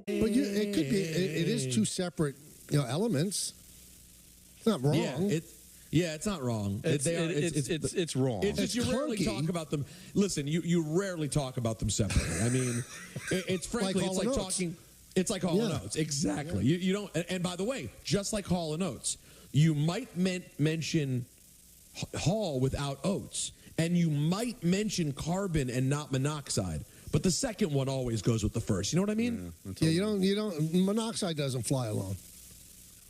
But it could be. It is two separate, elements. It's not wrong. It's not wrong. It's wrong. It's just you rarely talk about them. Listen, you rarely talk about them separately. I mean, it's frankly, it's like talking. It's like Hall & Oates. Exactly. Yeah. You don't. And by the way, just like Hall & Oates, you might mention Hall without Oates, and you might mention carbon and not monoxide. But the second one always goes with the first. You know what I mean? Yeah, you don't. Monoxide doesn't fly alone.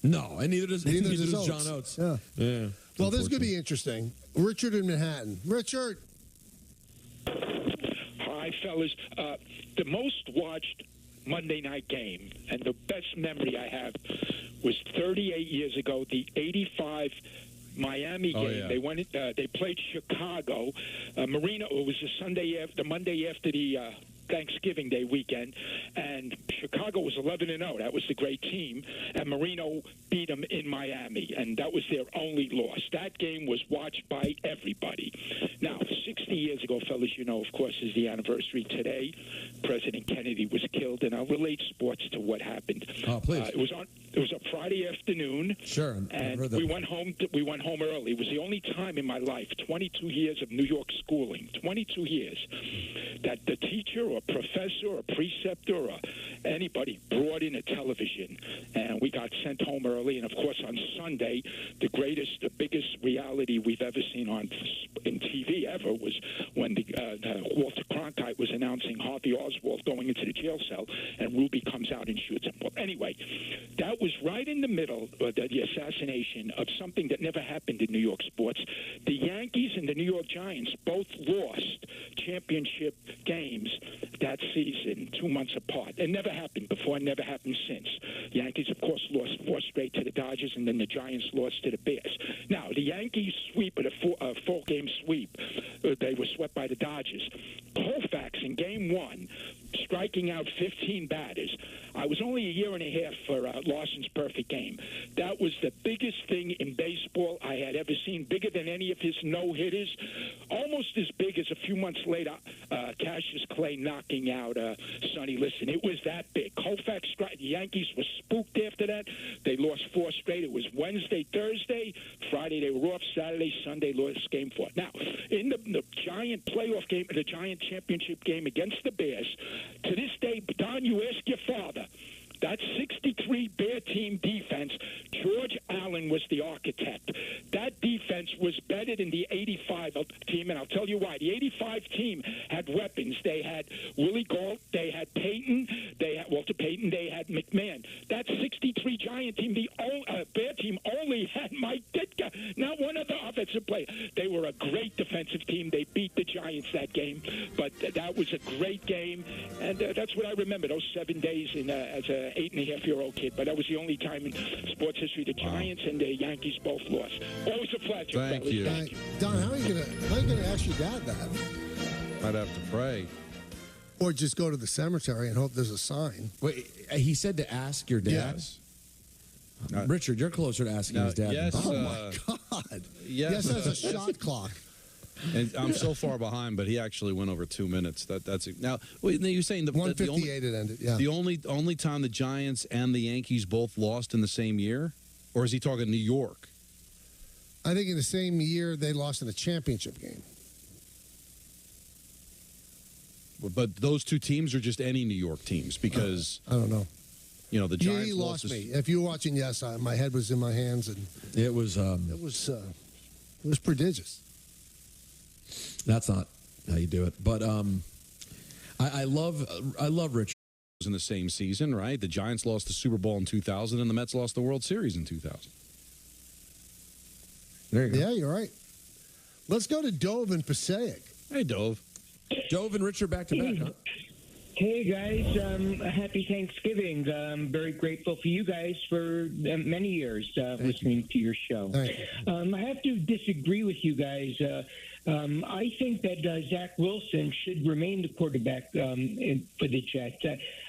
No, and neither does Oates. John Oates. Yeah. Well, this is going to be interesting. Richard in Manhattan. Richard. Hi, fellas. The most watched Monday night game, and the best memory I have was 38 years ago, the 85 Miami game. Yeah. They went. They played Chicago. Marino. It was the Monday after the Thanksgiving Day weekend, and Chicago was 11-0. That was the great team, and Marino beat them in Miami, and that was their only loss. That game was watched by everybody. Now, 60 years ago, fellas, of course, is the anniversary today. President Kennedy was killed, and I'll relate sports to what happened. Oh, please. It was a Friday afternoon. Sure. And we went home early. It was the only time in my life, 22 years of New York schooling, 22 years, that the teacher or professor or preceptor or anybody brought in a television, and we got sent home early. And of course, on Sunday, the biggest reality we've ever seen in TV ever was when Walter Cronkite was announcing Harvey Oswald going into the jail cell, and Ruby comes out and shoots him. Well, anyway, that was right in the middle of the assassination of something that never happened in New York sports. The Yankees and the New York Giants both lost championship games that season, 2 months apart. It never happened before, never happened since. The Yankees, of course, lost 4 straight to the Dodgers, and then the Giants lost to the Bears. Now, the Yankees sweep, a full-game sweep, they were swept by the Dodgers. Koufax in Game 1, striking out 15 batters. I was only a year and a half for Larson's perfect game. That was the biggest thing in baseball I had ever seen, bigger than any of his no-hitters, almost as big as a few months later, Cassius Clay knocking out Sonny Liston. It was that big. Koufax, the Yankees were spooked after that. They lost 4 straight. It was Wednesday, Thursday, Friday they were off, Saturday, Sunday lost Game 4. Now, in the Giant playoff game, the Giant championship game against the Bears, to this day, Don, you ask your father, that 63 Bear team defense, George Allen was the architect. That defense was better than the 85 team, and I'll tell you why. The 85 team had weapons. They had Willie Gault, they had Payton, they had Walter Payton, they had McMahon. That 63 Giant team, the Bear team, only had Mike Ditka, not one other offensive player. They were a great defensive team. They beat the Giants that game, but that was a great game, and that's what I remember, those 7 days as a 8.5-year-old kid. But that was the only time in sports history the Giants and the Yankees both lost. Always a pleasure. Thank you. Don, how are you gonna ask your dad that? I'd have to pray. Or just go to the cemetery and hope there's a sign. Wait, he said to ask your dad? Yes. Richard, you're closer to asking his dad. Yes, Oh, my God. Yes, Yes, that's a shot clock. And I'm so far behind, but he actually went over 2 minutes. That's it. Now, wait, you're saying the 158 it ended. Yeah. The only time the Giants and the Yankees both lost in the same year, or is he talking New York? I think in the same year they lost in a championship game. But those two teams are just any New York teams because I don't know. The Giants You lost me. If you were watching, yes, my head was in my hands, and It was prodigious. that's not how you do it. But I love Richard. in the same season, right? The Giants lost the Super Bowl in 2000, and the Mets lost the World Series in 2000. There you go. Yeah, you're right. Let's go to Dove and Passaic. Hey, Dove. Dove and Richard back to back, huh? Hey guys, happy Thanksgiving. I'm very grateful for you guys for many years listening to your show. Thank you. I have to disagree with you guys. I think that Zach Wilson should remain the quarterback for the Jets.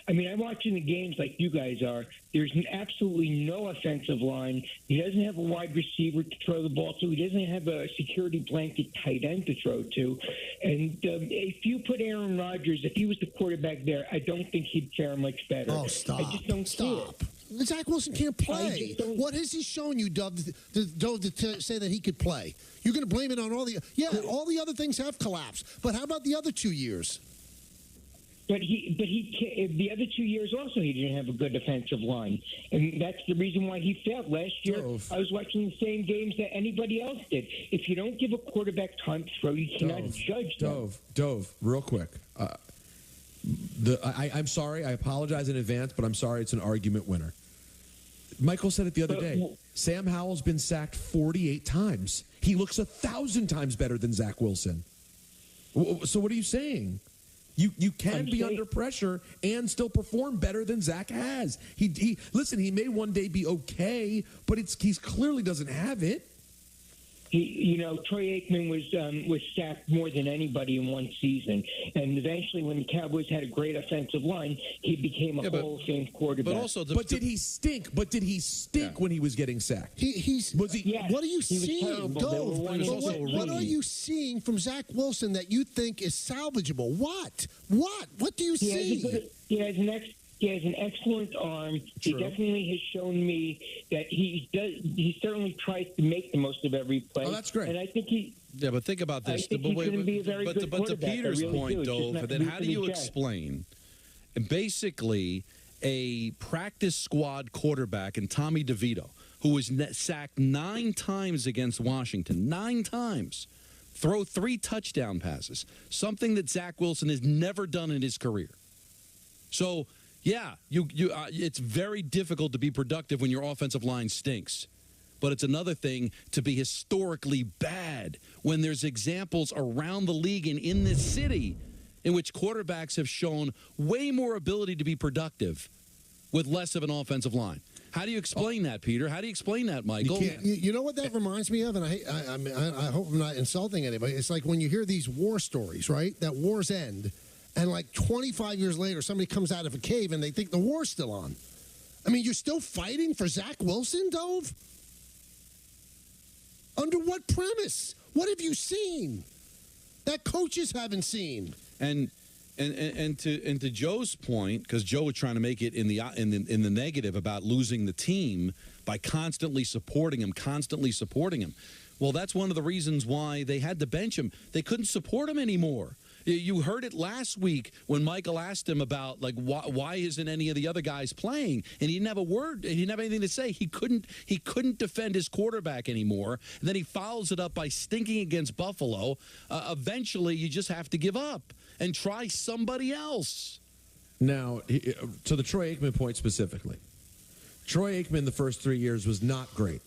I'm watching the games like you guys are. There's absolutely no offensive line. He doesn't have a wide receiver to throw the ball to. He doesn't have a security blanket tight end to throw to. And if you put Aaron Rodgers, if he was the quarterback there, I don't think he'd fare much better. Oh, stop. I just don't see it. Zach Wilson can't play. What has he shown you, Dove, to say that he could play? You're going to blame it on all the other things have collapsed. But how about the other 2 years? But the other 2 years also he didn't have a good defensive line, and that's the reason why he failed last year. I was watching the same games that anybody else did. If you don't give a quarterback time to throw, you cannot judge them. Dove, real quick. I'm sorry. I apologize in advance, but I'm sorry. It's an argument winner. Michael said it the other day. Sam Howell's been sacked 48 times. He looks 1,000 times better than Zach Wilson. So what are you saying? You can be under pressure and still perform better than Zach has. He listen. He may one day be okay, but he clearly doesn't have it. Troy Aikman was sacked more than anybody in one season, and eventually, when the Cowboys had a great offensive line, he became a Hall of Fame quarterback. But did he stink? When he was getting sacked? Yes, what are you seeing, Dove? What are you seeing from Zach Wilson that you think is salvageable? What? What do you see? He has an excellent arm. True. He definitely has shown me that he certainly tries to make the most of every play. Oh, that's great. And I think he. Yeah, but think about this. He's going to be a very good but to Peter's point, Dove, then how do you explain basically a practice squad quarterback in Tommy DeVito, who was sacked 9 times against Washington, 9 times, throw 3 touchdown passes, something that Zach Wilson has never done in his career. So, yeah, it's very difficult to be productive when your offensive line stinks. But it's another thing to be historically bad when there's examples around the league and in this city in which quarterbacks have shown way more ability to be productive with less of an offensive line. How do you explain that, Peter? How do you explain that, Michael? You know what that reminds me of? And I hope I'm not insulting anybody. It's like when you hear these war stories, right? That wars end. And like 25 years later, somebody comes out of a cave and they think the war's still on. I mean, you're still fighting for Zach Wilson, Dove? Under what premise? What have you seen that coaches haven't seen? And to Joe's point, because Joe was trying to make it in the negative about losing the team by constantly supporting him. Well, that's one of the reasons why they had to bench him. They couldn't support him anymore. You heard it last week when Michael asked him about, like, why isn't any of the other guys playing? And he didn't have a word. He didn't have anything to say. He couldn't defend his quarterback anymore. And then he follows it up by stinking against Buffalo. Eventually, you just have to give up and try somebody else. Now, to the Troy Aikman point specifically, Troy Aikman the first 3 years was not great.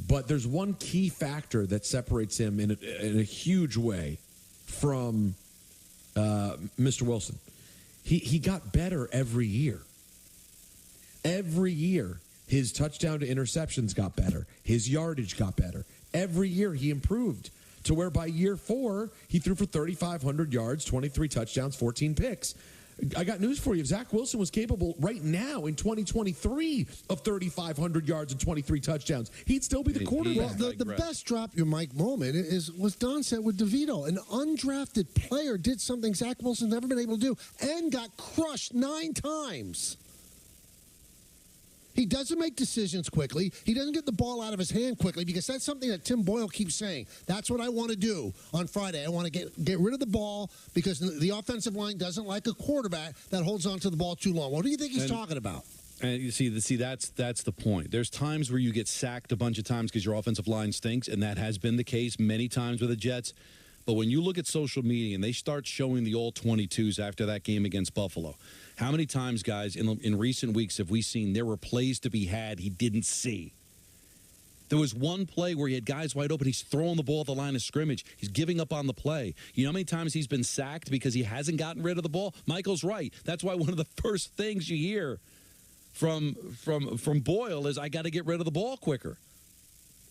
But there's one key factor that separates him in a huge way from Mr. Wilson. He got better every year. Every year, his touchdown to interceptions got better. His yardage got better. Every year, he improved to where by year 4, he threw for 3,500 yards, 23 touchdowns, 14 picks. I got news for you. If Zach Wilson was capable right now in 2023 of 3,500 yards and 23 touchdowns, he'd still be the quarterback. Well, the best drop your mic moment was Don said with DeVito. An undrafted player did something Zach Wilson's never been able to do and got crushed 9 times. He doesn't make decisions quickly. He doesn't get the ball out of his hand quickly because that's something that Tim Boyle keeps saying. That's what I want to do on Friday. I want to get rid of the ball because the offensive line doesn't like a quarterback that holds on to the ball too long. What do you think he's talking about? And you see, that's the point. There's times where you get sacked a bunch of times because your offensive line stinks, and that has been the case many times with the Jets. But when you look at social media and they start showing the all 22s after that game against Buffalo, how many times, guys, in recent weeks have we seen there were plays to be had he didn't see? There was one play where he had guys wide open. He's throwing the ball at the line of scrimmage. He's giving up on the play. You know how many times he's been sacked because he hasn't gotten rid of the ball? Michael's right. That's why one of the first things you hear from Boyle is, I got to get rid of the ball quicker.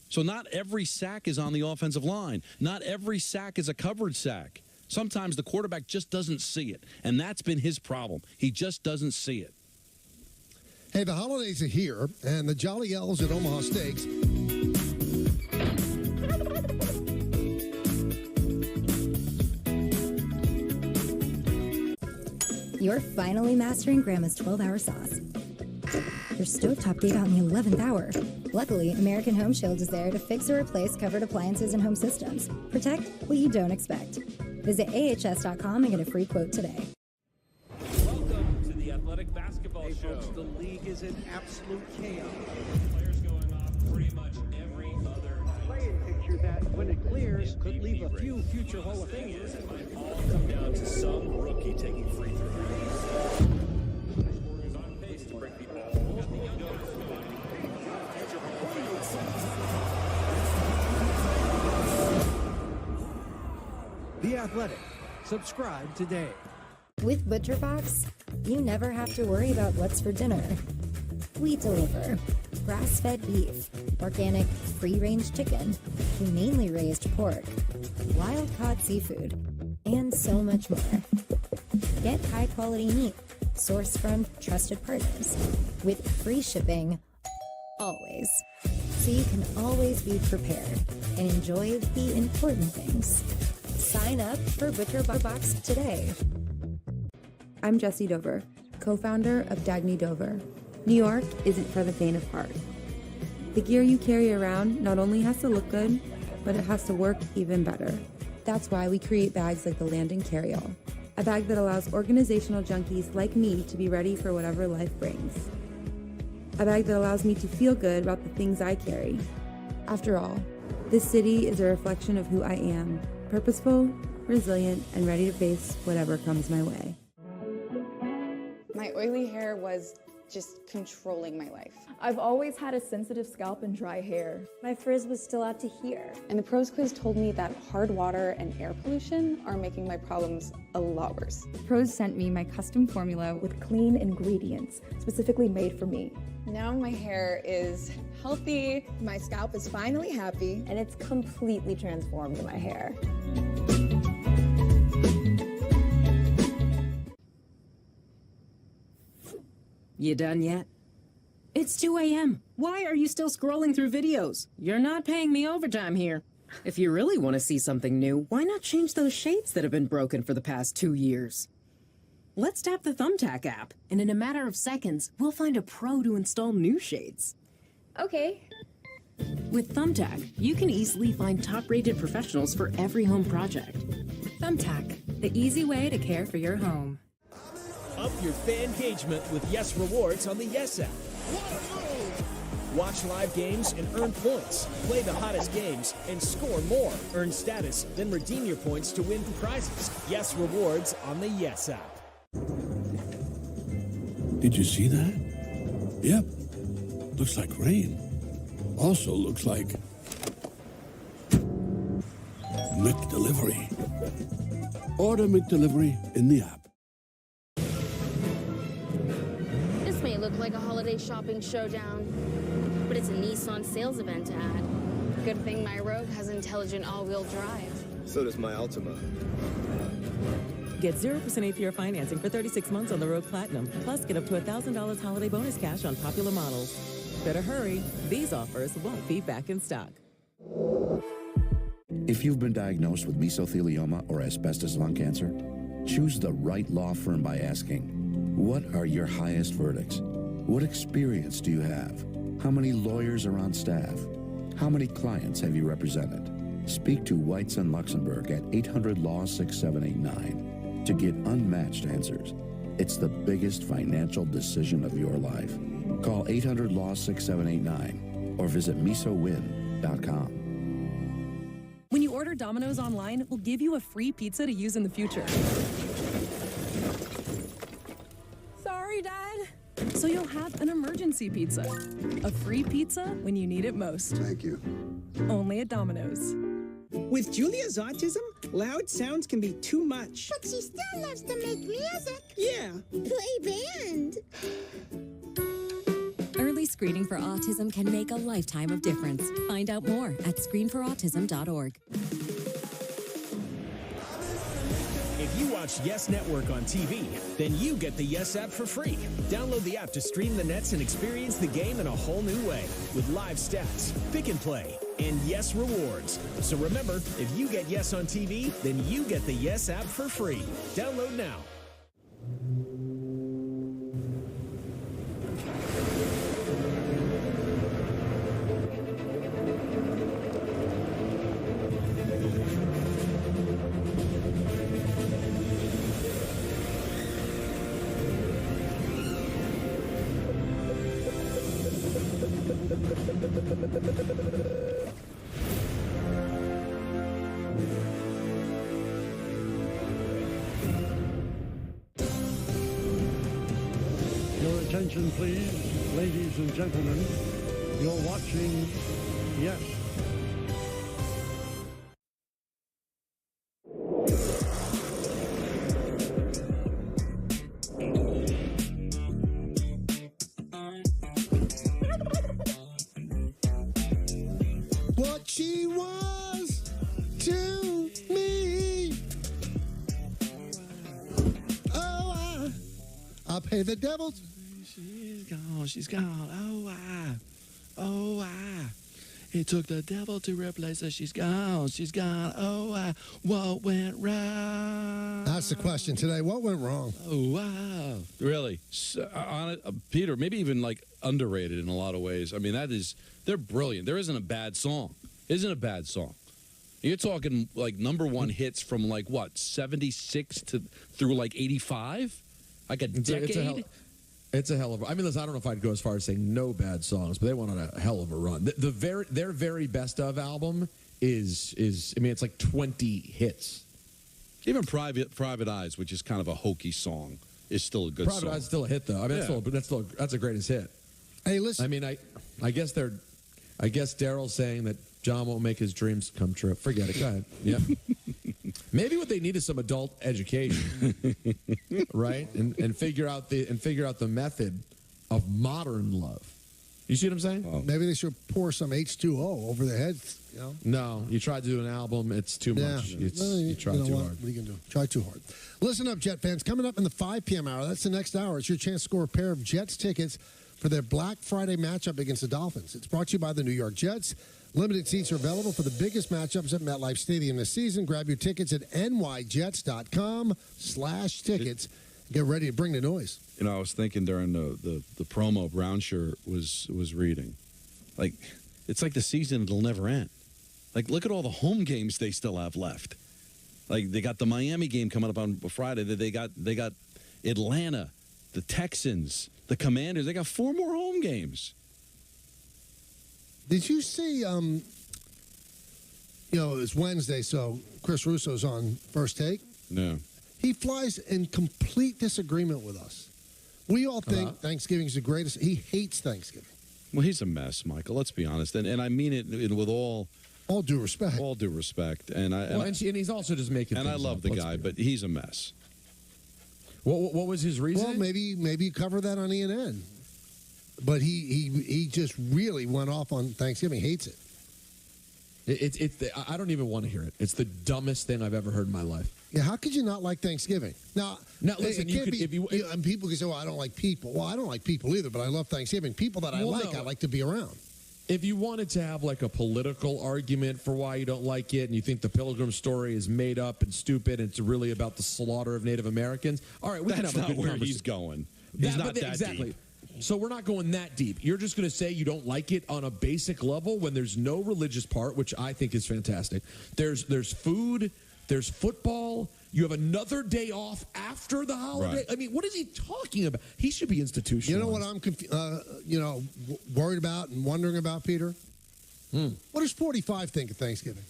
So not every sack is on the offensive line. Not every sack is a covered sack. Sometimes the quarterback just doesn't see it, and that's been his problem. He just doesn't see it. Hey, the holidays are here, and the Jolly Elves at Omaha Steaks. You're finally mastering Grandma's 12-hour sauce. Your stovetop gave out in the 11th hour. Luckily, American Home Shield is there to fix or replace covered appliances and home systems. Protect what you don't expect. Visit ahs.com and get a free quote today. Welcome to the Athletic Basketball Show. Folks, the league is in absolute chaos. Players going off pretty much every other night. Playing picture that, when it clears, could leave a few future Hall of Famers. It might all come down to some rookie taking free throws. Scorers on pace to break the all of the young guys. Future Hall of Famers. The Athletic. Subscribe today. With ButcherBox, you never have to worry about what's for dinner. We deliver grass-fed beef, organic free-range chicken, humanely raised pork, wild-caught seafood, and so much more. Get high-quality meat sourced from trusted partners with free shipping always. So you can always be prepared and enjoy the important things. Sign up for ButcherBox today. I'm Jessie Dover, co-founder of Dagny Dover. New York isn't for the faint of heart. The gear you carry around not only has to look good, but it has to work even better. That's why we create bags like the Landon Carryall, a bag that allows organizational junkies like me to be ready for whatever life brings. A bag that allows me to feel good about the things I carry. After all, this city is a reflection of who I am, purposeful, resilient, and ready to face whatever comes my way. My oily hair was just controlling my life. I've always had a sensitive scalp and dry hair. My frizz was still out to here. And the pros quiz told me that hard water and air pollution are making my problems a lot worse. Pros sent me my custom formula with clean ingredients, specifically made for me. Now my hair is healthy, my scalp is finally happy, and it's completely transformed my hair. You done yet? It's 2 a.m. Why are you still scrolling through videos? You're not paying me overtime here. If you really want to see something new, why not change those shades that have been broken for the past 2 years? Let's tap the Thumbtack app, and in a matter of seconds, we'll find a pro to install new shades. Okay. With Thumbtack, you can easily find top-rated professionals for every home project. Thumbtack, the easy way to care for your home. Up your fan engagement with Yes Rewards on the Yes app. Watch live games and earn points. Play the hottest games and score more. Earn status, then redeem your points to win prizes. Yes Rewards on the Yes app. Did you see that? Yep. Looks like rain. Also looks like McDelivery. Order McDelivery in the app. This may look like a holiday shopping showdown, but it's a Nissan sales event ad. Good thing my Rogue has intelligent all-wheel drive. So does my Altima. Get 0% APR financing for 36 months on the Rogue Platinum. Plus, get up to $1,000 holiday bonus cash on popular models. Better hurry. These offers won't be back in stock. If you've been diagnosed with mesothelioma or asbestos lung cancer, choose the right law firm by asking, what are your highest verdicts? What experience do you have? How many lawyers are on staff? How many clients have you represented? Speak to Whites and Luxembourg at 800-LAW-6789 to get unmatched answers. It's the biggest financial decision of your life. Call 800-LAW-6789 or visit mesowin.com. When you order Domino's online, we'll give you a free pizza to use in the future. Sorry, Dad. So you'll have an emergency pizza. A free pizza when you need it most. Thank you. Only at Domino's. With Julia's autism, loud sounds can be too much. But she still loves to make music. Yeah. Play band. Early Screening for autism can make a lifetime of difference. Find out more at screenforautism.org. If you watch Yes Network on TV, then you get the Yes app for free. Download the app to stream the Nets and experience the game in a whole new way with live stats, pick and play, and Yes rewards. So remember, if you get Yes on TV, then you get the Yes app for free. Download now. Your attention, please, ladies and gentlemen. You're watching Yes. What she was to me. Oh, I'll pay the devil. She's gone. She's gone. Oh, I. It took the devil to replace her. She's gone. She's gone. Oh, what went wrong? That's the question today. What went wrong? Oh, wow. Really? Peter, maybe even like underrated in a lot of ways. I mean, they're brilliant. There isn't a bad song. Isn't a bad song. You're talking like #1 hits from like what, 76 through like 85? Like a decade? It's a hell of a... I mean, listen, I don't know if I'd go as far as saying no bad songs, but they went on a hell of a run. Their very best of album is I mean, it's like 20 hits. Even Private Eyes, which is kind of a hokey song, is still a good song. Private Eyes is still a hit, though. I mean, that's a greatest hit. Hey, listen. I mean, I guess Daryl's saying that John won't make his dreams come true. Forget it. Go ahead. Yeah. Maybe what they need is some adult education, right? And figure out the method of modern love. You see what I'm saying? Oh. Maybe they should pour some H2O over their heads. You know? No, you try to do an album, it's too much. You try too hard. What are you going to do? Try too hard. Listen up, Jet fans. Coming up in the 5 p.m. hour, that's the next hour. It's your chance to score a pair of Jets tickets for their Black Friday matchup against the Dolphins. It's brought to you by the New York Jets. Limited seats are available for the biggest matchups at MetLife Stadium this season. Grab your tickets at nyjets.com/tickets. Get ready to bring the noise. You know, I was thinking during the promo Brownshire was reading. Like, it's like the season it'll never end. Like, look at all the home games they still have left. Like, they got the Miami game coming up on Friday. They got Atlanta, the Texans, the Commanders. They got 4 more home games. Did you see, it's Wednesday, so Chris Russo's on First Take? No. He flies in complete disagreement with us. We all think Thanksgiving's the greatest. He hates Thanksgiving. Well, he's a mess, Michael. Let's be honest. And I mean it with all due respect. All due respect. And he's also just making And I love the guy, but he's a mess. What was his reason? Well, maybe cover that on ENN. But he just really went off on Thanksgiving. Hates it. I don't even want to hear it. It's the dumbest thing I've ever heard in my life. Yeah, how could you not like Thanksgiving? Now listen, and people can say, "Well, I don't like people." Well, I don't like people either, but I love Thanksgiving. People that I like to be around. If you wanted to have like a political argument for why you don't like it, and you think the Pilgrim story is made up and stupid, and it's really about the slaughter of Native Americans, all right, we can have a good where he's going. He's not that exactly. deep. So we're not going that deep. You're just going to say you don't like it on a basic level when there's no religious part, which I think is fantastic. There's food, there's football. You have another day off after the holiday. Right. I mean, what is he talking about? He should be institutionalized. You know what I'm worried about and wondering about, Peter? What does 45 think of Thanksgiving?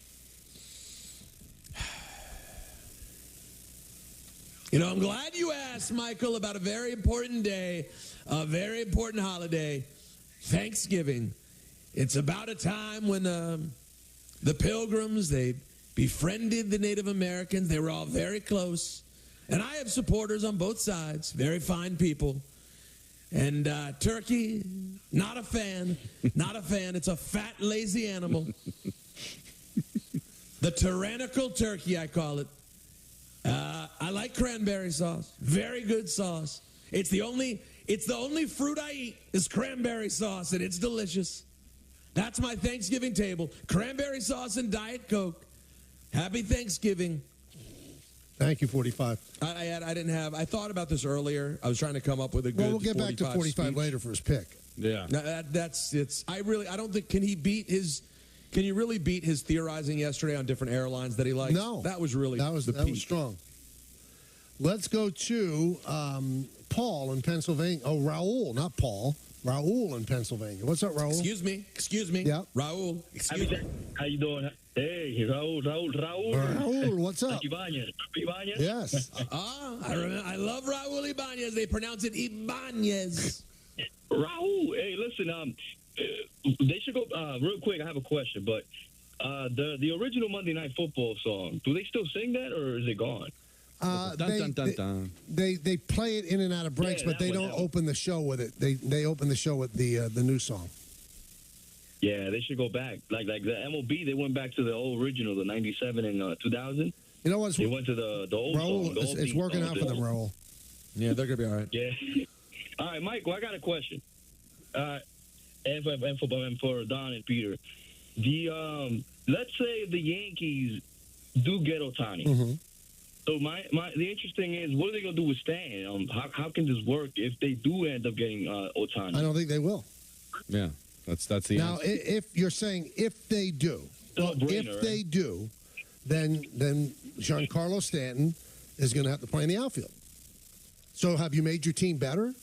I'm glad you asked, Michael, about a very important day. A very important holiday, Thanksgiving. It's about a time when the Pilgrims, they befriended the Native Americans. They were all very close. And I have supporters on both sides, very fine people. And turkey, Not a fan. Not a fan. It's a fat, lazy animal. The tyrannical turkey, I call it. I like cranberry sauce. Very good sauce. It's the only fruit I eat is cranberry sauce, and it's delicious. That's my Thanksgiving table. Cranberry sauce and Diet Coke. Happy Thanksgiving. Thank you, 45. I thought about this earlier. I was trying to come up with a good. Well, we'll get back to 45 speech. later for his pick. Yeah. I don't think, can you really beat his theorizing yesterday on different airlines that he likes? No. That was strong. Let's go to Paul in Pennsylvania. Oh, Raul, not Paul. Raul in Pennsylvania. What's up, Raul? Excuse me. Yeah. Raul. Excuse me. How you doing? Hey, Raul. Raul, what's up? Ibanez. Yes. I love Raul Ibanez. They pronounce it Ibanez. Raul, hey, listen, they should go, real quick, I have a question, but the original Monday Night Football song, do they still sing that, or is it gone? They play it in and out of breaks, but they don't open the show with it. They open the show with the new song. Yeah, they should go back. Like the MLB, they went back to the old original, the 97 and 2000. You know what? They went to the old Raul, song. it's working out for them, Raul. Yeah, they're going to be all right. Yeah. All right, Mike, well, I got a question. And for Don and Peter. Let's say the Yankees do get Ohtani. Mm-hmm. So the interesting is, what are they going to do with Stan? How can this work if they do end up getting Ohtani? I don't think they will. Yeah, that's the now. answer. If you're saying if they do, they do, then Giancarlo Stanton is going to have to play in the outfield. So have you made your team better?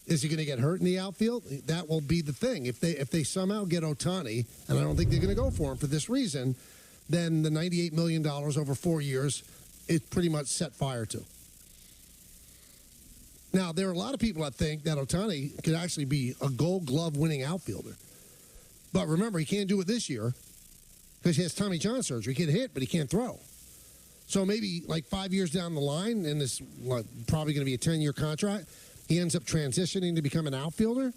Is he going to get hurt in the outfield? That will be the thing. If they somehow get Ohtani, and I don't think they're going to go for him for this reason, then the $98 million over 4 years is pretty much set fire to. Now, there are a lot of people that think that Ohtani could actually be a Gold Glove winning outfielder. But remember, he can't do it this year because he has Tommy John surgery. He can hit, but he can't throw. So maybe like 5 years down the line, and this probably going to be a 10-year contract, he ends up transitioning to become an outfielder,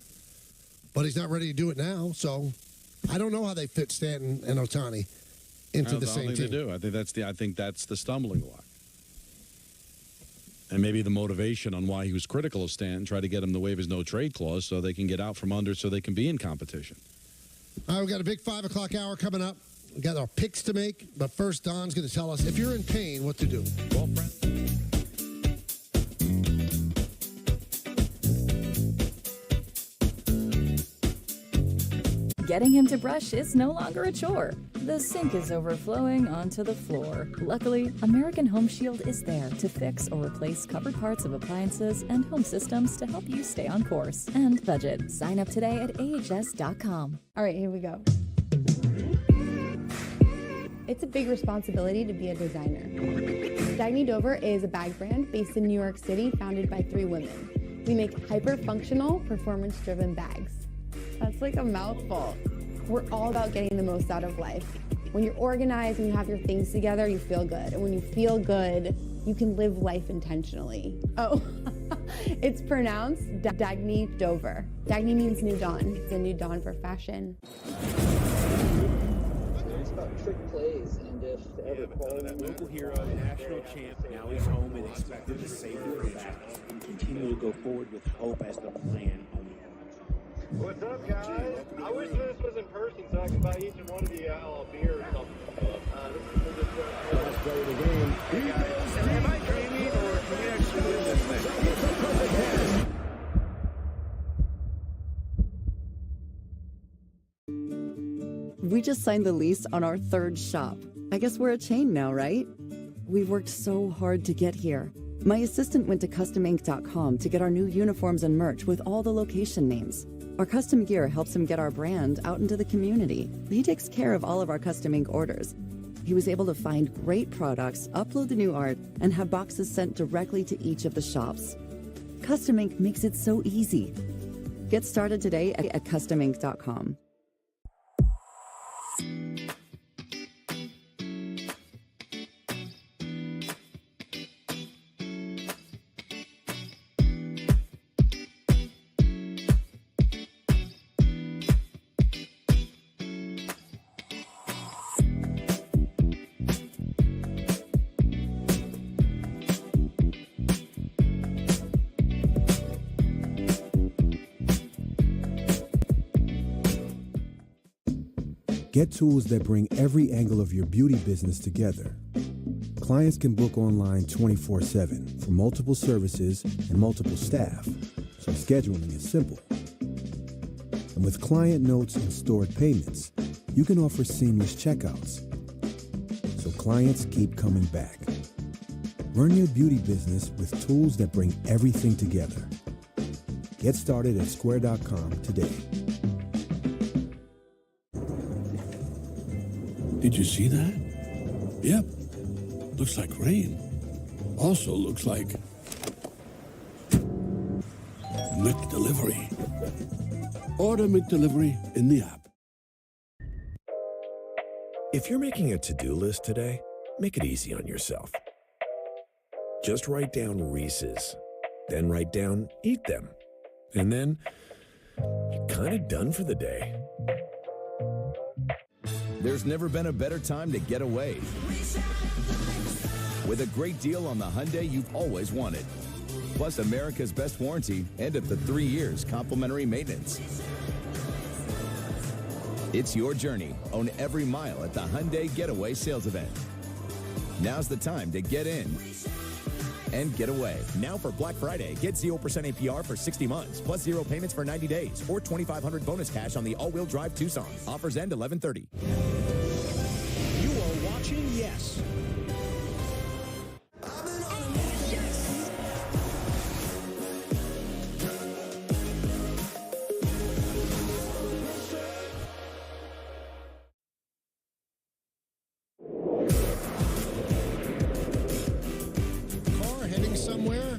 but he's not ready to do it now. So I don't know how they fit Stanton and Ohtani into the same team. I don't think they do. I think that's the stumbling block. And maybe the motivation on why he was critical of Stanton, try to get him to waive his no-trade clause so they can get out from under so they can be in competition. All right, we've got a big 5 o'clock hour coming up. We've got our picks to make, but first Don's going to tell us if you're in pain, what to do. Well, friend. Getting him to brush is no longer a chore. The sink is overflowing onto the floor. Luckily, American Home Shield is there to fix or replace covered parts of appliances and home systems to help you stay on course and budget. Sign up today at ahs.com. All right, here we go. It's a big responsibility to be a designer. Dagny Dover is a bag brand based in New York City, founded by 3 women. We make hyper-functional, performance-driven bags. That's like a mouthful. We're all about getting the most out of life. When you're organized and you have your things together, you feel good. And when you feel good, you can live life intentionally. Oh, it's pronounced Dagny Dover. Dagny means new dawn. It's a new dawn for fashion. It's about trick plays, and if ever local hero, national champ, now he's home and expected to save the franchise and continue to go forward with hope as the plan. What's up, guys? I wish this was in person so I could buy each and one of you a beer or something. Let's play the game. Hey, guys. Am I dreaming, or can we actually win this thing? We just signed the lease on our 3rd shop. I guess we're a chain now, right? We've worked so hard to get here. My assistant went to customink.com to get our new uniforms and merch with all the location names. Our custom gear helps him get our brand out into the community. He takes care of all of our custom ink orders. He was able to find great products, upload the new art, and have boxes sent directly to each of the shops. Custom Ink makes it so easy. Get started today at customink.com. Get tools that bring every angle of your beauty business together. Clients can book online 24/7 for multiple services and multiple staff, so scheduling is simple. And with client notes and stored payments, you can offer seamless checkouts, so clients keep coming back. Run your beauty business with tools that bring everything together. Get started at square.com today. Did you see that? Yep. Looks like rain. Also looks like McDelivery. Order McDelivery in the app. If you're making a to-do list today, make it easy on yourself. Just write down Reese's, then write down eat them, and then you're kind of done for the day. There's never been a better time to get away. With a great deal on the Hyundai you've always wanted. Plus America's best warranty and up to 3 years complimentary maintenance. It's your journey. Own every mile at the Hyundai Getaway Sales Event. Now's the time to get in and get away. Now for Black Friday, get 0% APR for 60 months, plus 0 payments for 90 days, or $2,500 bonus cash on the all-wheel drive Tucson. Offers end 11/30. You are watching Yes. Somewhere,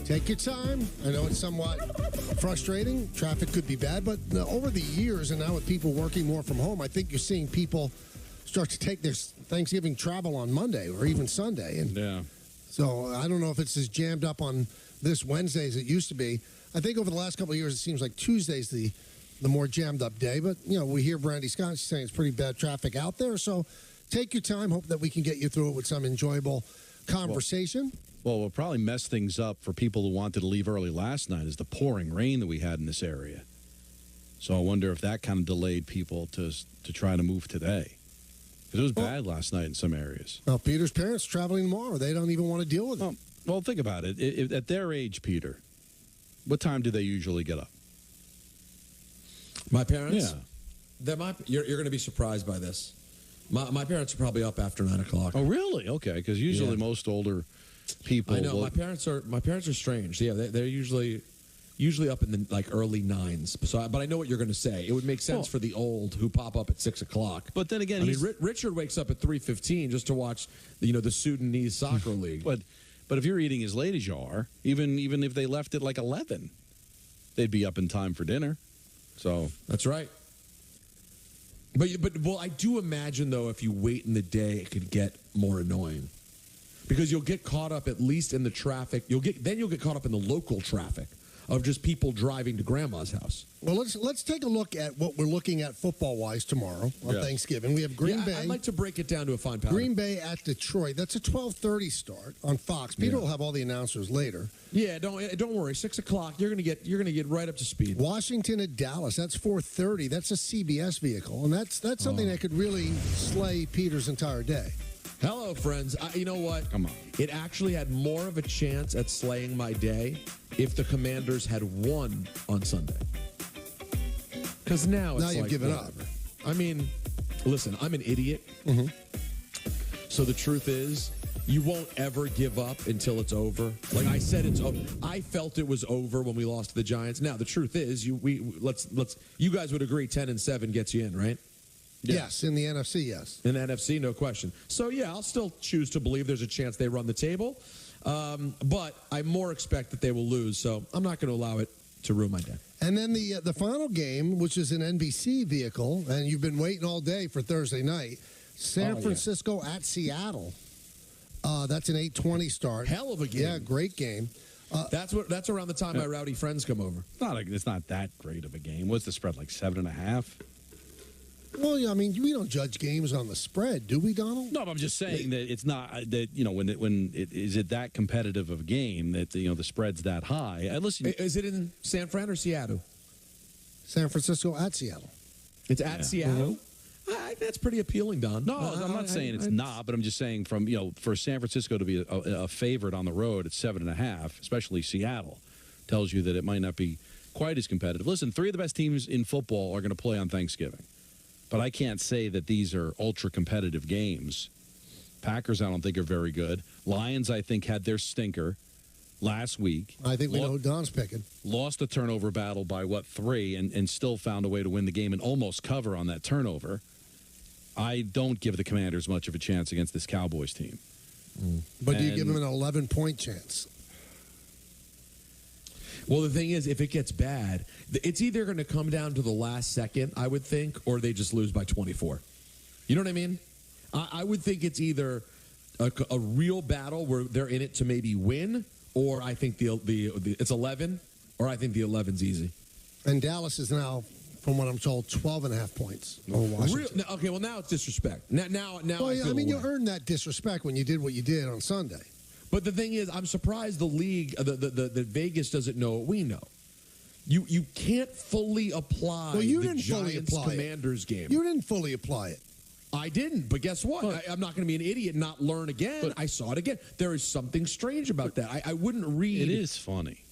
take your time. I know it's somewhat frustrating. Traffic could be bad, but over the years and now with people working more from home, I think you're seeing people start to take their Thanksgiving travel on Monday or even Sunday. And yeah. So I don't know if it's as jammed up on this Wednesday as it used to be. I think over the last couple of years, it seems like Tuesday's the more jammed up day. But, you know, we hear Brandy Scott saying it's pretty bad traffic out there. So take your time. Hope that we can get you through it with some enjoyable conversation. Well, what probably messed things up for people who wanted to leave early last night is the pouring rain that we had in this area. So I wonder if that kind of delayed people to try to move today. Because it was bad last night in some areas. Well, Peter's parents traveling tomorrow. They don't even want to deal with it. Well, think about it. At their age, Peter, what time do they usually get up? My parents? Yeah. You're going to be surprised by this. My parents are probably up after 9 o'clock. Oh, really? Okay, because usually most older people. I know my parents are strange. Yeah, they're usually up in the early 9s. So, but I know what you're going to say. It would make sense for the old who pop up at 6 o'clock. But then again, Richard wakes up at 3:15 just to watch the Sudanese soccer league. But if you're eating as late as you are, even if they left at 11, they'd be up in time for dinner. So that's right. But I do imagine though, if you wait in the day, it could get more annoying. Because you'll get caught up at least in the traffic. You'll get caught up in the local traffic of just people driving to Grandma's house. Well, let's take a look at what we're looking at football-wise tomorrow on Thanksgiving. We have Green Bay. I'd like to break it down to a fine powder. Green Bay at Detroit. That's a 12:30 start on Fox. Peter will have all the announcers later. Yeah, don't worry. 6 o'clock. You're gonna get right up to speed. Washington at Dallas. That's 4:30. That's a CBS vehicle, and that's something that could really slay Peter's entire day. Hello, friends. You know what? Come on. It actually had more of a chance at slaying my day if the Commanders had won on Sunday. Because now you've given up. I mean, listen, I'm an idiot. Mm-hmm. So the truth is, you won't ever give up until it's over. Like I said, it's over. I felt it was over when we lost to the Giants. Now the truth is, you guys would agree 10-7 gets you in, right? Yes, in the NFC, yes. In the NFC, no question. So, yeah, I'll still choose to believe there's a chance they run the table. But I more expect that they will lose, so I'm not going to allow it to ruin my day. And then the final game, which is an NBC vehicle, and you've been waiting all day for Thursday night, San Francisco at Seattle. That's an 8:20 start. Hell of a game. Yeah, great game. That's around the time my rowdy friends come over. It's not that great of a game. What's the spread, like 7.5? Well, yeah, I mean, we don't judge games on the spread, do we, Donald? No, but I'm just saying that it's not that is it that competitive of a game that the spread's that high. Listen, is it in San Fran or Seattle? San Francisco at Seattle. It's at Seattle. That's pretty appealing, Don. No, I'm not saying it's not, but I'm just saying from for San Francisco to be a favorite on the road at 7.5, especially Seattle, tells you that it might not be quite as competitive. Listen, 3 of the best teams in football are going to play on Thanksgiving, but I can't say that these are ultra competitive games. Packers, I don't think, are very good. Lions, I think, had their stinker last week. I think we know who Don's picking. Lost the turnover battle by, 3, and still found a way to win the game and almost cover on that turnover. I don't give the Commanders much of a chance against this Cowboys team. But do you give them an 11-point chance? Well, the thing is, if it gets bad, it's either going to come down to the last second, I would think, or they just lose by 24. You know what I mean? I would think it's either a real battle where they're in it to maybe win, or I think it's 11, or I think the 11's easy. And Dallas is now, from what I'm told, 12.5 points over Washington. Okay, well, now it's disrespect. Now Well, I mean, you earned that disrespect when you did what you did on Sunday. But the thing is, I'm surprised the league, the Vegas doesn't know what we know. You can't fully apply the Giants-Commanders game. You didn't fully apply it. I didn't, but guess what? I'm not going to be an idiot and not learn again. I saw it again. There is something strange about that. I wouldn't read. It is funny.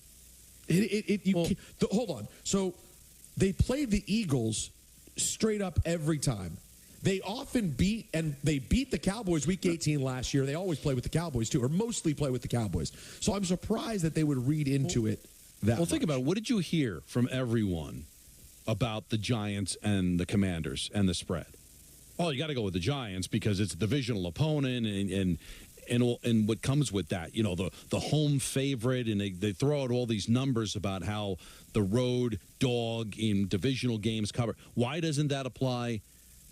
Hold on. So they played the Eagles straight up every time. They often beat the Cowboys week 18 last year. They always play with the Cowboys too, or mostly play with the Cowboys. So I'm surprised that they would read into it that much. Think about it. What did you hear from everyone about the Giants and the Commanders and the spread? Oh, you got to go with the Giants because it's a divisional opponent and what comes with that, the home favorite, and they throw out all these numbers about how the road dog in divisional games cover. Why doesn't that apply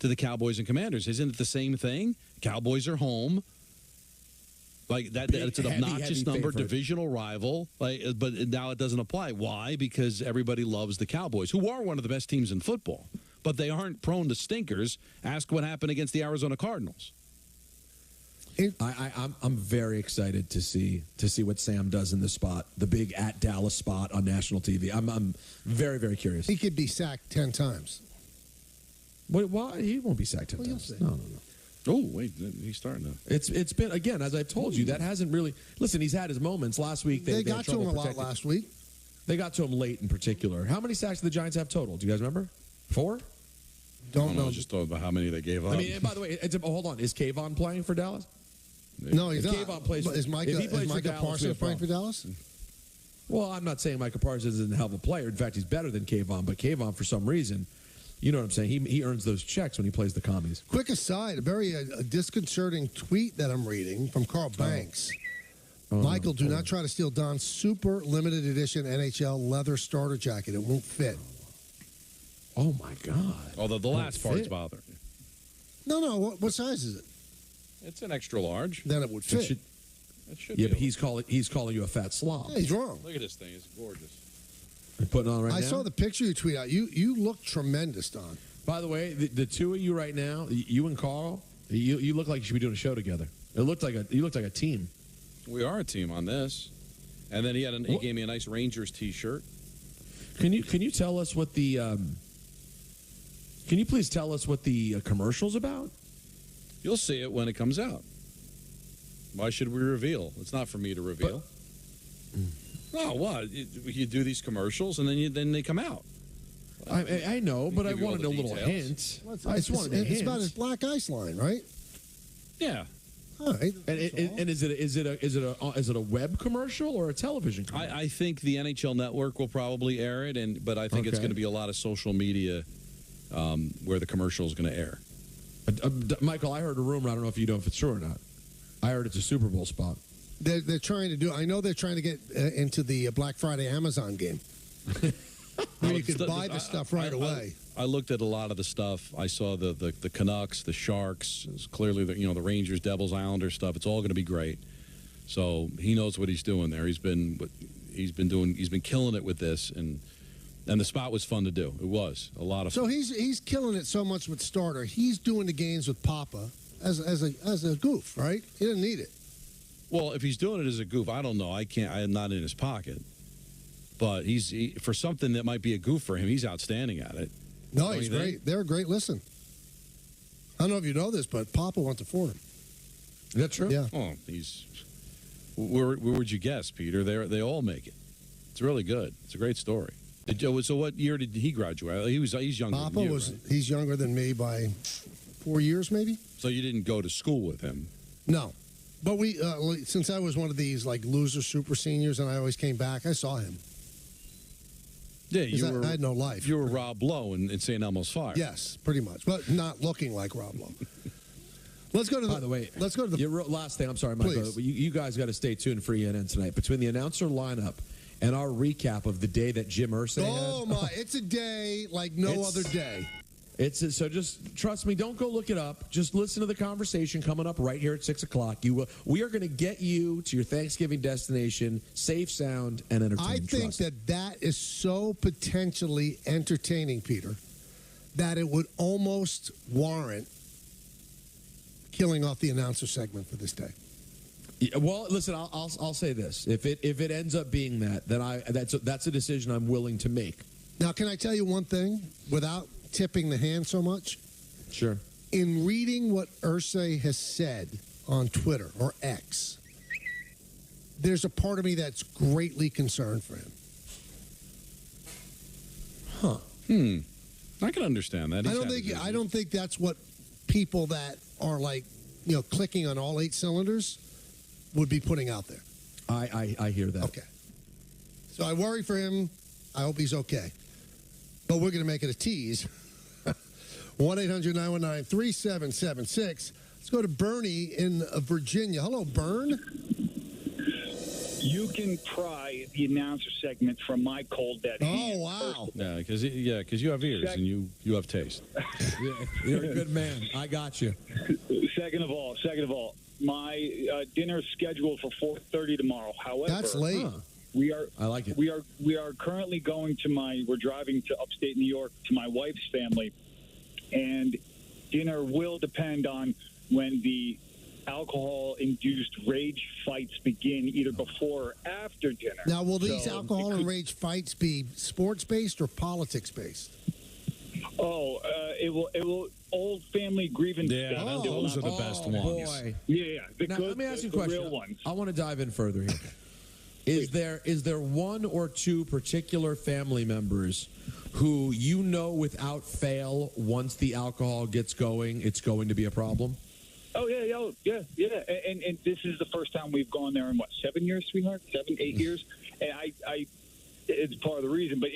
to the Cowboys and Commanders? Isn't it the same thing? Cowboys are home. Like that, it's an obnoxious number, favorite. Divisional rival. But now it doesn't apply. Why? Because everybody loves the Cowboys, who are one of the best teams in football. But they aren't prone to stinkers. Ask what happened against the Arizona Cardinals. I'm very excited to see what Sam does in this spot, the big at Dallas spot on national TV. I'm very, very curious. He could be sacked 10 times. Wait, why? He won't be sacked 10 times. No. Oh, wait, he's starting to. It's been, again, as I've told you, that hasn't really. Listen, he's had his moments. Last week they got to him a lot last week. They got to him late in particular. How many sacks did the Giants have total? Do you guys remember? 4? Don't know. I just thought about how many they gave up. I mean, and by the way, hold on. Is Kayvon playing for Dallas? No, he's not. Kayvon plays. Is Micah Parsons playing for Dallas? Well, I'm not saying Micah Parsons isn't a hell of a player. In fact, he's better than Kayvon. But Kayvon, for some reason, you know what I'm saying? He earns those checks when he plays the commies. Quick aside, a very disconcerting tweet that I'm reading from Carl Banks. Michael, do not try to steal Don's super limited edition NHL leather starter jacket. It won't fit. Oh, my God. Although the last part's bothering you. No. What size is it? It's an extra large. Then it would fit. It should yeah, be but he's calling you a fat slob. Yeah, he's wrong. Look at this thing. It's gorgeous. You're putting it on right now? I saw the picture you tweet out. You look tremendous, Don. By the way, the two of you right now, you and Carl, you look like you should be doing a show together. You looked like a team. We are a team on this. And then he gave me a nice Rangers T-shirt. Can you tell us what the Can you please tell us what the commercial's about? You'll see it when it comes out. Why should we reveal? It's not for me to reveal. No, what? You do these commercials and then they come out. I know, but I wanted a little hint. I just wanted a hint. It's about his black ice line, right? Yeah. All right. And is it a web commercial or a television commercial? I think the NHL Network will probably air it, but I think it's going to be a lot of social media where the commercial is going to air. Michael, I heard a rumor. I don't know if you know if it's true or not. I heard it's a Super Bowl spot. They're trying to do. I know they're trying to get into the Black Friday Amazon game. Where you could buy the stuff right away. I looked at a lot of the stuff. I saw the Canucks, the Sharks. It's clearly the Rangers, Devils, Islanders stuff. It's all going to be great. So he knows what he's doing there. He's been killing it with this, and the spot was fun to do. It was a lot of fun. So he's killing it so much with Starter. He's doing the games with Papa as a goof, right? He doesn't need it. Well, if he's doing it as a goof, I don't know. I am not in his pocket. But for something that might be a goof for him, he's outstanding at it. No, he's great. They're a great listen. I don't know if you know this, but Papa went to Fordham. Is that true? Yeah. Oh, where would you guess, Peter? They all make it. It's really good. It's a great story. So what year did he graduate? He's younger Papa than you, was. right? He's younger than me by 4 years, maybe. So you didn't go to school with him? No, but we since I was one of these like loser super seniors, and I always came back. I saw him. Yeah, I had no life. You were Rob Lowe in St. Elmo's Fire. Yes, pretty much, but not looking like Rob Lowe. Let's go to By the way, let's go to the last thing. I'm sorry, Mike. Please. You guys got to stay tuned for ENN tonight. Between the announcer lineup and our recap of the day that Jim Irsay had. Oh my! It's a day like no other day. So just trust me. Don't go look it up. Just listen to the conversation coming up right here at 6 o'clock. We are going to get you to your Thanksgiving destination, safe, sound, and entertaining. I think that is so potentially entertaining, Peter, that it would almost warrant killing off the announcer segment for this day. Yeah, well, listen, I'll say this: if it ends up being that, then that's a decision I'm willing to make. Now, can I tell you one thing without tipping the hand so much? Sure. In reading what Irsay has said on Twitter or X, there's a part of me that's greatly concerned for him. I can understand that. I don't think that's what people that are like, clicking on all 8 cylinders would be putting out there. I hear that. Okay. So I worry for him. I hope he's okay. But we're going to make it a tease. 1-800-919-3776. Let's go to Bernie in Virginia. Hello, Bern. You can pry the announcer segment from my cold dead hand. Oh, wow. Yeah, because you have ears and you have taste. You're a good man. I got you. Second of all, my dinner's scheduled for 4:30 tomorrow. However, that's late. I like it. We are currently going to we're driving to upstate New York to my wife's family, and dinner will depend on when the alcohol-induced rage fights begin, either before or after dinner. Now, will these alcohol and rage fights be sports-based or politics-based? It will old family grievance. Yeah, those are the best ones. Boy. Yeah. Let me ask you a question. Real ones. I want to dive in further here. Is there one or two particular family members who without fail, once the alcohol gets going, it's going to be a problem? Oh, yeah. And this is the first time we've gone there in, 7 years, sweetheart? 7, 8 years? And I it's part of the reason. But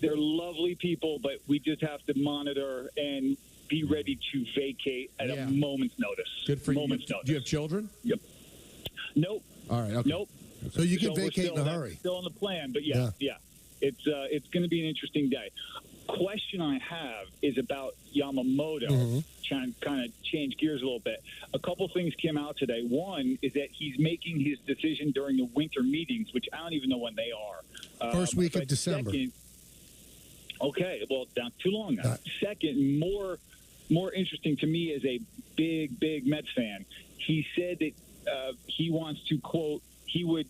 they're lovely people, but we just have to monitor and be ready to vacate at a moment's notice. Good for you. Notice. Do you have children? Yep. Nope. All right, okay. Nope. So you can vacate in a hurry. Still on the plan, but yeah. It's going to be an interesting day. Question I have is about Yamamoto. Mm-hmm. Trying to kind of change gears a little bit. A couple things came out today. One is that he's making his decision during the winter meetings, which I don't even know when they are. First week of December. Second, okay, well, not too long now. Second, more interesting to me as a big Mets fan, he said that he wants to, quote, he would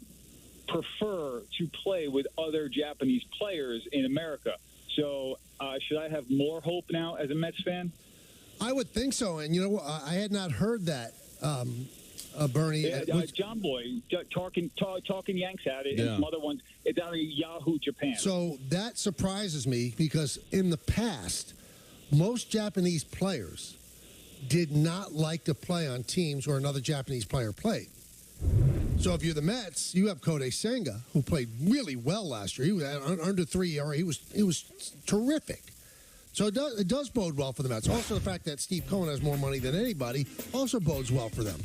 prefer to play with other Japanese players in America. So should I have more hope now as a Mets fan? I would think so. And, I had not heard that, Bernie. Yeah, John Boy, Talking Yanks had it, and some other ones. It's out of Yahoo Japan. So that surprises me because in the past, most Japanese players did not like to play on teams where another Japanese player played. So if you're the Mets, you have Kodai Senga, who played really well last year. He was under 3 ERA. He was terrific. So it does bode well for the Mets. Also, the fact that Steve Cohen has more money than anybody also bodes well for them.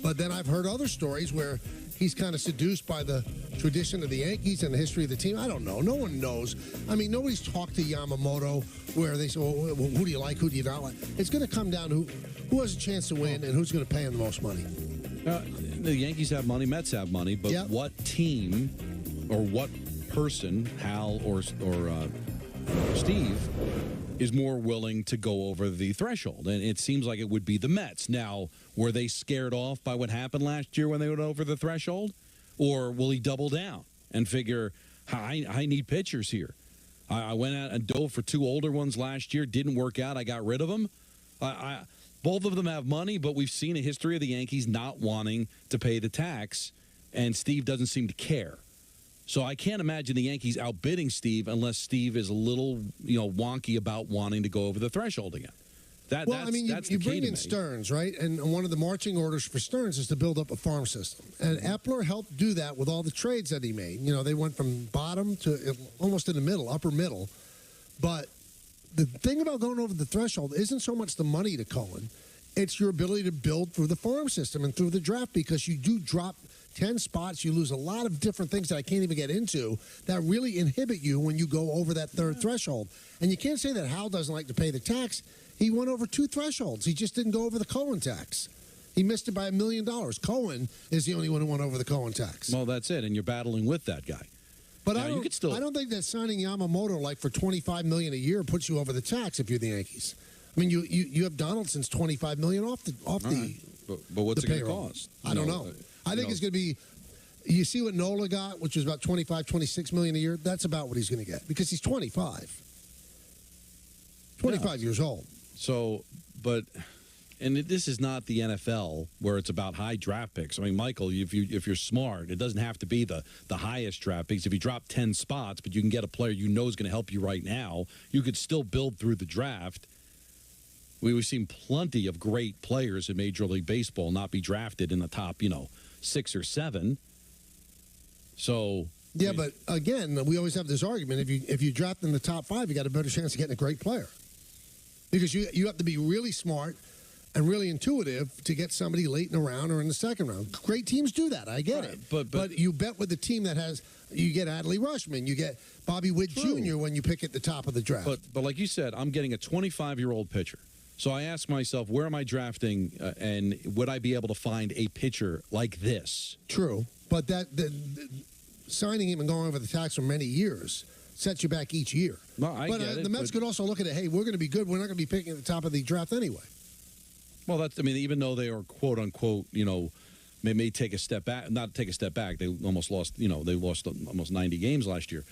But then I've heard other stories where he's kind of seduced by the tradition of the Yankees and the history of the team. I don't know. No one knows. I mean, nobody's talked to Yamamoto where they say, well, who do you like, who do you not like? It's going to come down to who has a chance to win and who's going to pay him the most money. The Yankees have money, Mets have money, but what team or what person, Hal or Steve, is more willing to go over the threshold? And it seems like it would be the Mets. Now, were they scared off by what happened last year when they went over the threshold? Or will he double down and figure, I need pitchers here? I went out and dove for 2 older ones last year, didn't work out, I got rid of them. Both of them have money, but we've seen a history of the Yankees not wanting to pay the tax, and Steve doesn't seem to care. So I can't imagine the Yankees outbidding Steve unless Steve is a little, wonky about wanting to go over the threshold again. You bring in Stearns, right? And one of the marching orders for Stearns is to build up a farm system. And Epler helped do that with all the trades that he made. They went from bottom to almost in the middle, upper middle. But the thing about going over the threshold isn't so much the money to Cohen. It's your ability to build through the farm system and through the draft, because you do drop 10 spots. You lose a lot of different things that I can't even get into that really inhibit you when you go over that third threshold. And you can't say that Hal doesn't like to pay the tax. He went over 2 thresholds. He just didn't go over the Cohen tax. He missed it by $1 million. Cohen is the only one who went over the Cohen tax. Well, that's it, and you're battling with that guy. But I don't think that signing Yamamoto like for $25 million a year puts you over the tax if you're the Yankees. I mean, you have Donaldson's $25 million off the But what's it going to payroll. cost? I don't know. I think it's going to be. You see what Nola got, which was about $26 million a year. That's about what he's going to get because he's 25 years old. So, and this is not the NFL where it's about high draft picks. I mean, Michael, if you're smart, it doesn't have to be the highest draft picks. If you drop 10 spots, but you can get a player is going to help you right now, you could still build through the draft. We've seen plenty of great players in Major League Baseball not be drafted in the top, 6 or 7. So yeah, but again, we always have this argument: if you draft in the top 5, you got a better chance of getting a great player, because you have to be really smart and really intuitive to get somebody late in the round or in the second round. Great teams do that. I get it, but you bet with the team that has. You get Adley Rutschman, you get Bobby Witt Jr. when you pick at the top of the draft. But like you said, I'm getting a 25-year-old pitcher. So I ask myself, where am I drafting, and would I be able to find a pitcher like this? True, but signing him and going over the tax for many years sets you back each year. No, I get it. The Mets could also look at it, hey, we're going to be good. We're not going to be picking at the top of the draft anyway. Well, even though they are, quote, unquote, may take a step back, not take a step back. They almost lost, they lost almost 90 games last year.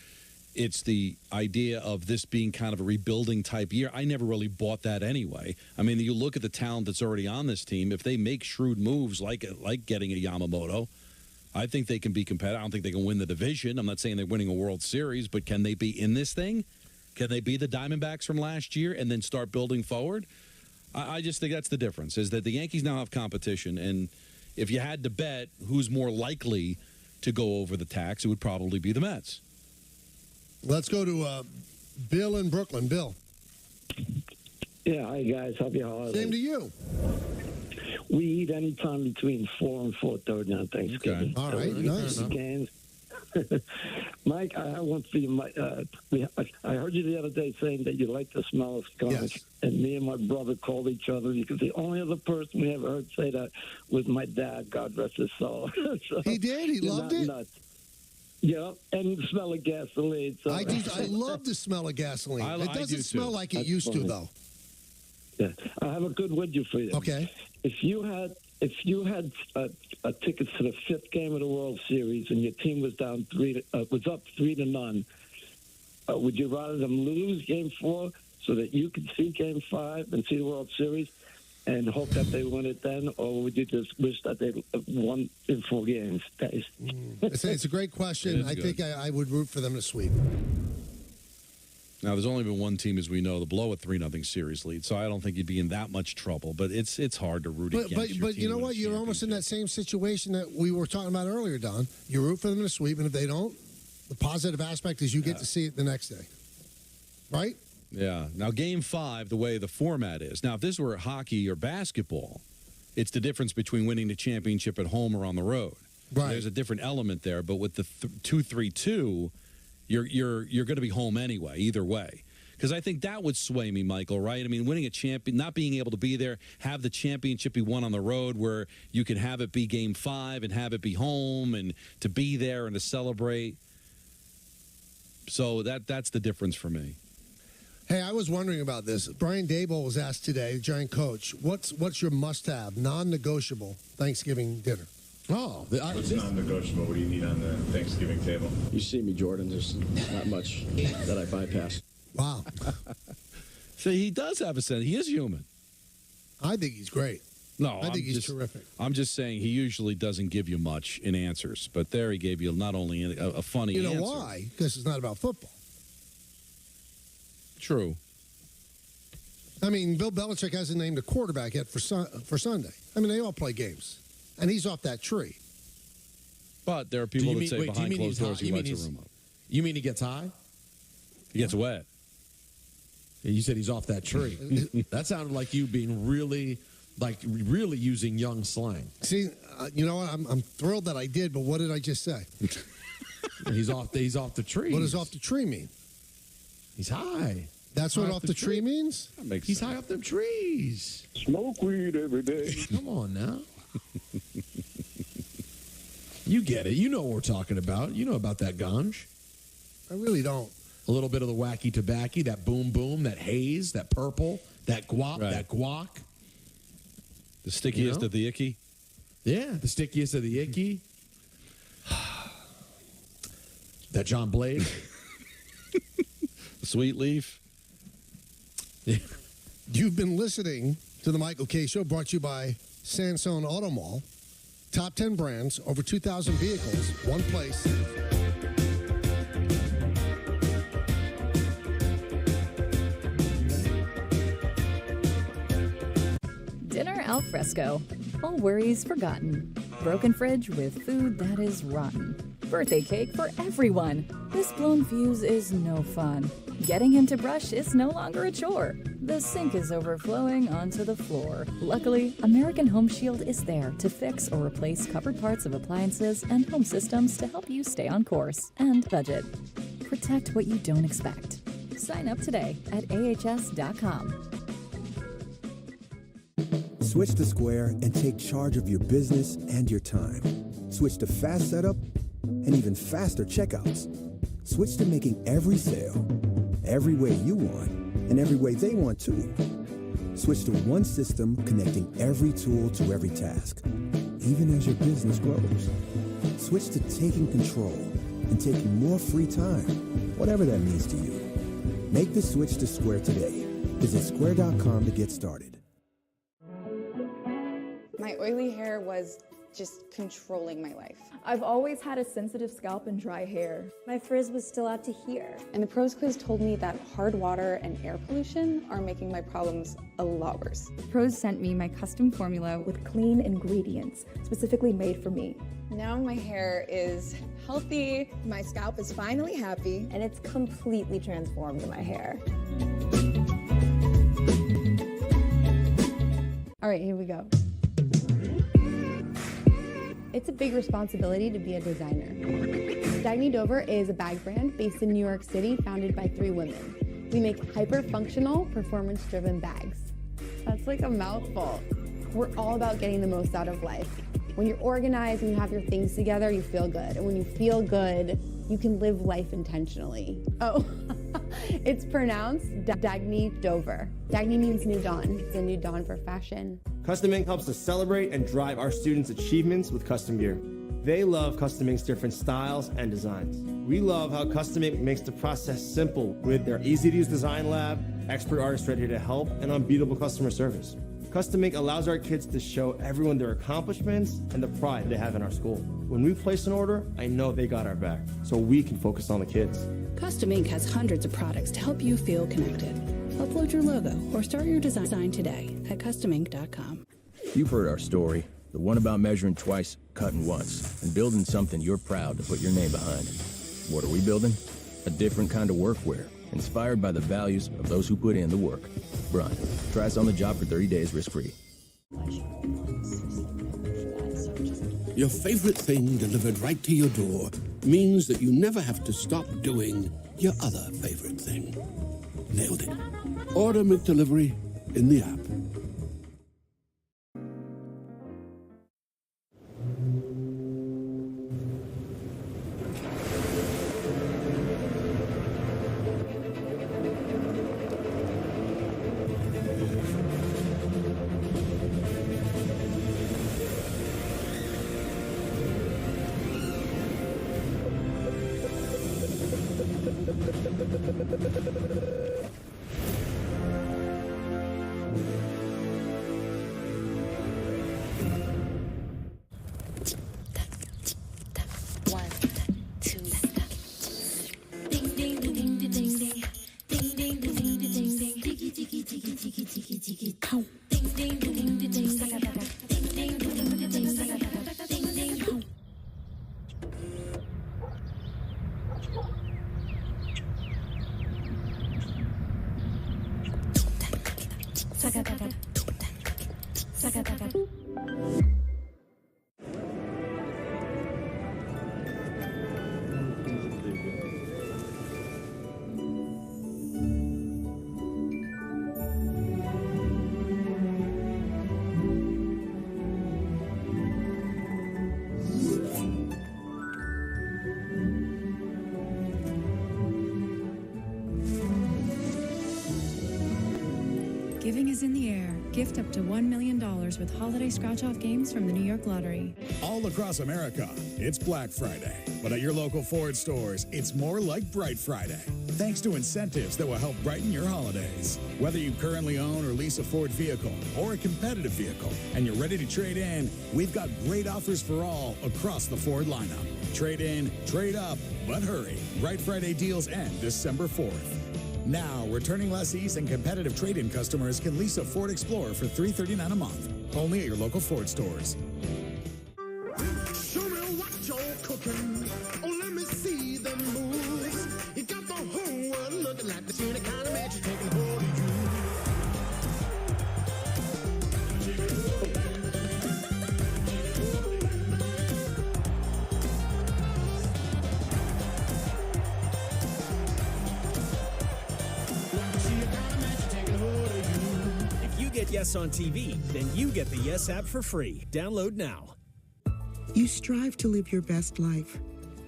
It's the idea of this being kind of a rebuilding type year. I never really bought that anyway. I mean, you look at the talent that's already on this team. If they make shrewd moves like getting a Yamamoto, I think they can be competitive. I don't think they can win the division. I'm not saying they're winning a World Series, but can they be in this thing? Can they be the Diamondbacks from last year and then start building forward? I just think that's the difference, is that the Yankees now have competition, and if you had to bet who's more likely to go over the tax, it would probably be the Mets. Let's go to Bill in Brooklyn. Bill. Yeah, hi guys. Happy holidays. Same to you. We eat anytime between 4 and 4:30 on Thanksgiving. Okay. All right, nice. Games. Mike, I have one for you. I heard you the other day saying that you like the smell of skunk. Yes. And me and my brother called each other because the only other person we ever heard say that was my dad, God rest his soul. So, he did? He loved it? Nuts. Yeah, and the smell of gasoline. So. I love the smell of gasoline. It doesn't smell like it used to, though. Yeah, I have a good wager for you. Okay. If you had a ticket to the 5th game of the World Series and your team was down was up 3-0, would you rather them lose Game 4 so that you could see Game 5 and see the World Series and hope that they win it then, or would you just wish that they won in 4 games? Guys? It's a great question. I think I would root for them to sweep. Now, there's only been one team, as we know, to blow a 3-0 series lead, so I don't think you'd be in that much trouble. But it's hard to root against your team. But you know what? You're almost in that same situation that we were talking about earlier, Don. You root for them to sweep, and if they don't, the positive aspect is you get to see it the next day. Right? Yeah. Now, Game 5, the way the format is. Now, if this were hockey or basketball, it's the difference between winning the championship at home or on the road. Right. There's a different element there. But with the 2-3-2, you're going to be home anyway, either way. Because I think that would sway me, Michael, right? I mean, winning a champion, not being able to be there, have the championship be won on the road where you can have it be Game 5 and have it be home and to be there and to celebrate. So that's the difference for me. Hey, I was wondering about this. Brian Daboll was asked today, the Giant coach, what's your must-have, non-negotiable Thanksgiving dinner? Oh, what's non-negotiable? What do you need on the Thanksgiving table? You see me, Jordan. There's not much that I bypass. Wow. So he does have a sense. He is human. I think he's great. No, I think he's terrific. I'm just saying he usually doesn't give you much in answers, but there he gave you not only a funny answer. You know why? Because it's not about football. True. I mean, Bill Belichick hasn't named a quarterback yet for Sunday. I mean, they all play games, and he's off that tree. But there are people that say behind closed doors he lights a room up. You mean he gets high? He gets wet. You said he's off that tree. That sounded like you being really using young slang. See, you know what? I'm thrilled that I did, but what did I just say? He's off the tree. What does off the tree mean? He's high. That's what off the tree means? He's high off them trees. Smoke weed every day. Come on now. You get it. You know what we're talking about. You know about that ganj. I really don't. A little bit of the wacky tobacco, that boom boom, that haze, that purple, that guap, Right. that guac. The stickiest of the icky? Yeah, the stickiest of the icky. That John Blade. The sweet leaf. You've been listening to the Michael K. Show, brought to you by Sansone Auto Mall. Top 10 brands, over 2,000 vehicles, one place. Dinner al fresco. All worries forgotten. Broken fridge with food that is rotten. Birthday cake for everyone. This blown fuse is no fun. Getting him to brush is no longer a chore. The sink is overflowing onto the floor. Luckily, American Home Shield is there to fix or replace covered parts of appliances and home systems to help you stay on course and budget. Protect what you don't expect. Sign up today at ahs.com. Switch to Square and take charge of your business and your time. Switch to fast setup and even faster checkouts. Switch to making every sale, every way you want, and every way they want too. Switch to one system connecting every tool to every task, even as your business grows. Switch to taking control and taking more free time, whatever that means to you. Make the switch to Square today. Visit square.com to get started. My oily hair was just controlling my life. I've always had a sensitive scalp and dry hair. My frizz was still out to here. And the pros quiz told me that hard water and air pollution are making my problems a lot worse. Pros sent me my custom formula With clean ingredients, specifically made for me. Now my hair is healthy, my scalp is finally happy, And it's completely transformed my hair. All right, here we go. It's a big responsibility to be a designer. Dagny Dover is a bag brand based in New York City, founded by 3 women. We make hyper-functional, performance-driven bags. That's like a mouthful. We're all about getting the most out of life. When you're organized and you have your things together, you feel good. And when you feel good, you can live life intentionally. Oh, it's pronounced Dagny Dover. Dagny means new dawn. It's a new dawn for fashion. Custom Ink helps us celebrate and drive our students' achievements with custom gear. They love Custom Ink's different styles and designs. We love how Custom Ink makes the process simple with their easy-to-use design lab, expert artists ready to help, and unbeatable customer service. Custom Ink allows our kids to show everyone their accomplishments and the pride they have in our school. When we place an order, I know they got our back, so we can focus on the kids. Custom Ink has hundreds of products to help you feel connected. Upload your logo or start your design today at customink.com. You've heard our story, the one about measuring twice, cutting once, and building something you're proud to put your name behind. What are we building? A different kind of workwear, inspired by the values of those who put in the work. Run. Try us on the job for 30 days risk-free. Your favorite thing delivered right to your door means that you never have to stop doing your other favorite thing. Nailed it. Order McDelivery in the app. Giving is in the air. Gift up to $1 million with holiday scratch-off games from the New York Lottery. All across America, it's Black Friday. But at your local Ford stores, it's more like Bright Friday. Thanks to incentives that will help brighten your holidays. Whether you currently own or lease a Ford vehicle or a competitive vehicle and you're ready to trade in, we've got great offers for all across the Ford lineup. Trade in, trade up, but hurry. Bright Friday deals end December 4th. Now, returning lessees and competitive trade-in customers can lease a Ford Explorer for $339 a month. Only at your local Ford stores. Show me what you're cooking. Oh, let me see them moves. You got the whole world looking like the kind of magic taking hold of you. Get Yes on TV, then you get the Yes app for free. Download now. You strive to live your best life.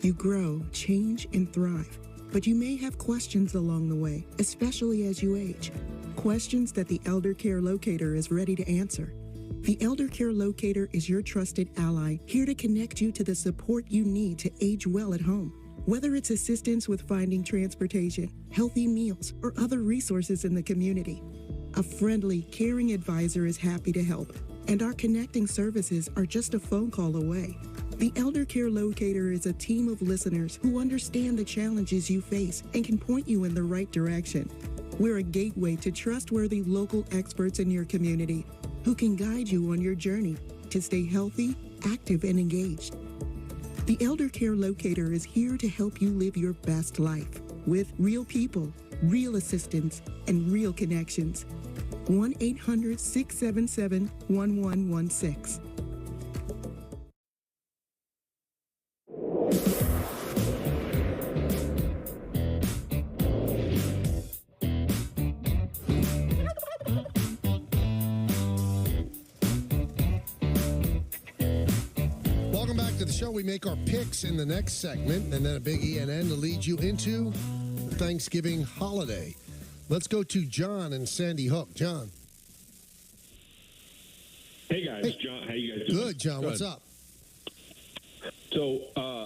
You grow, change, and thrive. But you may have questions along the way, especially as you age. Questions that the Elder Care Locator is ready to answer. The Elder Care Locator is your trusted ally, here to connect you to the support you need to age well at home. Whether it's assistance with finding transportation, healthy meals, or other resources in the community, a friendly, caring advisor is happy to help, and our connecting services are just a phone call away. The Elder Care Locator is a team of listeners who understand the challenges you face and can point you in the right direction. We're a gateway to trustworthy local experts in your community who can guide you on your journey to stay healthy, active, and engaged. The Elder Care Locator is here to help you live your best life with real people, real assistance, and real connections. 1-800-677-1116. Welcome back to the show. We make our picks in the next segment, and then a big ENN to lead you into the Thanksgiving holiday. Let's go to John and Sandy Hook. John. Hey, guys. Hey. John, how you guys doing? Good, John. What's up? So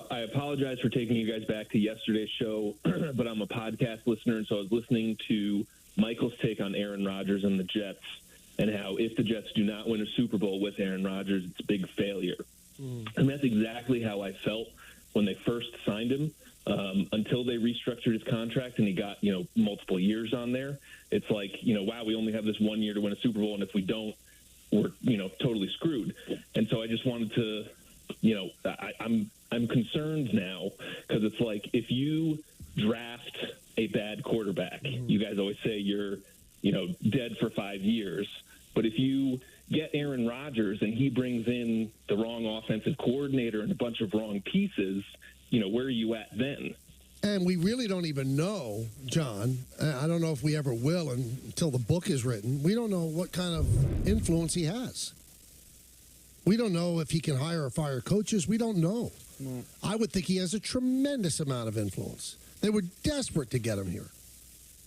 I apologize for taking you guys back to yesterday's show, but I'm a podcast listener, and so I was listening to Michael's take on Aaron Rodgers and the Jets and how if the Jets do not win a Super Bowl with Aaron Rodgers, it's a big failure. And that's exactly how I felt when they first signed him. Until they restructured his contract and he got, multiple years on there, it's like, wow, we only have this 1 year to win a Super Bowl, and if we don't, we're, totally screwed. And so I just wanted to, I'm concerned now because it's like if you draft a bad quarterback, you guys always say you're, dead for 5 years. But if you get Aaron Rodgers and he brings in the wrong offensive coordinator and a bunch of wrong pieces, where are you at then? And we really don't even know, John. I don't know if we ever will until the book is written. We don't know what kind of influence he has. We don't know if he can hire or fire coaches. We don't know. I would think he has a tremendous amount of influence. They were desperate to get him here.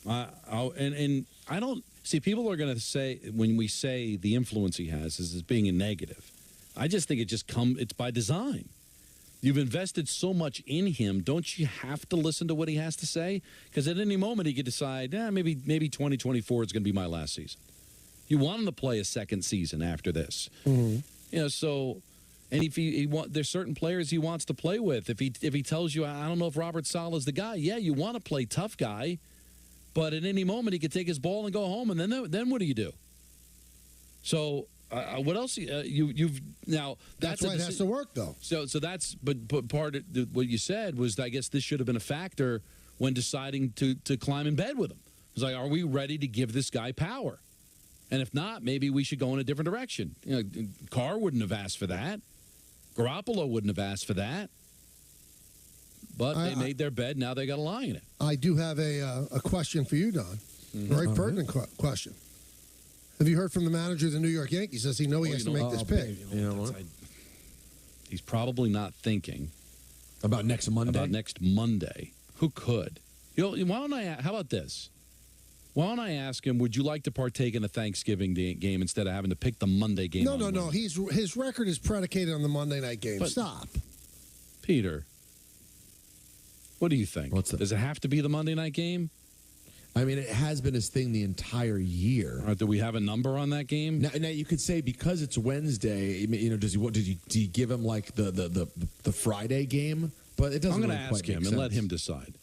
And I don't see, people are going to say, when we say the influence he has is being a negative. I just think it's by design. You've invested so much in him. Don't you have to listen to what he has to say? Because at any moment he could decide, maybe 2024 is going to be my last season. You want him to play a second season after this. Mm-hmm. So, and if there's certain players he wants to play with. If he tells you, I don't know if Robert Saleh is the guy. Yeah, you want to play tough guy, but at any moment he could take his ball and go home. And then what do you do? So. What else? You've now. That's why it has to work, though. So that's but part of what you said was, I guess this should have been a factor when deciding to climb in bed with him. It's like, are we ready to give this guy power? And if not, maybe we should go in a different direction. You know, Carr wouldn't have asked for that. Garoppolo wouldn't have asked for that. But they made their bed. Now they got to lie in it. I do have a question for you, Don. Very pertinent question. Have you heard from the manager of the New York Yankees? Does he know he has to make this pick? You know what? He's probably not thinking about next Monday. Who could? Why don't how about this? Why don't I ask him, would you like to partake in a Thanksgiving game instead of having to pick the Monday game? No. His record is predicated on the Monday night game. But, Stop. Peter, what do you think? Does it have to be the Monday night game? I mean, it has been his thing the entire year. All right, do we have a number on that game? Now you could say because it's Wednesday, you know, do you give him like the Friday game? But it doesn't. I'm going really to ask him and let him decide.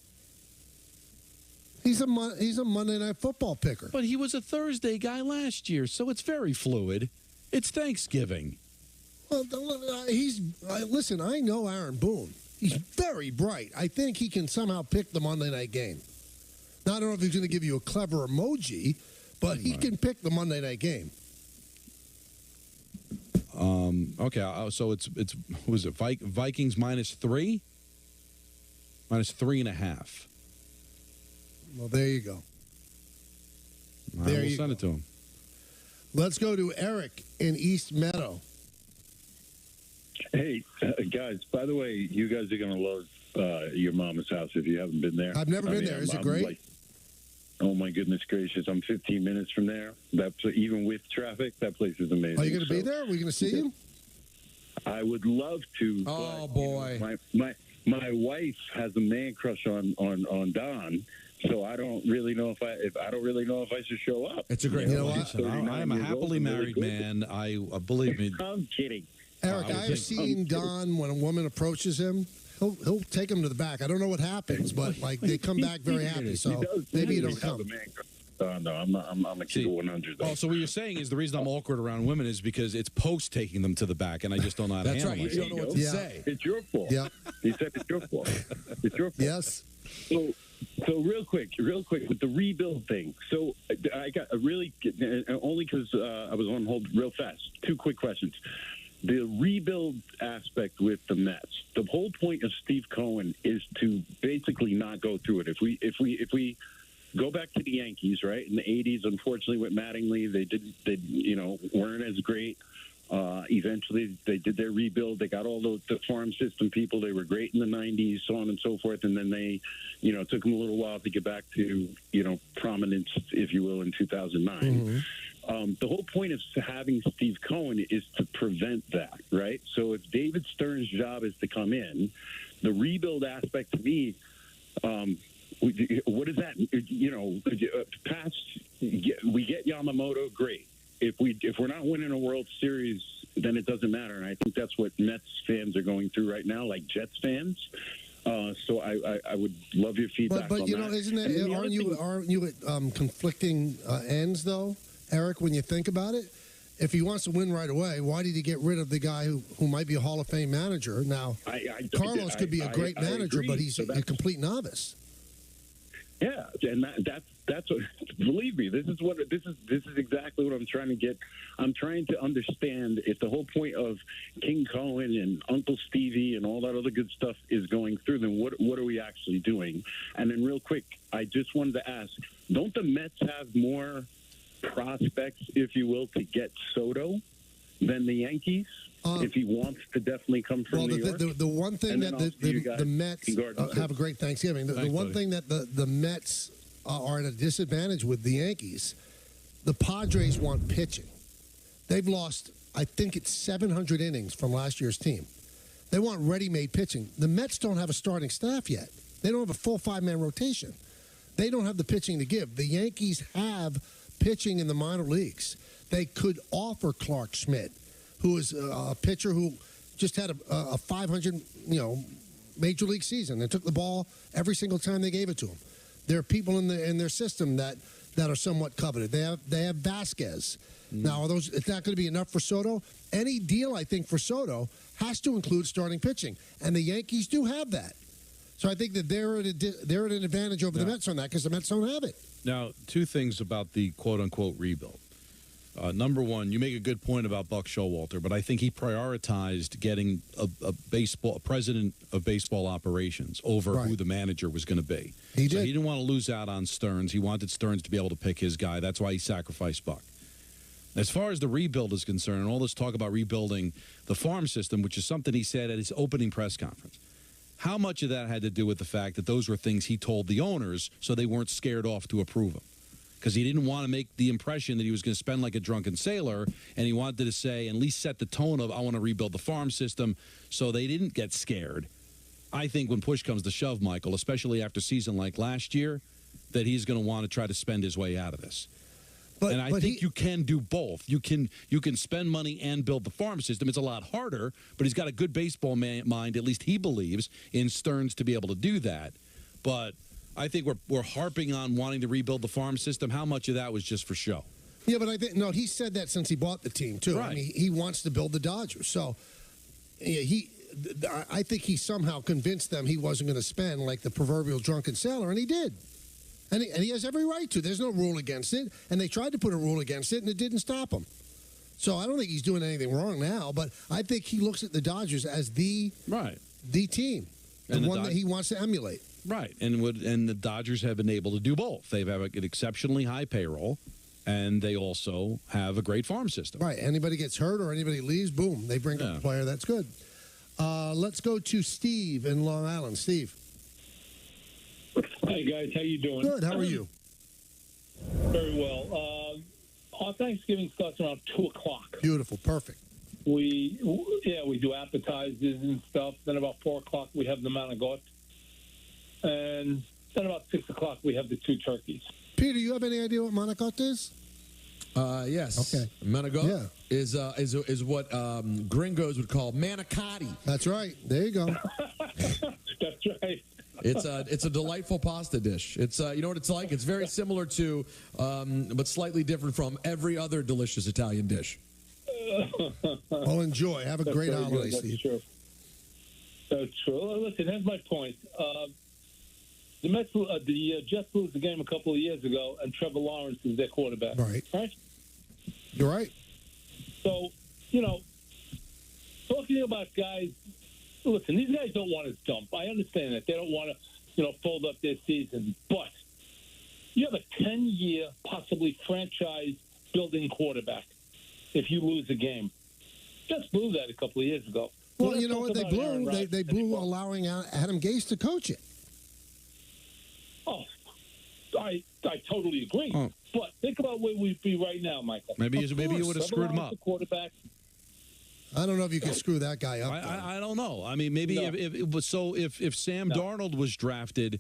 He's a Monday Night Football picker. But he was a Thursday guy last year, so it's very fluid. It's Thanksgiving. Well, listen, I know Aaron Boone. He's very bright. I think he can somehow pick the Monday night game. Now, I don't know if he's going to give you a clever emoji, but he can pick the Monday night game. Okay, so it's what was it Vikings -3, -3.5. Well, there you go. We'll send it to him. Let's go to Eric in East Meadow. Hey, guys, by the way, you guys are going to love your mama's house if you haven't been there. I've never been there. Is it great? Oh, my goodness gracious. I'm 15 minutes from there. Even with traffic, that place is amazing. Are you going to be there? Are we going to see you? I would love to. Oh, but, boy. You know, my wife has a man crush on Don. So I don't really know if I should show up. It's a great. You know what? I am a happily married man. I believe me. I'm kidding. Eric, I've seen Don when a woman approaches him. He'll take him to the back. I don't know what happens, but like they come back very happy. So maybe you don't come. No, I'm a kid of 100. Oh, so what you're saying is the reason I'm awkward around women is because it's post taking them to the back, and I just don't know how to handle it. You don't know what to say. It's your fault. Yeah. He said it's your fault. It's your fault. Yes. So real quick with the rebuild thing. So I got a really only because I was on hold real fast. 2 quick questions. The rebuild aspect with the Mets. The whole point of Steve Cohen is to basically not go through it. If we go back to the Yankees, right, in the 80s, unfortunately with Mattingly, they weren't as great. Eventually, they did their rebuild. They got all the farm system people. They were great in the 90s, so on and so forth. And then they, took them a little while to get back to, prominence, if you will, in 2009. Mm-hmm. The whole point of having Steve Cohen is to prevent that, right? So if David Stern's job is to come in, the rebuild aspect to me, what is that? We get Yamamoto, great. If we're not winning a World Series, then it doesn't matter, and I think that's what Mets fans are going through right now, like Jets fans. So I would love your feedback. But on you know, that. isn't it? Aren't you at conflicting ends though, Eric? When you think about it, if he wants to win right away, why did he get rid of the guy who might be a Hall of Fame manager? Now, Carlos could be a great manager, but he's a complete novice. Yeah, and that's what. Believe me, this is exactly what I'm trying to get. I'm trying to understand if the whole point of King Cohen and Uncle Stevie and all that other good stuff is going through, then what are we actually doing? And then real quick, I just wanted to ask: don't the Mets have more prospects, if you will, to get Soto than the Yankees? If he wants to definitely come from New York. The one thing that the Mets have a great Thanksgiving. The one thing that the Mets are at a disadvantage with the Yankees, the Padres want pitching. They've lost, I think it's 700 innings from last year's team. They want ready-made pitching. The Mets don't have a starting staff yet. They don't have a full 5-man rotation. They don't have the pitching to give. The Yankees have pitching in the minor leagues. They could offer Clark Schmidt, who is a pitcher who just had a 500, major league season and took the ball every single time they gave it to him. There are people in their system that are somewhat coveted. They have Vasquez. Now, is that going to be enough for Soto? Any deal, I think, for Soto has to include starting pitching, and the Yankees do have that. So I think that they're at an advantage over the Mets on that because the Mets don't have it. Now, 2 things about the quote-unquote rebuild. Number one, you make a good point about Buck Showalter, but I think he prioritized getting a president of baseball operations over who the manager was going to be. He didn't want to lose out on Stearns. He wanted Stearns to be able to pick his guy. That's why he sacrificed Buck. As far as the rebuild is concerned, and all this talk about rebuilding the farm system, which is something he said at his opening press conference, how much of that had to do with the fact that those were things he told the owners so they weren't scared off to approve them? Because he didn't want to make the impression that he was going to spend like a drunken sailor, and he wanted to say, at least set the tone of, I want to rebuild the farm system, so they didn't get scared. I think when push comes to shove, Michael, especially after a season like last year, that he's going to want to try to spend his way out of this. And I think you can do both. You can spend money and build the farm system. It's a lot harder, but he's got a good baseball mind, at least he believes, in Stearns to be able to do that. But I think we're harping on wanting to rebuild the farm system. How much of that was just for show? Yeah, but I think he said that since he bought the team too. Right. I mean, he wants to build the Dodgers. So yeah, I think he somehow convinced them he wasn't going to spend like the proverbial drunken sailor, and he did. And he has every right to. There's no rule against it, and they tried to put a rule against it, and it didn't stop him. So I don't think he's doing anything wrong now, but I think he looks at the Dodgers as the team, the one that he wants to emulate. Right, and the Dodgers have been able to do both. They have an exceptionally high payroll, and they also have a great farm system. Right, anybody gets hurt or anybody leaves, boom, they bring up a player that's good. Let's go to Steve in Long Island. Steve. Hi, guys. How you doing? Good. How are you? Very well. Our Thanksgiving starts around 2 o'clock. Beautiful. Perfect. We do appetizers and stuff. Then about 4 o'clock, we have the manigot. And then about 6 o'clock, we have the 2 turkeys. Peter, you have any idea what manigot is? Yes. Okay. Manigot is what gringos would call manicotti. That's right. There you go. That's right. It's a delightful pasta dish. It's you know what it's like? It's very similar to, but slightly different from every other delicious Italian dish. Well, enjoy. Have a great holiday, Steve. True. That's true. Listen, here's my point. The Jets lose the game a couple of years ago, and Trevor Lawrence is their quarterback. Right. Right? You're right. So, talking about guys, listen, these guys don't want to dump. I understand that. They don't want to, fold up their season. But you have a 10-year, possibly franchise-building quarterback if you lose a game. Just blew that a couple of years ago. Well, you know what they blew? They blew allowing Adam Gase to coach it. Oh, I totally agree. Oh. But think about where we'd be right now, Michael. Maybe you would have screwed him up. The quarterback. I don't know if you can screw that guy up. I don't know. I mean, maybe if Sam Darnold was drafted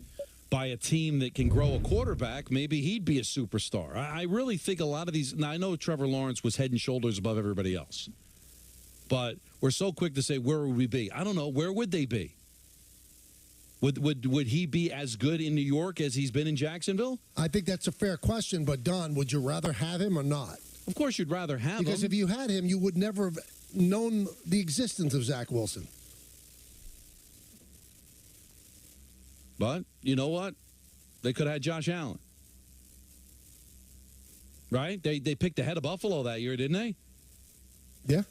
by a team that can grow a quarterback, maybe he'd be a superstar. I really think a lot of these. Now I know Trevor Lawrence was head and shoulders above everybody else, but we're so quick to say where would we be? I don't know. Where would they be? Would he be as good in New York as he's been in Jacksonville? I think that's a fair question, but Don, would you rather have him or not? Of course you'd rather have him. Because if you had him, you would never have known the existence of Zach Wilson. But you know what? They could have had Josh Allen. Right? They picked ahead of Buffalo that year, didn't they? Yeah.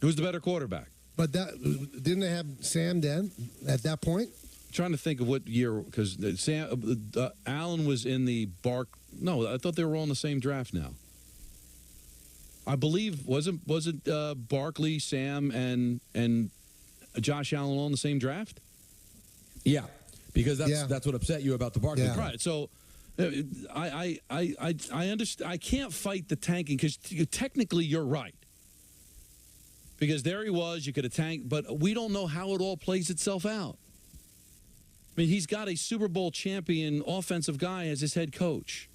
Who's the better quarterback? But didn't they have Sam then at that point? I'm trying to think of what year, because Allen was in the No, I thought they were all in the same draft now. I believe wasn't Barkley, Sam, and Josh Allen all in the same draft? Yeah, because that's what upset you about the Barkley. Yeah. Right. So I understand. I can't fight the tanking because technically you're right. Because there he was, you could have tanked, but we don't know how it all plays itself out. I mean, he's got a Super Bowl champion offensive guy as his head coach,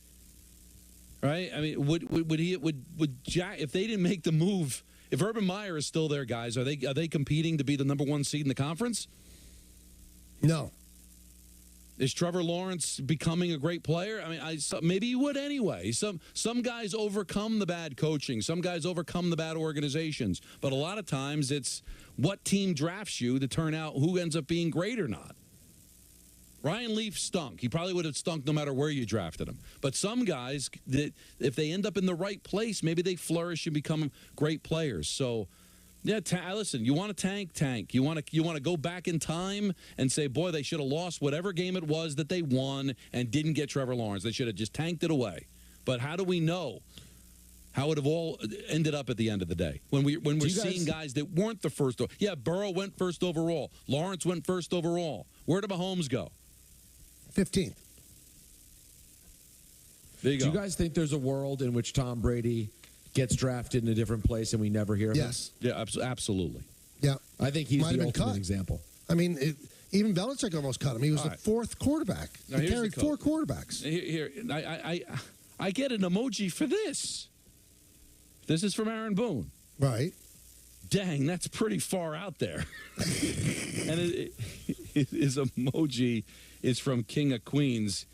right? I mean, would Jack, if they didn't make the move, if Urban Meyer is still there, guys, are they competing to be the #1 seed in the conference? No. Is Trevor Lawrence becoming a great player? I mean, maybe he would anyway. Some guys overcome the bad coaching. Some guys overcome the bad organizations. But a lot of times it's what team drafts you to turn out who ends up being great or not. Ryan Leaf stunk. He probably would have stunk no matter where you drafted him. But some guys, that if they end up in the right place, maybe they flourish and become great players. So, yeah, listen, you want to tank. You want to go back in time and say, boy, they should have lost whatever game it was that they won and didn't get Trevor Lawrence. They should have just tanked it away. But how do we know how it have all ended up at the end of the day when we're seeing guys that weren't the first? Yeah, Burrow went first overall. Lawrence went first overall. Where did Mahomes go? 15th. There you go. Do you guys think there's a world in which Tom Brady gets drafted in a different place and we never hear of him? Yes. Yeah, absolutely. Yeah. I think he's Might the have been ultimate cut. example. I mean, even Belichick almost cut him. He was the fourth quarterback. Now, he here's carried the four code. quarterbacks. Here, I get an emoji for this. This is from Aaron Boone. Right. Dang, that's pretty far out there. And his emoji is from King of Queens.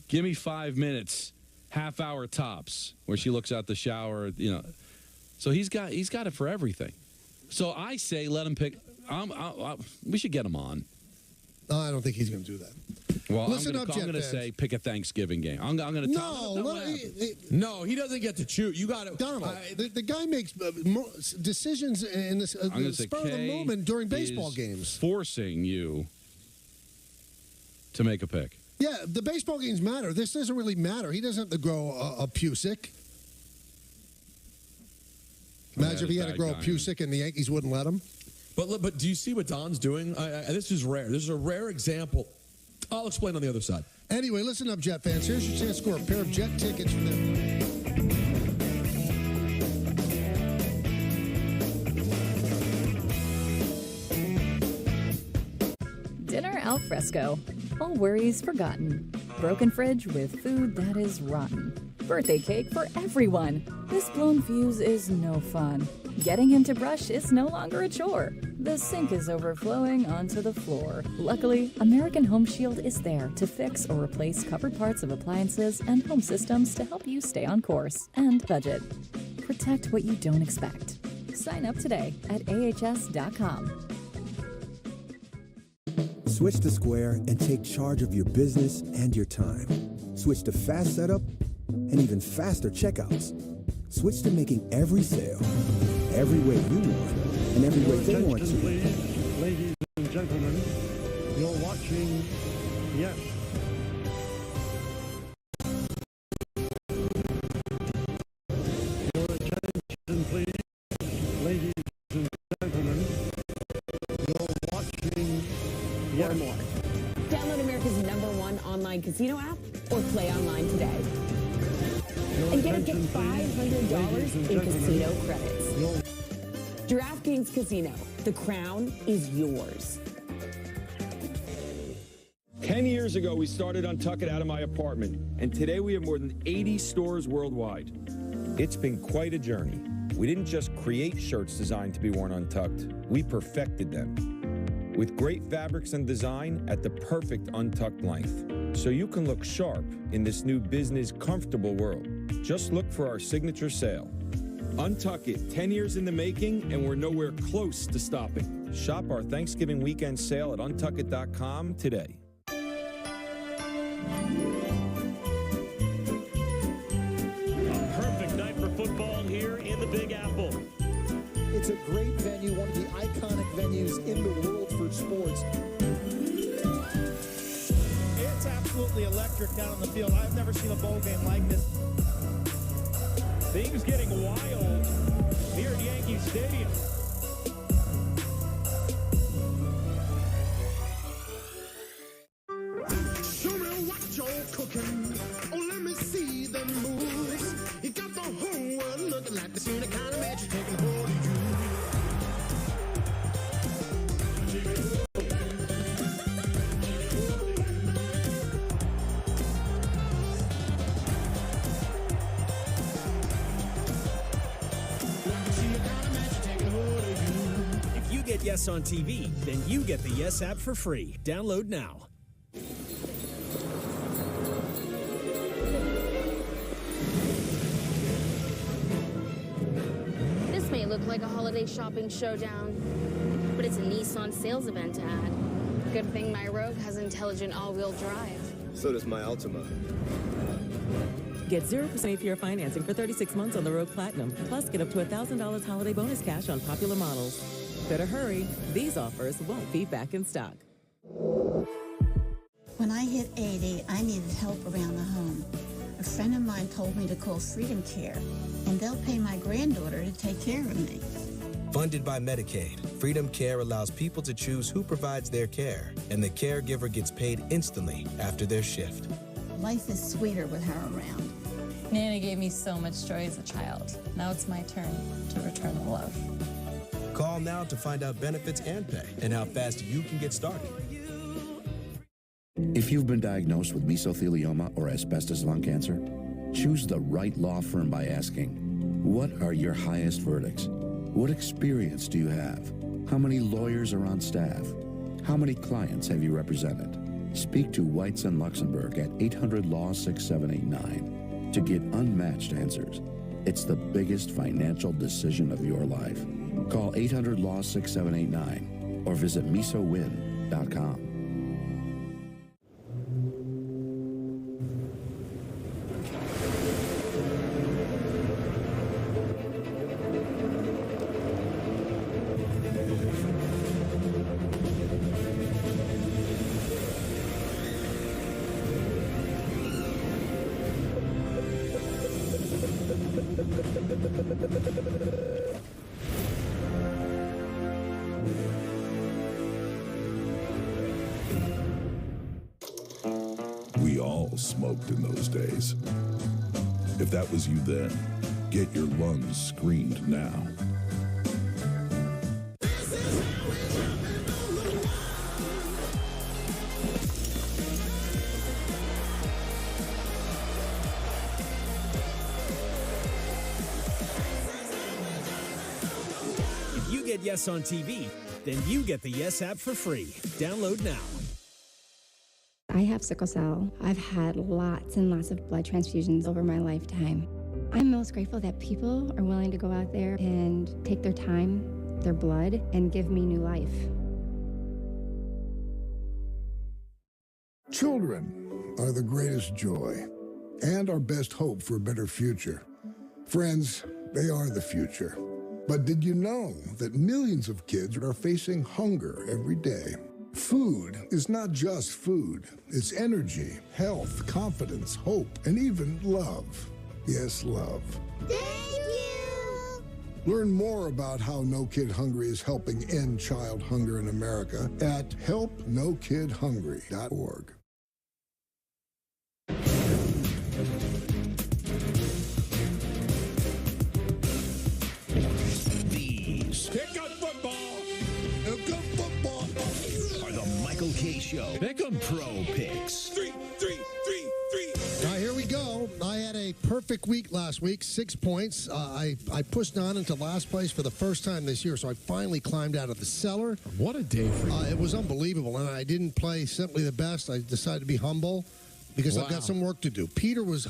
Give me 5 minutes, half hour tops, where she looks out the shower, you know. So he's got it for everything. So I say let him pick. We should get him on. No, I don't think he's going to do that. Well, Listen I'm going to say pick a Thanksgiving game. I'm going to tell him. No, he doesn't get to choose. You got to. Donald, the guy makes decisions in the spur of the moment during baseball games. Forcing you to make a pick. Yeah, the baseball games matter. This doesn't really matter. He doesn't have to grow a Pusick. Imagine if he had to grow a Pusick and the Yankees wouldn't let him. But do you see what Don's doing? This is rare. This is a rare example. I'll explain on the other side. Anyway, listen up, Jet fans. Here's your chance to score a pair of Jet tickets for them. Dinner al fresco. All worries forgotten. Broken fridge with food that is rotten. Birthday cake for everyone. This blown fuse is no fun. Getting him to brush is no longer a chore. The sink is overflowing onto the floor. Luckily, American Home Shield is there to fix or replace covered parts of appliances and home systems to help you stay on course and budget. Protect what you don't expect. Sign up today at ahs.com. Switch to Square and take charge of your business and your time. Switch to fast setup and even faster checkouts. Switch to making every sale, every way you want, and every way they want to. Please, ladies and gentlemen, you're watching Yes. Your attention, please, ladies and gentlemen, you're watching Yes. Or more. Download America's #1 online casino app or play online today. And get up to $500 in casino credits. DraftKings Casino. The crown is yours. 10 years ago, we started Untuck out of my apartment, and today we have more than 80 stores worldwide. It's been quite a journey. We didn't just create shirts designed to be worn untucked, we perfected them. With great fabrics and design at the perfect untucked length, so you can look sharp in this new business comfortable world. Just look for our signature sale. Untuck It, 10 years in the making, and we're nowhere close to stopping. Shop our Thanksgiving weekend sale at untuckit.com today. A perfect night for football here in the Big Apple. It's a great venue, one of the iconic venues in the world for sports. It's absolutely electric down on the field. I've never seen a bowl game like this. Things getting wild here at Yankee Stadium. Show me what you're cooking. Oh, let me see the moves. You got the whole world looking like the scene of kind of magic taking hold of you. If you get Yes on TV, then you get the Yes app for free. Download now. This may look like a holiday shopping showdown, but it's a Nissan sales event ad. Good thing my Rogue has intelligent all-wheel drive. So does my Altima. Get 0% APR financing for 36 months on the Rogue Platinum. Plus, get up to $1,000 holiday bonus cash on popular models. Better hurry. These offers won't be back in stock. When I hit 80, I needed help around the home. A friend of mine told me to call Freedom Care, and they'll pay my granddaughter to take care of me. Funded by Medicaid, Freedom Care allows people to choose who provides their care, and the caregiver gets paid instantly after their shift. Life is sweeter with her around. Nana gave me so much joy as a child. Now it's my turn to return the love. Call now to find out benefits and pay and how fast you can get started. If you've been diagnosed with mesothelioma or asbestos lung cancer, choose the right law firm by asking, what are your highest verdicts? What experience do you have? How many lawyers are on staff? How many clients have you represented? Speak to Weitz & Luxembourg at 800-LAW-6789 to get unmatched answers. It's the biggest financial decision of your life. Call 800-LAW-6789 or visit mesowin.com. We all smoked in those days. If that was you then, get your lungs screened now. If you get Yes on TV, then you get the Yes app for free. Download now. I have sickle cell. I've had lots and lots of blood transfusions over my lifetime. I'm most grateful that people are willing to go out there and take their time, their blood, and give me new life. Children are the greatest joy and our best hope for a better future. Friends, they are the future. But did you know that millions of kids are facing hunger every day? Food is not just food. It's energy, health, confidence, hope, and even love. Yes, love. Thank you! Learn more about how No Kid Hungry is helping end child hunger in America at helpnokidhungry.org. These Pick-up football are the Michael K. Show. Pick-em Pro Picks. Three. All right, here we go. I had a perfect week last week, 6 points. I pushed on into last place for the first time this year, so I finally climbed out of the cellar. What a day for you. It was unbelievable, and I didn't play simply the best. I decided to be humble because I've got some work to do. Peter was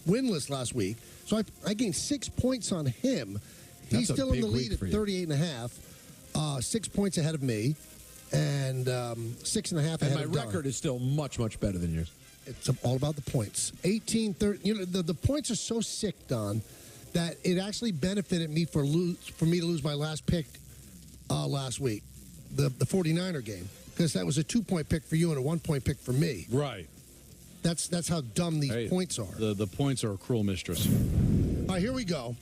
winless last week, so I gained 6 points on him. He's still in the lead at 38.5, 6 points ahead of me, and 6.5 ahead of Don. And my record is still much, much better than yours. It's all about the points. 18-30. You know, the points are so sick, Don, that it actually benefited me for me to lose my last pick last week, the 49er game, because that was a 2-point pick for you and a 1-point pick for me. Right. That's how dumb these points are. The points are a cruel mistress. All right, here we go.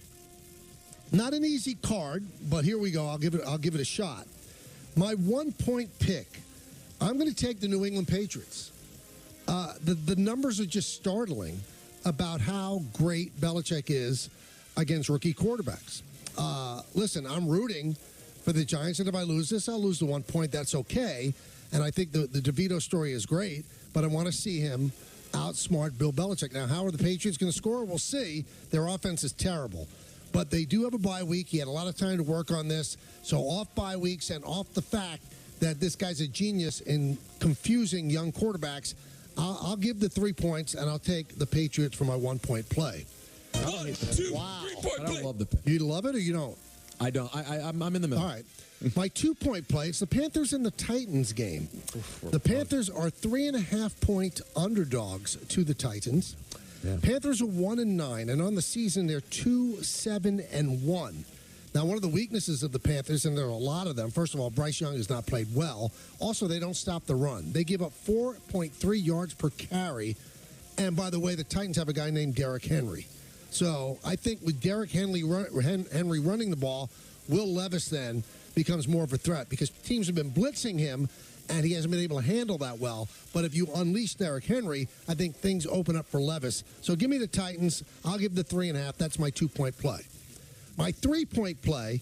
Not an easy card, but here we go. I'll give it a shot. My 1-point pick. I'm going to take the New England Patriots. The numbers are just startling about how great Belichick is against rookie quarterbacks. Listen, I'm rooting for the Giants, and if I lose this, I'll lose the 1 point. That's okay. And I think the DeVito story is great, but I want to see him outsmart Bill Belichick. Now, how are the Patriots going to score? We'll see. Their offense is terrible. But they do have a bye week. He had a lot of time to work on this. So off bye weeks and off the fact that this guy's a genius in confusing young quarterbacks, I'll give the 3 points, and I'll take the Patriots for my 1-point play. Wow. I don't love the pick. You love it or you don't? I don't. I'm in the middle. All right. My 2-point play, it's the Panthers and the Titans game. The Panthers are 3.5-point underdogs to the Titans. Yeah. Panthers are 1-9, and on the season they're 2-7-1. Now, one of the weaknesses of the Panthers, and there are a lot of them, first of all, Bryce Young has not played well. Also, they don't stop the run. They give up 4.3 yards per carry. And by the way, the Titans have a guy named Derrick Henry. So I think with Derrick Henry running the ball, Will Levis then becomes more of a threat because teams have been blitzing him, and he hasn't been able to handle that well. But if you unleash Derrick Henry, I think things open up for Levis. So give me the Titans. I'll give the 3.5. That's my 2-point play. My 3-point play,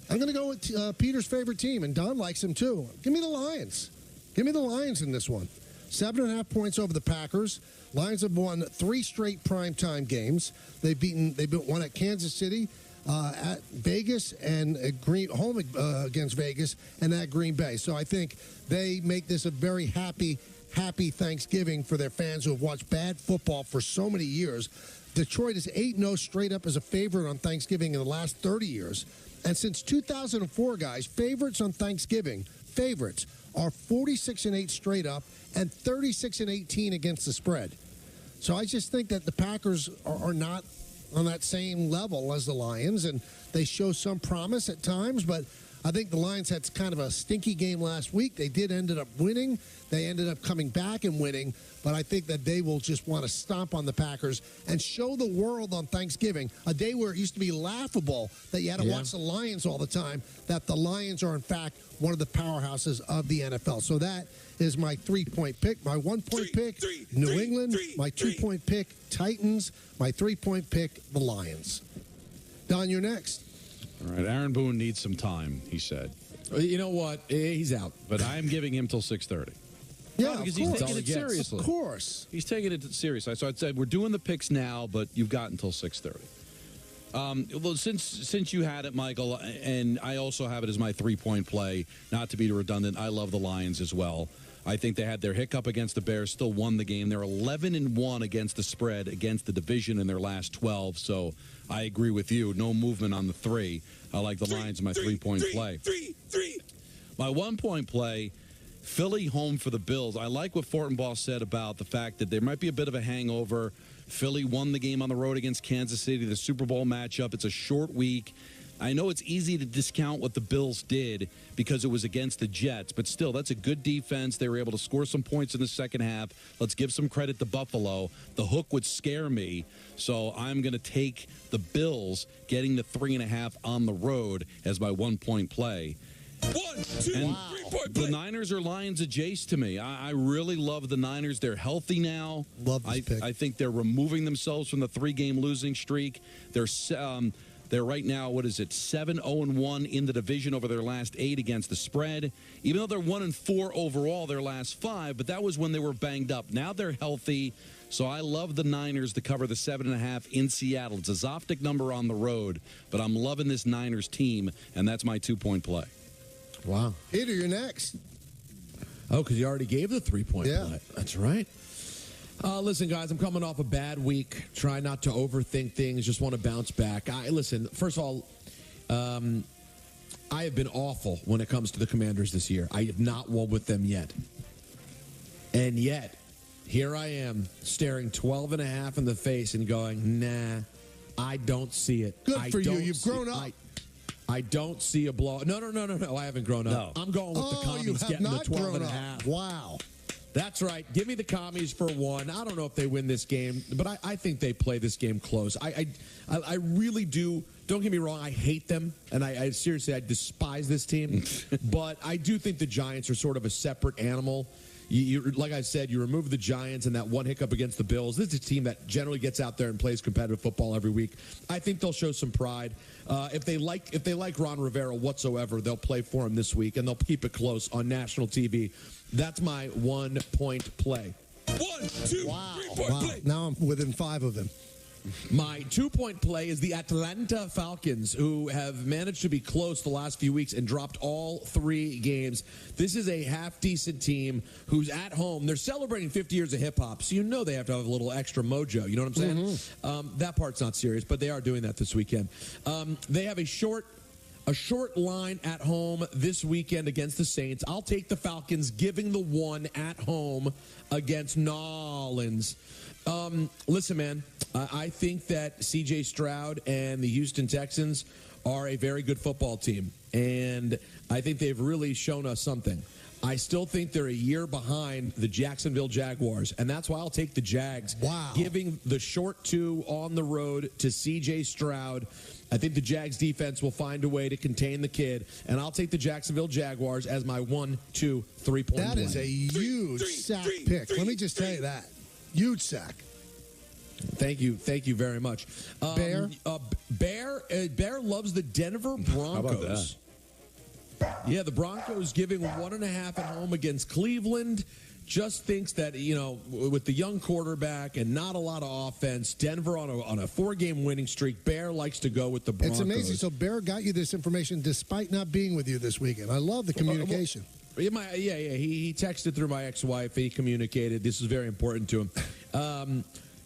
I'm going to go with Peter's favorite team, and Don likes him too. Give me the Lions. Give me the Lions in this one. 7.5 points over the Packers. Lions have won 3 straight primetime games. They've won at Kansas City, at Vegas, and at home against Vegas, and at Green Bay. So I think they make this a very happy Thanksgiving for their fans who have watched bad football for so many years. Detroit is 8-0 straight up as a favorite on Thanksgiving in the last 30 years. And since 2004, guys, favorites on Thanksgiving, are 46-8 straight up and 36-18 against the spread. So I just think that the Packers are not on that same level as the Lions, and they show some promise at times, but I think the Lions had kind of a stinky game last week. They ended up winning. They ended up coming back and winning, but I think that they will just want to stomp on the Packers and show the world on Thanksgiving, a day where it used to be laughable that you had to watch the Lions all the time, that the Lions are, in fact, one of the powerhouses of the NFL. So that is my 3-point pick. My 1-point pick, New England. My 2-point pick, Titans. My 3-point pick, the Lions. Don, you're next. All right, Aaron Boone needs some time, he said. You know what? He's out. But I am giving him till 6:30. Yeah, because he's taking it seriously. Of course. He's taking it seriously. So I'd say we're doing the picks now, but you've got until 6:30. Well, since you had it, Michael, and I also have it as my 3-point play, not to be redundant, I love the Lions as well. I think they had their hiccup against the Bears, still won the game. They're 11-1 against the spread, against the division in their last 12. So I agree with you. No movement on the 3. I like the Lions in my 3-point play. My 1-point play, Philly home for the Bills. I like what Fortenbaugh said about the fact that there might be a bit of a hangover. Philly won the game on the road against Kansas City, the Super Bowl matchup. It's a short week. I know it's easy to discount what the Bills did because it was against the Jets, but still, that's a good defense. They were able to score some points in the second half. Let's give some credit to Buffalo. The hook would scare me, so I'm going to take the Bills getting the 3.5 on the road as my 1-point play. 1, 2, 3-point play. The Niners are Lions adjacent to me. I really love the Niners. They're healthy now. Love this pick. I think they're removing themselves from the 3-game losing streak. They're right now, 7-0-1 in the division over their last 8 against the spread. Even though they're 1-4 overall their last 5, but that was when they were banged up. Now they're healthy, so I love the Niners to cover the 7.5 in Seattle. It's a Zoftic number on the road, but I'm loving this Niners team, and that's my 2-point play. Wow. Peter, you're next. Oh, because you already gave the 3-point Yeah. play. That's right. Listen, guys, I'm coming off a bad week. Try not to overthink things. Just want to bounce back. Listen, first of all, I have been awful when it comes to the Commanders this year. I have not won with them yet. And yet, here I am staring 12.5 in the face and going, nah, I don't see it. Good for you. You've grown up. I don't see a blow. No. I haven't grown up. No. I'm going with the Commies getting the 12.5. Wow. That's right. Give me the Commies for 1. I don't know if they win this game, but I think they play this game close. I really do. Don't get me wrong. I hate them, and I seriously, I despise this team. But I do think the Giants are sort of a separate animal. Like I said, you remove the Giants and that one hiccup against the Bills. This is a team that generally gets out there and plays competitive football every week. I think they'll show some pride. If they like Ron Rivera whatsoever, they'll play for him this week, and they'll keep it close on national TV. That's my 1-point play. 1, 2, 3-point play. Now I'm within 5 of them. My 2-point play is the Atlanta Falcons, who have managed to be close the last few weeks and dropped all 3 games. This is a half-decent team who's at home. They're celebrating 50 years of hip-hop, so you know they have to have a little extra mojo. You know what I'm saying? That part's not serious, but they are doing that this weekend. They have a short a short line at home this weekend against the Saints. I'll take the Falcons giving the one at home against Nolans. Listen, man, I think that C.J. Stroud and the Houston Texans are a very good football team, and I think they've really shown us something. I still think they're a year behind the Jacksonville Jaguars, and that's why I'll take the Jags. Wow. Giving the short two on the road to C.J. Stroud. I think the Jags defense will find a way to contain the kid, and I'll take the Jacksonville Jaguars as my 1, 2, 3 point That is a huge sack pick. Let me just tell you that. Huge sack. Thank you very much. Bear? Bear loves the Denver Broncos. How about that? Yeah, the Broncos giving 1.5 at home against Cleveland. Just thinks that, with the young quarterback and not a lot of offense, Denver on a 4-game winning streak, Bear likes to go with the Broncos. It's amazing. So Bear got you this information despite not being with you this weekend. I love the communication. Yeah. He texted through my ex-wife. He communicated. This is very important to him.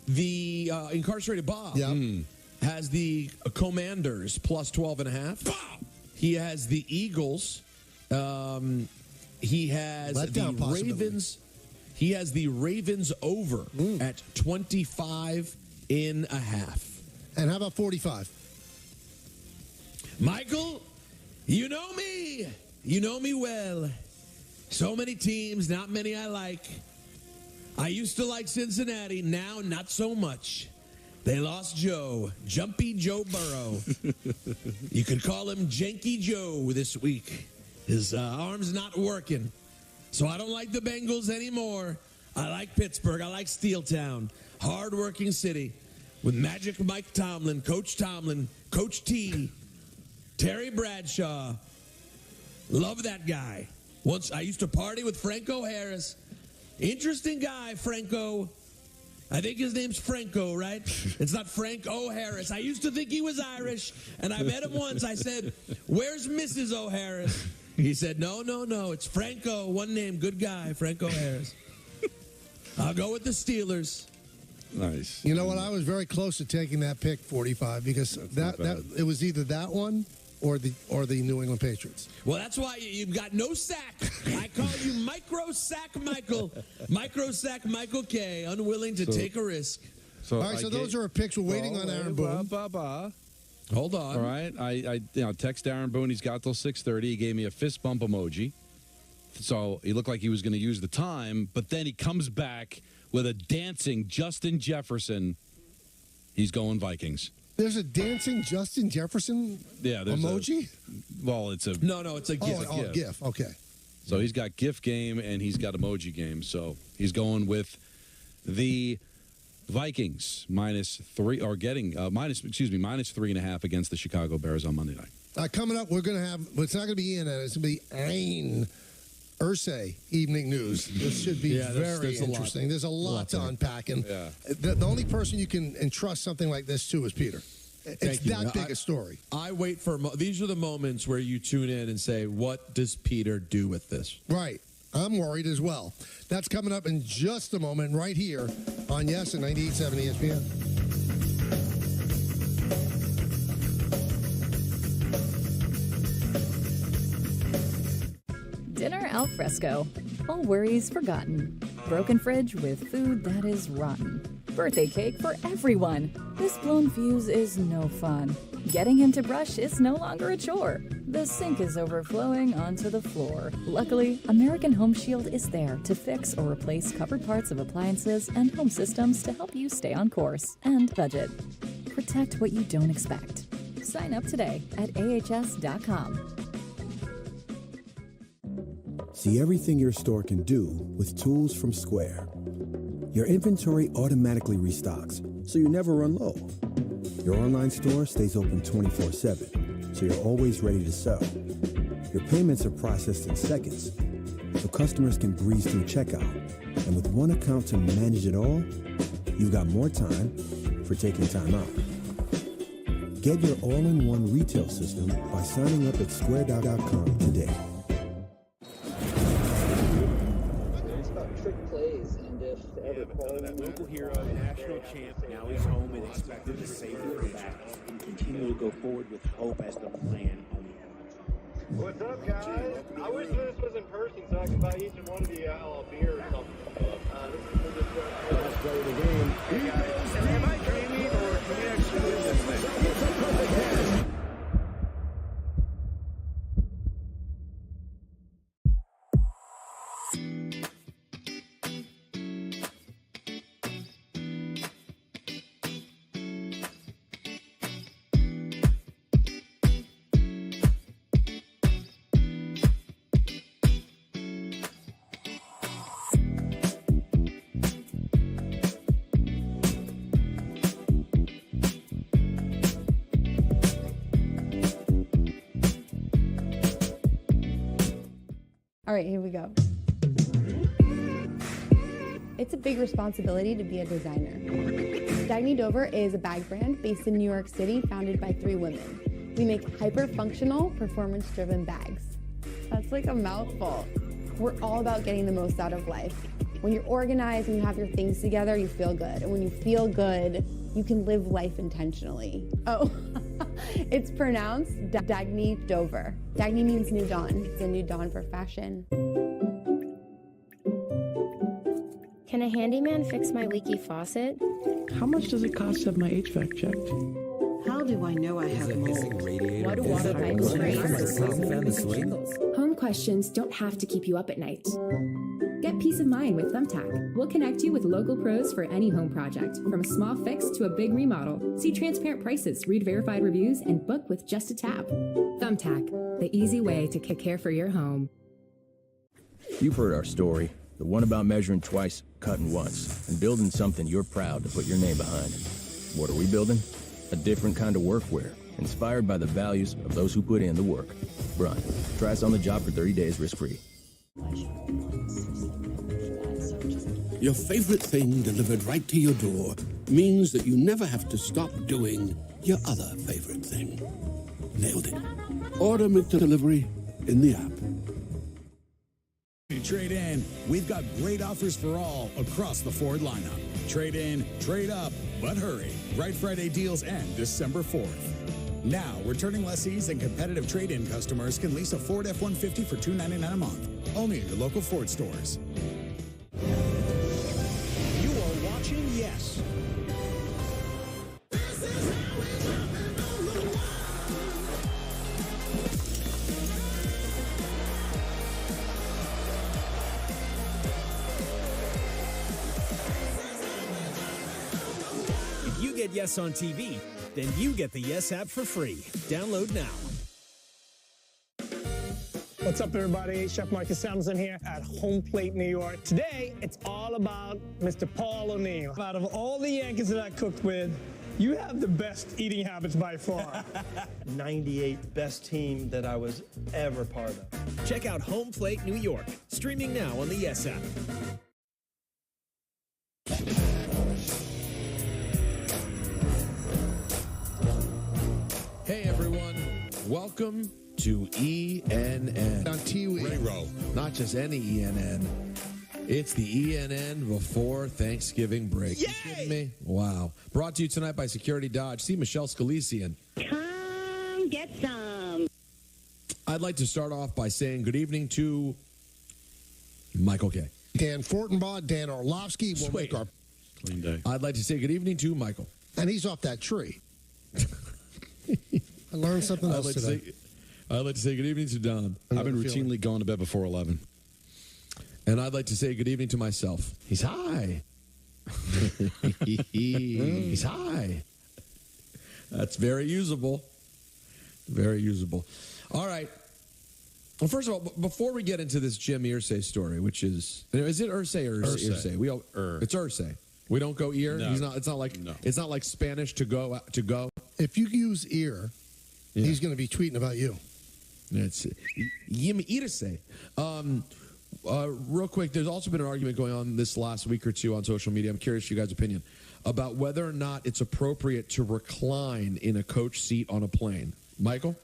The Incarcerated Bob has the Commanders plus 12.5. He has the Eagles. He has the Ravens. He has the Ravens over at 25.5. And how about 45? Michael, you know me. You know me well. So many teams, not many I like. I used to like Cincinnati. Now, not so much. They lost Joe, Jumpy Joe Burrow. You could call him Janky Joe this week. His arm's not working. So I don't like the Bengals anymore. I like Pittsburgh. I like Steeltown. Hard-working city with Magic Mike Tomlin, Coach T, Terry Bradshaw. Love that guy. Once I used to party with Franco Harris. Interesting guy, Franco. I think his name's Franco, right? It's not Frank O'Harris. I used to think he was Irish, and I met him once. I said, "Where's Mrs. O'Harris?" He said, No, it's Franco. One name, good guy, Franco Harris. I'll go with the Steelers. Nice. You know what? I was very close to taking that pick, 45, because that it was either that one or the New England Patriots. Well, that's why you've got no sack. I call you Micro Sack Michael. Micro Sack Michael K. Unwilling to take a risk. All right, so those are our picks. We're waiting on Aaron Boone. Hold on. All right. I text Aaron Boone. He's got till 6:30. He gave me a fist bump emoji. So he looked like he was going to use the time, but then he comes back with a dancing Justin Jefferson. He's going Vikings. There's a dancing Justin Jefferson emoji? It's a... No, it's a GIF. GIF. Okay. So he's got GIF game and he's got emoji game. So he's going with the Vikings minus 3.5 against the Chicago Bears on Monday night. Coming up, we're going to have, it's not going to be Ian, it's going to be Ain Irsay Evening News. This should be very interesting. There's a lot to unpack. And the only person you can entrust something like this to is Peter. It's that big a story. I wait for these are the moments where you tune in and say, what does Peter do with this? Right. I'm worried as well. That's coming up in just a moment right here on Yes at 98.7 ESPN. Dinner al fresco. All worries forgotten. Broken fridge with food that is rotten. Birthday cake for everyone. This blown fuse is no fun. Getting him to brush is no longer a chore. The sink is overflowing onto the floor. Luckily, American Home Shield is there to fix or replace covered parts of appliances and home systems to help you stay on course and budget. Protect what you don't expect. Sign up today at ahs.com. See everything your store can do with tools from Square. Your inventory automatically restocks, so you never run low. Your online store stays open 24/7, so you're always ready to sell. Your payments are processed in seconds, so customers can breeze through checkout. And with one account to manage it all, you've got more time for taking time out. Get your all-in-one retail system by signing up at square.com today. Local hero, national champ, now he's home and expected to save the comeback and continue to go forward with hope as the plan on the What's up, guys? I wish this was in person so I could buy each and one of you a beer or something. Let's play the game. Hey, guys, am I dreaming or can we actually do this thing? It's a perfect catch. All right, here we go. It's a big responsibility to be a designer. Dagny Dover is a bag brand based in New York City, founded by 3 women. We make hyper-functional, performance-driven bags. That's like a mouthful. We're all about getting the most out of life. When you're organized and you have your things together, you feel good. And when you feel good, you can live life intentionally. Oh, it's pronounced Dagny Dover. Dagny means new dawn. It's a new dawn for fashion. Can a handyman fix my leaky faucet? How much does it cost to have my HVAC checked? How do I know I have mold? What do water pipes freeze? Home questions don't have to keep you up at night. Get peace of mind with Thumbtack. We'll connect you with local pros for any home project, from a small fix to a big remodel. See transparent prices, read verified reviews, and book with just a tap. Thumbtack, the easy way to care for your home. You've heard our story, the one about measuring twice, cutting once, and building something you're proud to put your name behind. What are we building? A different kind of workwear, inspired by the values of those who put in the work. Run. Try us on the job for 30 days risk-free. Your favorite thing delivered right to your door means that you never have to stop doing your other favorite thing. Nailed it. Order McDelivery in the app. Trade in. We've got great offers for all across the Ford lineup. Trade in, trade up, but hurry. Bright Friday deals end December 4th. Now, returning lessees and competitive trade-in customers can lease a Ford F-150 for $299 a month. Only in your local Ford stores. You are watching Yes. If you get Yes on TV, then you get the Yes app for free. Download now. What's up, everybody? Chef Marcus Samuelson here at Home Plate, New York. Today, it's all about Mr. Paul O'Neill. Out of all the Yankees that I cooked with, you have the best eating habits by far. 98 best team that I was ever part of. Check out Home Plate New York, streaming now on the Yes app. Hey, everyone. Welcome to ENN. On TV. Not just any ENN. It's the ENN before Thanksgiving break. Yay! You kidding me? Wow. Brought to you tonight by Security Dodge. See Michelle Scalisian. Come get some. I'd like to start off by saying good evening to Michael K. Dan Fortenbaugh, Dan Orlovsky. We'll make our clean day. I'd like to say good evening to Michael. And he's off that tree. I learned something else today. I'd like to say good evening to Don. I've been routinely going to bed before 11. And I'd like to say good evening to myself. He's high. He's high. That's very usable. Very usable. All right. Well, first of all, before we get into this Jim Irsay story, which is it Irsay or Irsay? We all, It's Irsay. We don't go ear. No. He's not. It's not like It's not like Spanish to go. If you use ear, he's going to be tweeting about you. It's Jim Irsay. Real quick, there's also been an argument going on this last week or two on social media. I'm curious your guys' opinion about whether or not it's appropriate to recline in a coach seat on a plane. Michael?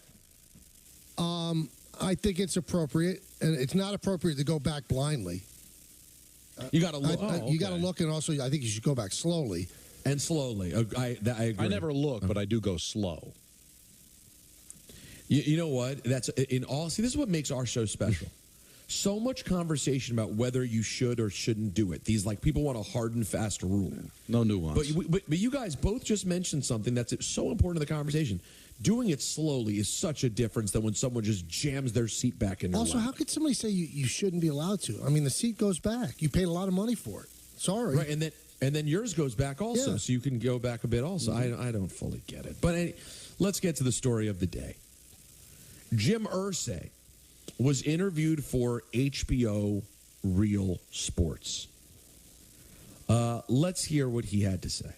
I think it's appropriate, and it's not appropriate to go back blindly. You got to look. You got to look, and also I think you should go back slowly. And slowly. I agree. I never look, but I do go slow. You know what? That's in all. See, this is what makes our show special. So much conversation about whether you should or shouldn't do it. These people want a hard and fast rule. No nuance. But you guys both just mentioned something that's so important to the conversation. Doing it slowly is such a difference than when someone just jams their seat back in. Also, how could somebody say you shouldn't be allowed to? I mean, the seat goes back. You paid a lot of money for it. Sorry. Right, and then yours goes back also, so you can go back a bit also. Mm-hmm. I don't fully get it. But let's get to the story of the day. Jim Irsay was interviewed for HBO Real Sports. Let's hear what he had to say.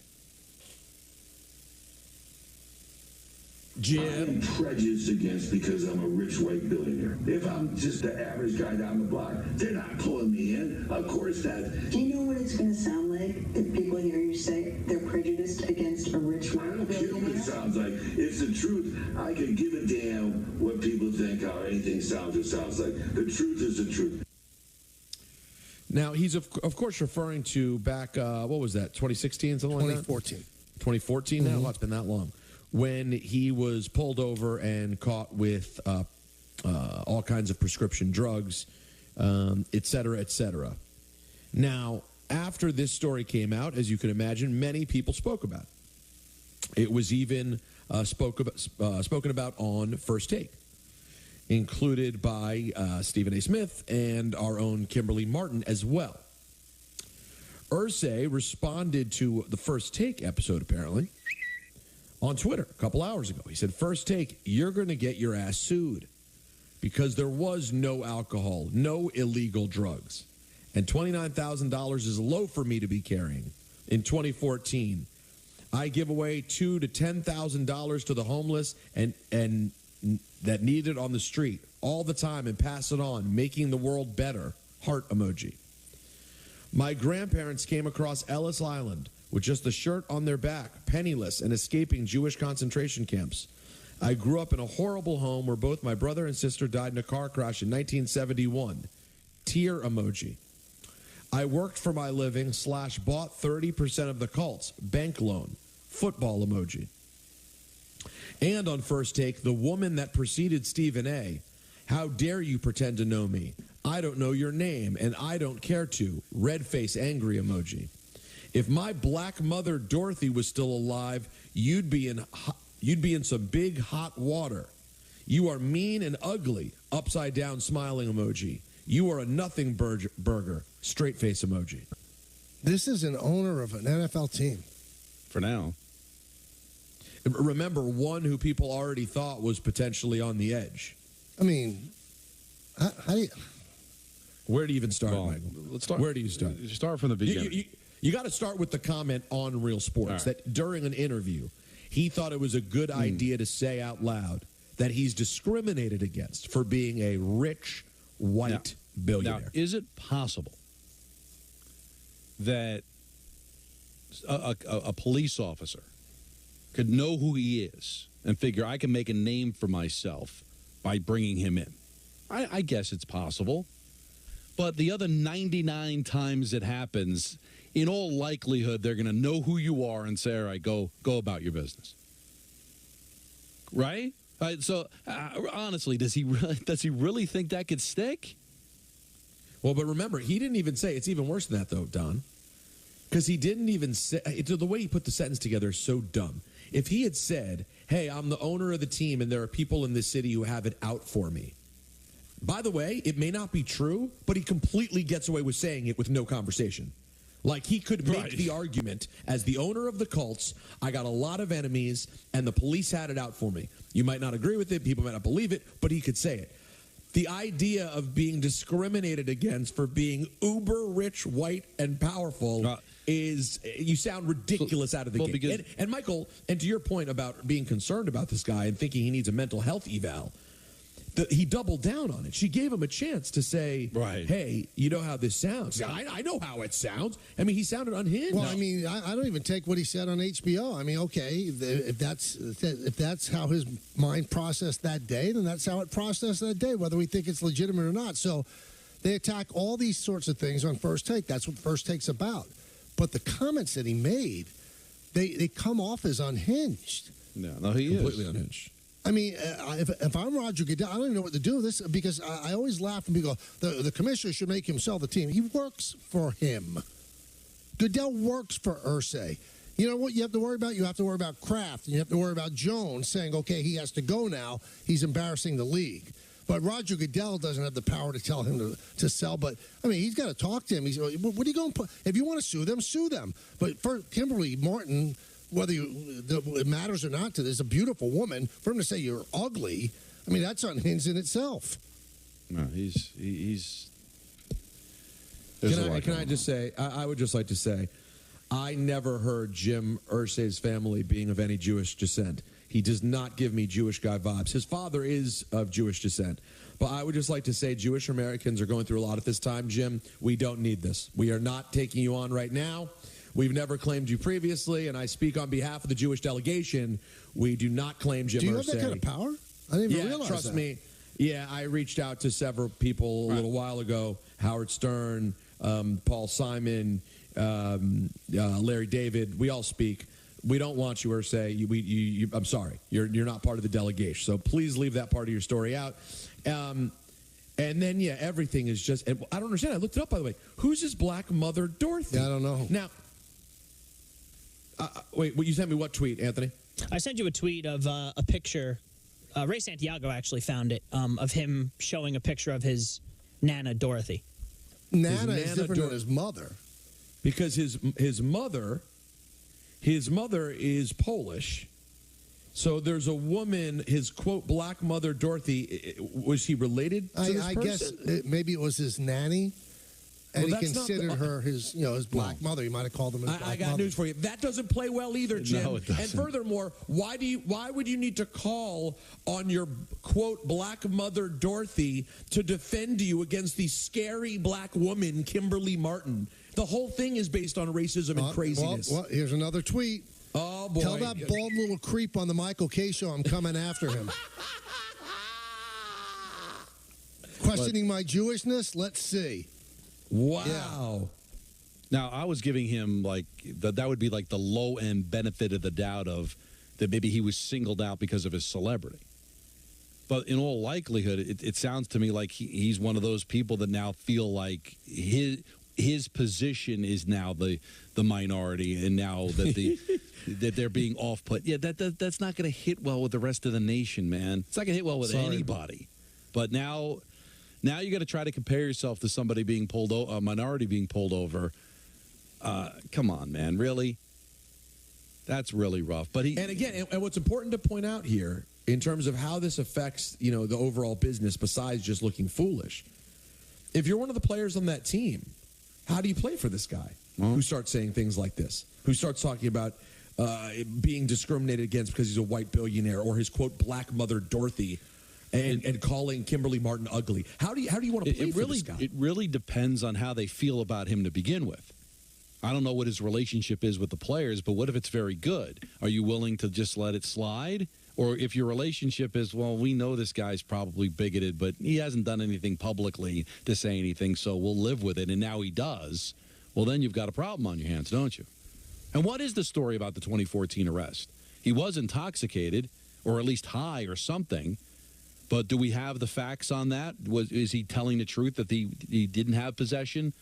I'm prejudiced against because I'm a rich white billionaire. If I'm just the average guy down the block, they're not pulling me in. Of course that. Do you know what it's going to sound like if people hear you say they're prejudiced against a rich white I don't care what it billionaire? sounds like. It's the truth. I can give a damn what people think, how anything sounds or sounds like. The truth is the truth. Now, he's, of course, referring to back, what was that, 2016, something like that? 2014. 2014 now? Oh, it's been that long. When he was pulled over and caught with all kinds of prescription drugs, et cetera, et cetera. Now, after this story came out, as you can imagine, many people spoke about it. It was even spoken about on First Take, included by Stephen A. Smith and our own Kimberly Martin as well. Irsay responded to the First Take episode, apparently, on Twitter a couple hours ago. He said, "First Take, you're going to get your ass sued because there was no alcohol, no illegal drugs. And $29,000 is low for me to be carrying. In 2014, I give away $2,000 to $10,000 to the homeless and that need it on the street all the time and pass it on, making the world better. Heart emoji. My grandparents came across Ellis Island with just a shirt on their back, penniless and escaping Jewish concentration camps. I grew up in a horrible home where both my brother and sister died in a car crash in 1971. Tear emoji. I worked for my living / bought 30% of the cults. Bank loan. Football emoji. And on First Take, the woman that preceded Stephen A. How dare you pretend to know me? I don't know your name, and I don't care to. Red face angry emoji. If my black mother Dorothy was still alive, you'd be in some big hot water. You are mean and ugly. Upside down smiling emoji. You are a nothing burger. Straight face emoji. This is an owner of an NFL team. For now. Remember, one who people already thought was potentially on the edge. I mean, how do you... Where do you even start, Michael? Let's start. Where do you start? You start from the beginning. You got to start with the comment on Real Sports that during an interview, he thought it was a good idea to say out loud that he's discriminated against for being a rich, white billionaire. Now, is it possible that a police officer could know who he is and figure I can make a name for myself by bringing him in? I guess it's possible. But the other 99 times it happens, in all likelihood, they're going to know who you are and say, all right, go about your business. Right? So, honestly, does he really think that could stick? Well, but remember, he didn't even say, it's even worse than that, though, Don. Because he didn't even say, the way he put the sentence together is so dumb. If he had said, hey, I'm the owner of the team and there are people in this city who have it out for me. By the way, it may not be true, but he completely gets away with saying it with no conversation. Like, he could make the argument, as the owner of the cults, I got a lot of enemies, and the police had it out for me. You might not agree with it, people might not believe it, but he could say it. The idea of being discriminated against for being uber rich, white, and powerful is, you sound ridiculous out of the gate. And Michael, and to your point about being concerned about this guy and thinking he needs a mental health eval, he doubled down on it. She gave him a chance to say, hey, you know how this sounds. I know how it sounds. I mean, he sounded unhinged. Well, I mean, I don't even take what he said on HBO. I mean, okay, if that's how his mind processed that day, then that's how it processed that day, whether we think it's legitimate or not. So they attack all these sorts of things on First Take. That's what First Take's about. But the comments that he made, they come off as unhinged. No, he is completely unhinged. I mean, if I'm Roger Goodell, I don't even know what to do with this because I always laugh when people go, the commissioner should make him sell the team. He works for him. Goodell works for Irsay. You know what you have to worry about? You have to worry about Kraft, and you have to worry about Jones saying, okay, he has to go now. He's embarrassing the league. But Roger Goodell doesn't have the power to tell him to sell. But, I mean, he's got to talk to him. What are you going to put? If you want to sue them, sue them. But for Kimberly Martin, whether it matters or not to this, a beautiful woman, for him to say you're ugly, I mean, that's unhinged in itself. No, he's Can I just say, I would just like to say, I never heard Jim Irsay's family being of any Jewish descent. He does not give me Jewish guy vibes. His father is of Jewish descent. But I would just like to say Jewish Americans are going through a lot at this time, Jim. We don't need this. We are not taking you on right now. We've never claimed you previously, and I speak on behalf of the Jewish delegation. We do not claim Jim Irsay. Do you have that kind of power? I didn't even realize trust that. me. Yeah, I reached out to several people a little while ago. Howard Stern, Paul Simon, Larry David. We all speak. We don't want you, Irsay. I'm sorry. You're not part of the delegation. So please leave that part of your story out. And then, everything is just... I don't understand. I looked it up, by the way. Who's his black mother, Dorothy? Yeah, I don't know. Now, wait, you sent me what tweet, Anthony? I sent you a tweet of a picture. Ray Santiago actually found it, of him showing a picture of his Nana, Dorothy. Nana is different than his mother. Because his mother is Polish. So there's a woman, his, quote, black mother, Dorothy. Was he related to this I person? guess maybe it was his nanny. And Well, he that's not considered her his black mother. He might have called him his black mother. I got news for you. That doesn't play well either, Jim. No, it doesn't. And furthermore, why would you need to call on your, quote, black mother, Dorothy, to defend you against the scary black woman, Kimberly Martin? The whole thing is based on racism and craziness. Well, here's another tweet. Oh, boy. Tell that bald little creep on the Michael K. show I'm coming after him. Questioning my Jewishness? Let's see. Wow. Yeah. Now, I was giving him, that would be like the low-end benefit of the doubt of that maybe he was singled out because of his celebrity. But in all likelihood, it sounds to me like he's one of those people that now feel like his position is now the minority, and now that that they're being off-put. Yeah, that's not going to hit well with the rest of the nation, man. It's not going to hit well with anybody. But now you got to try to compare yourself to somebody being pulled over, a minority being pulled over. Come on, man, really? That's really rough. But and what's important to point out here in terms of how this affects the overall business, besides just looking foolish, if you're one of the players on that team, how do you play for this guy who starts saying things like this? Who starts talking about being discriminated against because he's a white billionaire, or his, quote, black mother, Dorothy, and calling Kimberly Martin ugly? How do you want to play for this guy? It really depends on how they feel about him to begin with. I don't know what his relationship is with the players, but what if it's very good? Are you willing to just let it slide? Or if your relationship is, well, we know this guy's probably bigoted, but he hasn't done anything publicly to say anything, so we'll live with it, and now he does, well, then you've got a problem on your hands, don't you? And what is the story about the 2014 arrest? He was intoxicated, or at least high or something, but do we have the facts on that? Is he telling the truth that he didn't have possession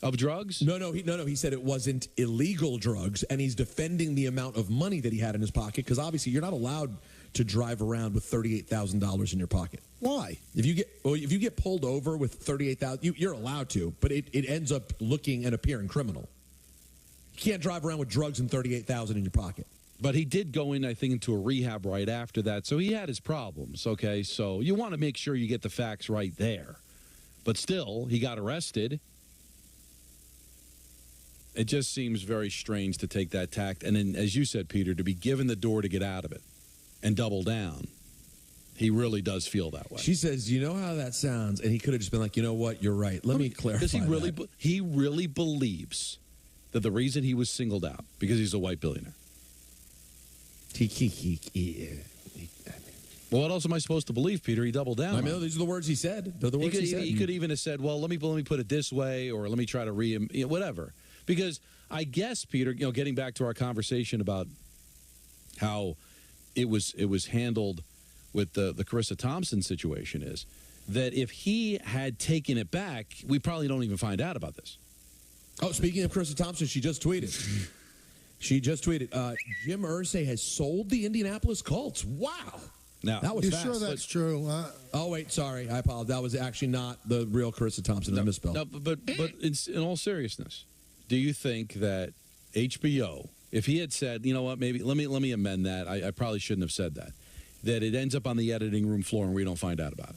of drugs? No. He said it wasn't illegal drugs, and he's defending the amount of money that he had in his pocket, because obviously you're not allowed to drive around with $38,000 in your pocket. Why? If you get pulled over with $38,000, you're allowed to, but it ends up looking and appearing criminal. You can't drive around with drugs and $38,000 in your pocket. But he did go in, I think, into a rehab right after that, so he had his problems, okay? So you want to make sure you get the facts right there. But still, he got arrested. It just seems very strange to take that tact. And then, as you said, Peter, to be given the door to get out of it and double down. He really does feel that way. She says, you know how that sounds? And he could have just been like, you know what? You're right. Let me clarify Does he really believes that the reason he was singled out, because he's a white billionaire? Well, what else am I supposed to believe, Peter? He doubled down. I mean, these are the words he said. They're the words he said. He could even have said, well, let me put it this way, or let me try to whatever. Because I guess, Peter, getting back to our conversation about how it was handled with the Carissa Thompson situation is that if he had taken it back, we probably don't even find out about this. Oh, speaking of Carissa Thompson, she just tweeted. Jim Irsay has sold the Indianapolis Colts. Wow. Now, that was you fast. sure that's true? Oh, wait, sorry. I apologize. That was actually not the real Carissa Thompson. I misspelled. No, but in all seriousness, do you think that HBO, if he had said, you know what, maybe let me amend that. I probably shouldn't have said that. That it ends up on the editing room floor and we don't find out about it.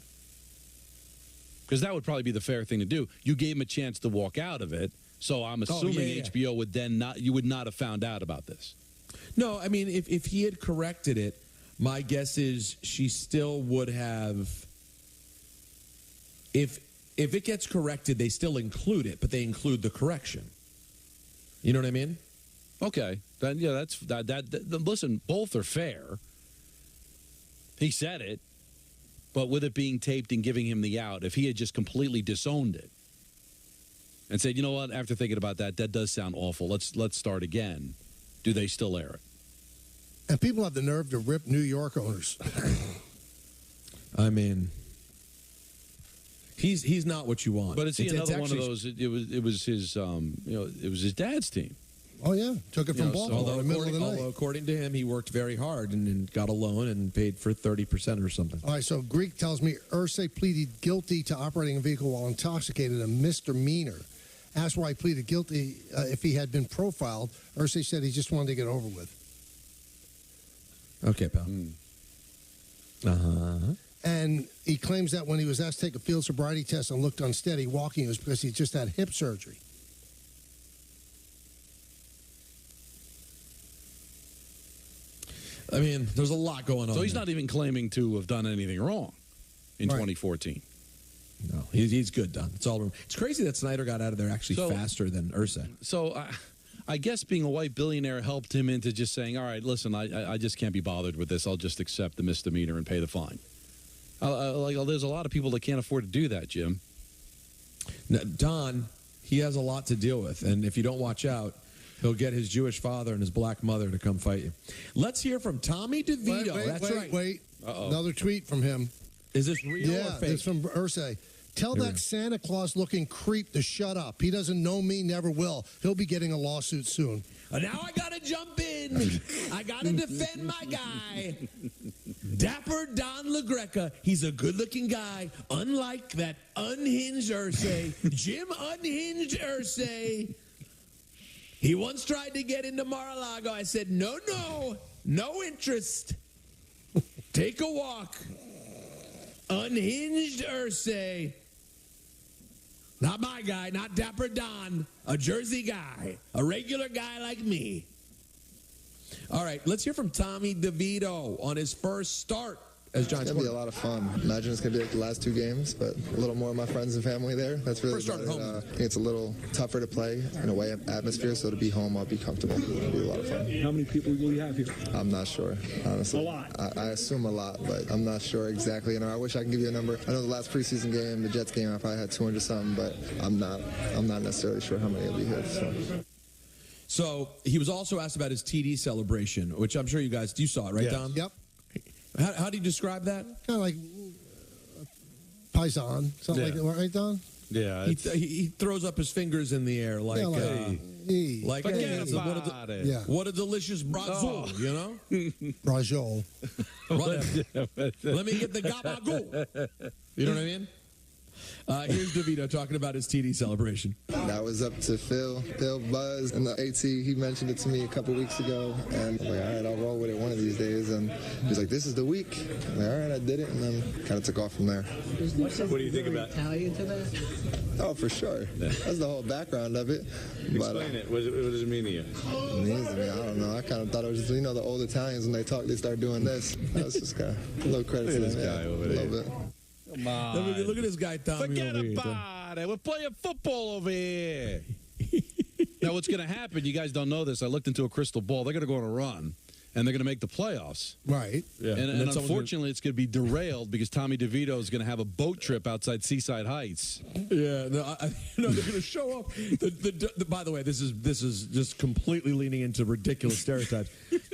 Because that would probably be the fair thing to do. You gave him a chance to walk out of it, so I'm assuming HBO would then not have found out about this. No, I mean, if he had corrected it, my guess is she still would have. If it gets corrected, they still include it, but they include the correction. You know what I mean? Okay, then that's that. Listen, both are fair. He said it, but with it being taped and giving him the out, if he had just completely disowned it and said, you know what, after thinking about that does sound awful. Let's start again. Do they still air it? And people have the nerve to rip New York owners. I mean, he's not what you want. But it's another one of those. It was his it was his dad's team. Oh yeah, took it from Baltimore in the middle of the night. Although according to him, he worked very hard and got a loan and paid for 30% or something. All right, so Greek tells me Irsay pleaded guilty to operating a vehicle while intoxicated, a misdemeanor. Asked why he pleaded guilty if he had been profiled. Irsay said he just wanted to get over with. Okay, pal. And he claims that when he was asked to take a field sobriety test and looked unsteady walking, it was because he just had hip surgery. I mean, there's a lot going on. So he's not even claiming to have done anything wrong in 2014. No, he's good, Don. It's all. It's crazy that Snyder got out of there actually faster than Irsay. So I guess being a white billionaire helped him into just saying, all right, listen, I just can't be bothered with this. I'll just accept the misdemeanor and pay the fine. There's a lot of people that can't afford to do that, Jim. Now, Don, he has a lot to deal with, and if you don't watch out, he'll get his Jewish father and his black mother to come fight you. Let's hear from Tommy DeVito. Wait. Another tweet from him. Is this real or fake? It's from Irsay. Tell that Santa Claus-looking creep to shut up. He doesn't know me, never will. He'll be getting a lawsuit soon. Now I got to jump in. I got to defend my guy. Dapper Don LaGreca. He's a good-looking guy, unlike that unhinged Irsay. Jim Unhinged Irsay. He once tried to get into Mar-a-Lago. I said, no interest. Take a walk. Unhinged Irsay. Not my guy, not Dapper Don. A Jersey guy. A regular guy like me. All right, let's hear from Tommy DeVito on his first start as Giants. It's going to be a lot of fun. Imagine it's going to be like the last two games, but a little more of my friends and family there. That's really first start at home. I think it's a little tougher to play in a way atmosphere, so to be home, I'll be comfortable. It'll be a lot of fun. How many people will you have here? I'm not sure, honestly. A lot. I assume a lot, but I'm not sure exactly. I wish I can give you a number. I know the last preseason game, the Jets game, I probably had 200-something, but I'm not necessarily sure how many will be here. So he was also asked about his TD celebration, which I'm sure you saw it, right, Don? Yep. How do you describe that? Kind of like Paisan, something like that, right, Don? Yeah. He throws up his fingers in the air like, forget about it. What a delicious brazol, you know? Brazol. Let me get the gabagool. You know what I mean? Here's DeVito talking about his TD celebration. That was up to Phil Buzz, and the AT, he mentioned it to me a couple weeks ago, and I'm like, all right, I'll roll with it one of these days, and he's like, this is the week. I'm like, all right, I did it, and then kind of took off from there. What do you think about Italian to that? Oh, for sure. That's the whole background of it. Explain it. What does it mean to you? It means to me, I don't know. I kind of thought it was just, the old Italians, when they talk, they start doing this. That's just kind of a little credit to this them. guy over there. A little bit. Come on. Look at this guy, Tommy. Forget about it. We're playing football over here. Now, what's going to happen, you guys don't know this. I looked into a crystal ball. They're going to go on a run, and they're going to make the playoffs. Right. Yeah. And unfortunately, it's going to be derailed because Tommy DeVito is going to have a boat trip outside Seaside Heights. Yeah. No, they're going to show up. By the way, this is just completely leaning into ridiculous stereotypes.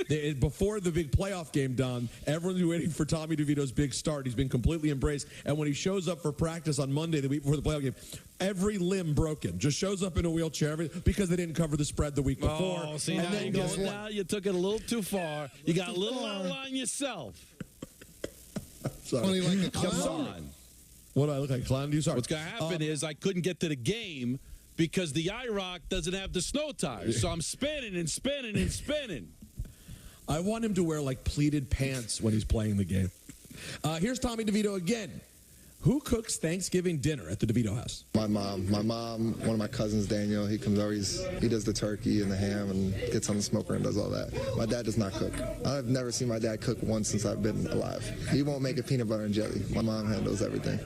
Before the big playoff game, Don, everyone's been waiting for Tommy DeVito's big start. He's been completely embraced. And when he shows up for practice on Monday, the week before the playoff game, every limb broken. Just shows up in a wheelchair because they didn't cover the spread the week before. Oh, see, now you took it a little too far. You got a little out on yourself. Funny like a clown. Come on. What do I look like, a clown? You sorry. What's going to happen is I couldn't get to the game because the IROC doesn't have the snow tires. So I'm spinning and spinning and spinning. I want him to wear, like, pleated pants when he's playing the game. Here's Tommy DeVito again. Who cooks Thanksgiving dinner at the DeVito house? My mom. One of my cousins, Daniel, he comes over. He does the turkey and the ham and gets on the smoker and does all that. My dad does not cook. I've never seen my dad cook once since I've been alive. He won't make a peanut butter and jelly. My mom handles everything.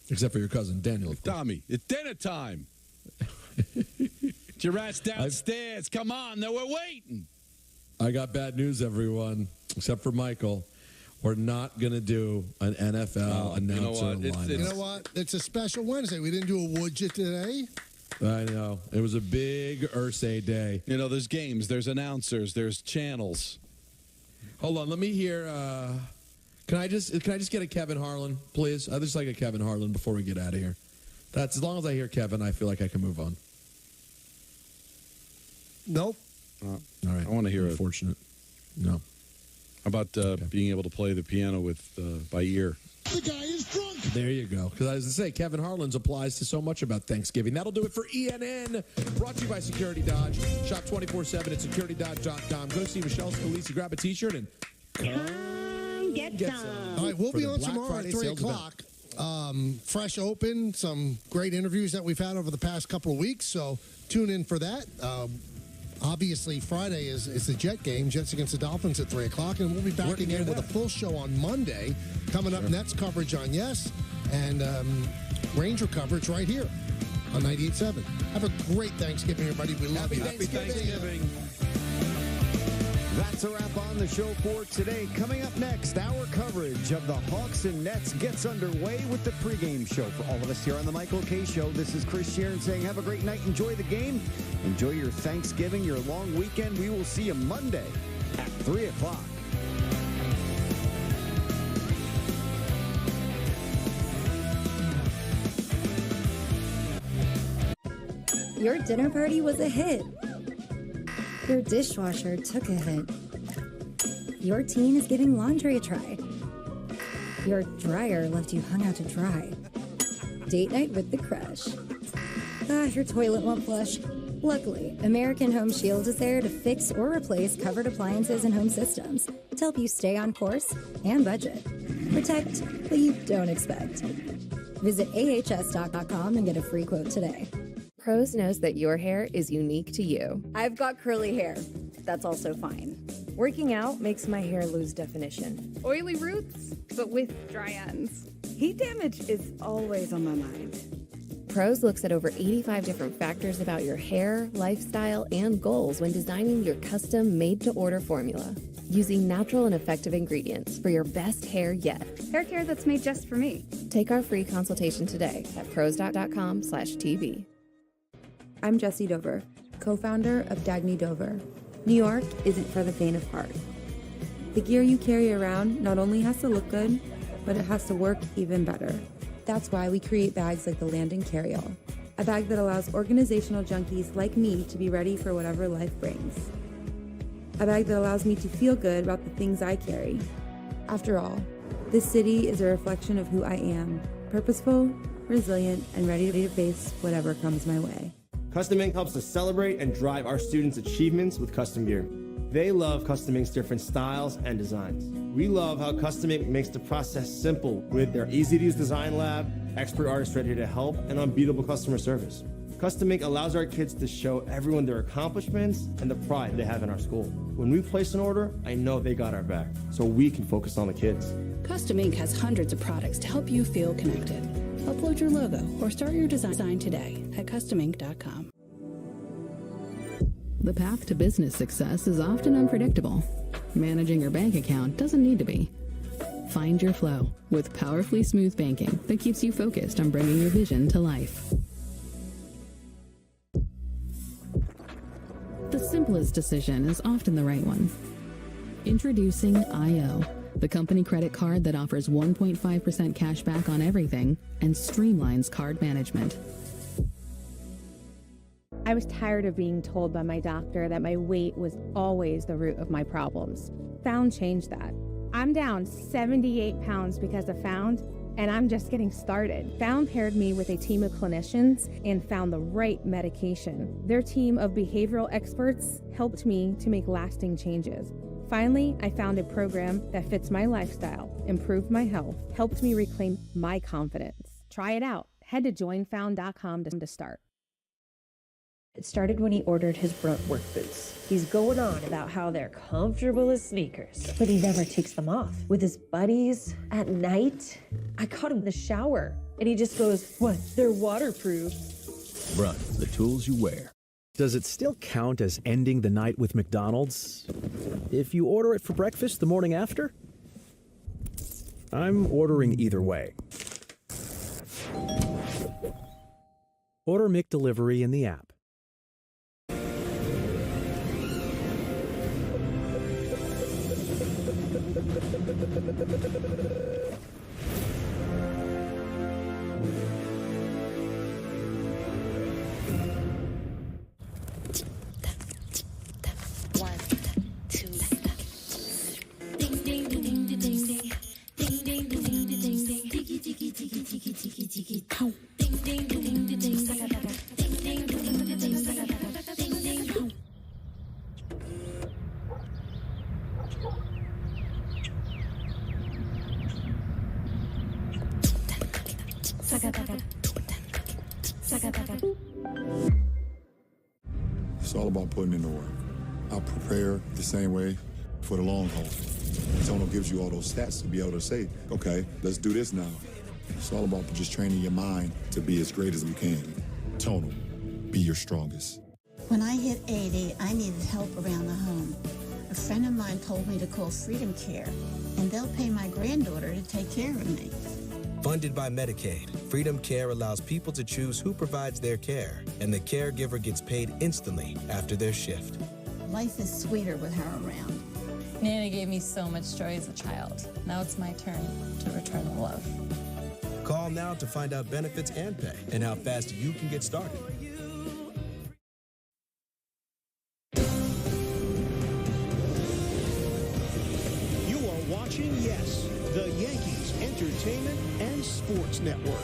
Except for your cousin, Daniel, of course. Tommy, it's dinner time. Get your ass downstairs. Come on, now we're waiting. I got bad news, everyone, except for Michael. We're not going to do an NFL announcer lineup. You know what? It's a special Wednesday. We didn't do a would you today. I know. It was a big Ursay day. You know, there's games, there's announcers, there's channels. Hold on. Let me hear. Can I just get a Kevin Harlan, please? I just like a Kevin Harlan before we get out of here. That's as long as I hear Kevin, I feel like I can move on. Nope. All right. I want to hear Unfortunate. No. How about being able to play the piano by ear? The guy is drunk. There you go. Because I was going to say, Kevin Harlan's applies to so much about Thanksgiving. That'll do it for ENN. Brought to you by Security Dodge. Shop 24/7 at securitydodge.com. Go see Michelle Scalise. Grab a T-shirt and come get some. All right, we'll be on Black tomorrow Friday at 3 sales o'clock. Fresh open, some great interviews that we've had over the past couple of weeks, so tune in for that. Obviously, Friday is the Jet game, Jets against the Dolphins at 3 o'clock, and we'll be back again with a full show on Monday. Coming up, Nets coverage on Yes, and Ranger coverage right here on 98.7. Have a great Thanksgiving, everybody. We love you. Happy Thanksgiving. That's a wrap on the show for today. Coming up next, our coverage of the Hawks and Nets gets underway with the pregame show. For all of us here on the Michael K. Show, this is Chris Sharon saying have a great night. Enjoy the game. Enjoy your Thanksgiving, your long weekend. We will see you Monday at 3 o'clock. Your dinner party was a hit. Your dishwasher took a hit. Your teen is giving laundry a try. Your dryer left you hung out to dry. Date night with the crush. Your toilet won't flush. Luckily, American Home Shield is there to fix or replace covered appliances and home systems to help you stay on course and budget. Protect what you don't expect. Visit ahs.com and get a free quote today. Pros knows that your hair is unique to you. I've got curly hair. That's also fine. Working out makes my hair lose definition. Oily roots, but with dry ends. Heat damage is always on my mind. Pros looks at over 85 different factors about your hair, lifestyle, and goals when designing your custom made-to-order formula. Using natural and effective ingredients for your best hair yet. Hair care that's made just for me. Take our free consultation today at pros.com/TV. I'm Jessie Dover, co-founder of Dagny Dover. New York isn't for the faint of heart. The gear you carry around not only has to look good, but it has to work even better. That's why we create bags like the Landon Carryall, a bag that allows organizational junkies like me to be ready for whatever life brings. A bag that allows me to feel good about the things I carry. After all, this city is a reflection of who I am, purposeful, resilient, and ready to face whatever comes my way. Custom Ink helps us celebrate and drive our students' achievements with custom gear. They love Custom Ink's different styles and designs. We love how Custom Ink makes the process simple with their easy-to-use design lab, expert artists ready to help, and unbeatable customer service. Custom Ink allows our kids to show everyone their accomplishments and the pride they have in our school. When we place an order, I know they got our back, so we can focus on the kids. Custom Ink has hundreds of products to help you feel connected. Upload your logo or start your design today at customink.com. The path to business success is often unpredictable. Managing your bank account doesn't need to be. Find your flow with powerfully smooth banking that keeps you focused on bringing your vision to life. The simplest decision is often the right one. Introducing IO, the company credit card that offers 1.5% cash back on everything and streamlines card management. I was tired of being told by my doctor that my weight was always the root of my problems. Found changed that. I'm down 78 pounds because of Found, and I'm just getting started. Found paired me with a team of clinicians and found the right medication. Their team of behavioral experts helped me to make lasting changes. Finally, I found a program that fits my lifestyle, improved my health, helped me reclaim my confidence. Try it out. Head to joinfound.com to start. It started when he ordered his Brunt work boots. He's going on about how they're comfortable as sneakers, but he never takes them off. With his buddies at night, I caught him in the shower, and he just goes, "What? They're waterproof." Brunt, the tools you wear. Does it still count as ending the night with McDonald's if you order it for breakfast the morning after? I'm ordering either way. Order McDelivery in the app. It's all about putting in the work. I prepare the same way for the long haul. Tono gives you all those stats to be able to say, okay, let's do this now. It's all about just training your mind to be as great as you can. Tono, be your strongest. When I hit 80, I needed help around the home. A friend of mine told me to call Freedom Care, and they'll pay my granddaughter to take care of me. Funded by Medicaid, Freedom Care allows people to choose who provides their care, and the caregiver gets paid instantly after their shift. Life is sweeter with her around. Nana gave me so much joy as a child. Now it's my turn to return the love. Call now to find out benefits and pay, and how fast you can get started. You are watching Yes, the Yankees Entertainment and Sports Network.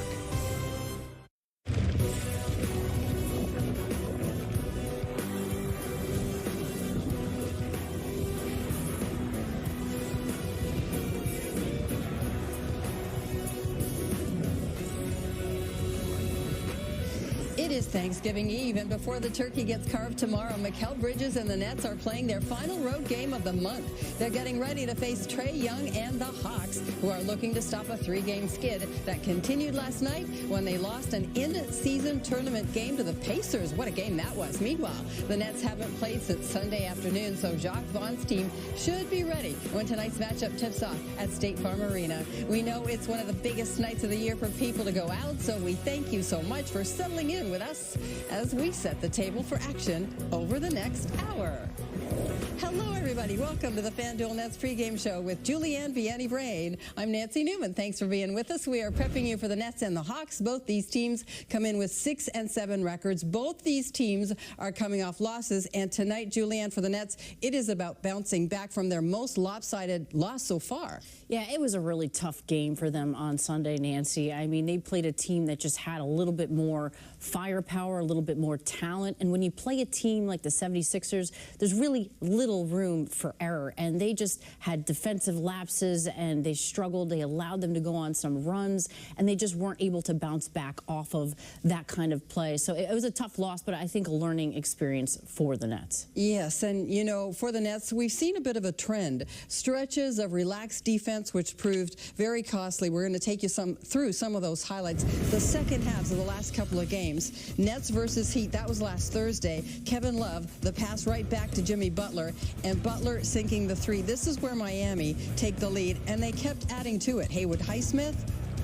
It is Thanksgiving Eve, and before the turkey gets carved tomorrow, Mikal Bridges and the Nets are playing their final road game of the month. They're getting ready to face Trae Young and the Hawks, who are looking to stop a 3-game skid that continued last night when they lost an in-season tournament game to the Pacers. What a game that was. Meanwhile, the Nets haven't played since Sunday afternoon, so Jacques Vaughn's team should be ready when tonight's matchup tips off at State Farm Arena. We know it's one of the biggest nights of the year for people to go out, so we thank you so much for settling in with us as we set the table for action over the next hour. Hello, everybody. Welcome to the FanDuel Nets pregame show with Julianne Vianney-Brain. I'm Nancy Newman. Thanks for being with us. We are prepping you for the Nets and the Hawks. Both these teams come in with 6-7 records. Both these teams are coming off losses. And tonight, Julianne, for the Nets, it is about bouncing back from their most lopsided loss so far. Yeah, it was a really tough game for them on Sunday, Nancy. I mean, they played a team that just had a little bit more firepower, a little bit more talent. And when you play a team like the 76ers, there's really little room for error. And they just had defensive lapses and they struggled. They allowed them to go on some runs and they just weren't able to bounce back off of that kind of play. So it was a tough loss, but I think a learning experience for the Nets. Yes, and you know, for the Nets, we've seen a bit of a trend. Stretches of relaxed defense, which proved very costly. We're going to take you through some of those highlights. The second halves of the last couple of games, Nets versus Heat, that was last Thursday. Kevin Love, the pass right back to Jimmy Butler, and Butler sinking the three. This is where Miami take the lead, and they kept adding to it. Haywood Highsmith,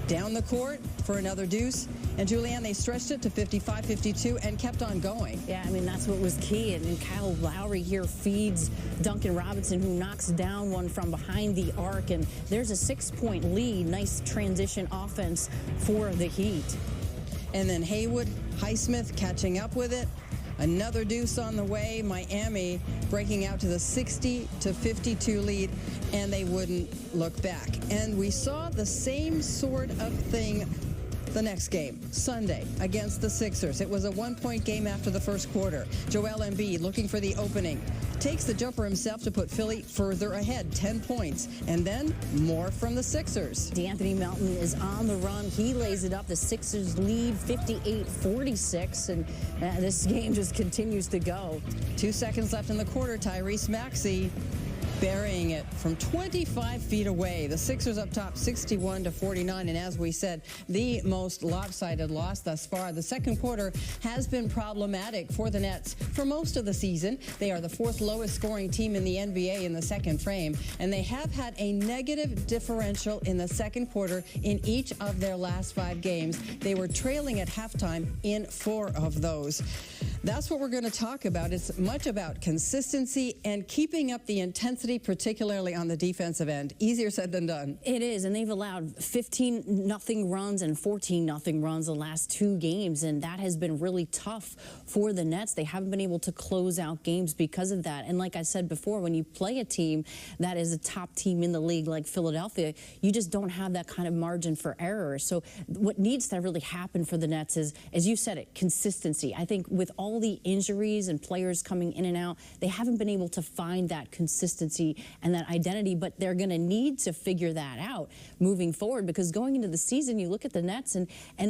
down the court for another deuce. And Julianne, they stretched it to 55-52 and kept on going. Yeah, I mean, that's what was key. And Kyle Lowry here feeds Duncan Robinson, who knocks down one from behind the arc. And there's a 6-point lead. Nice transition offense for the Heat. And then Haywood, Highsmith catching up with it. Another deuce on the way. Miami breaking out to the 60-52 lead, and they wouldn't look back. And we saw the same sort of thing the next game, Sunday, against the Sixers. It was a 1-point game after the first quarter. Joel Embiid looking for the opening. Takes the jumper himself to put Philly further ahead, 10 points. And then more from the Sixers. DeAnthony Melton is on the run. He lays it up. The Sixers lead 58-46, and this game just continues to go. 2 seconds left in the quarter. Tyrese Maxey burying it from 25 feet away. The Sixers up top 61-49, and as we said, the most lopsided loss thus far. The second quarter has been problematic for the Nets for most of the season. They are the 4th lowest scoring team in the NBA in the second frame, and they have had a negative differential in the second quarter in each of their last 5 games. They were trailing at halftime in 4 of those. That's what we're going to talk about. It's much about consistency and keeping up the intensity, particularly on the defensive end. Easier said than done. It is, and they've allowed 15-0 runs and 14-0 runs the last 2 games, and that has been really tough for the Nets. They haven't been able to close out games because of that. And like I said before, when you play a team that is a top team in the league like Philadelphia, you just don't have that kind of margin for error. So what needs to really happen for the Nets is, as you said it, consistency. I think with all the injuries and players coming in and out, they haven't been able to find that consistency and that identity, but they're going to need to figure that out moving forward, because going into the season, you look at the Nets and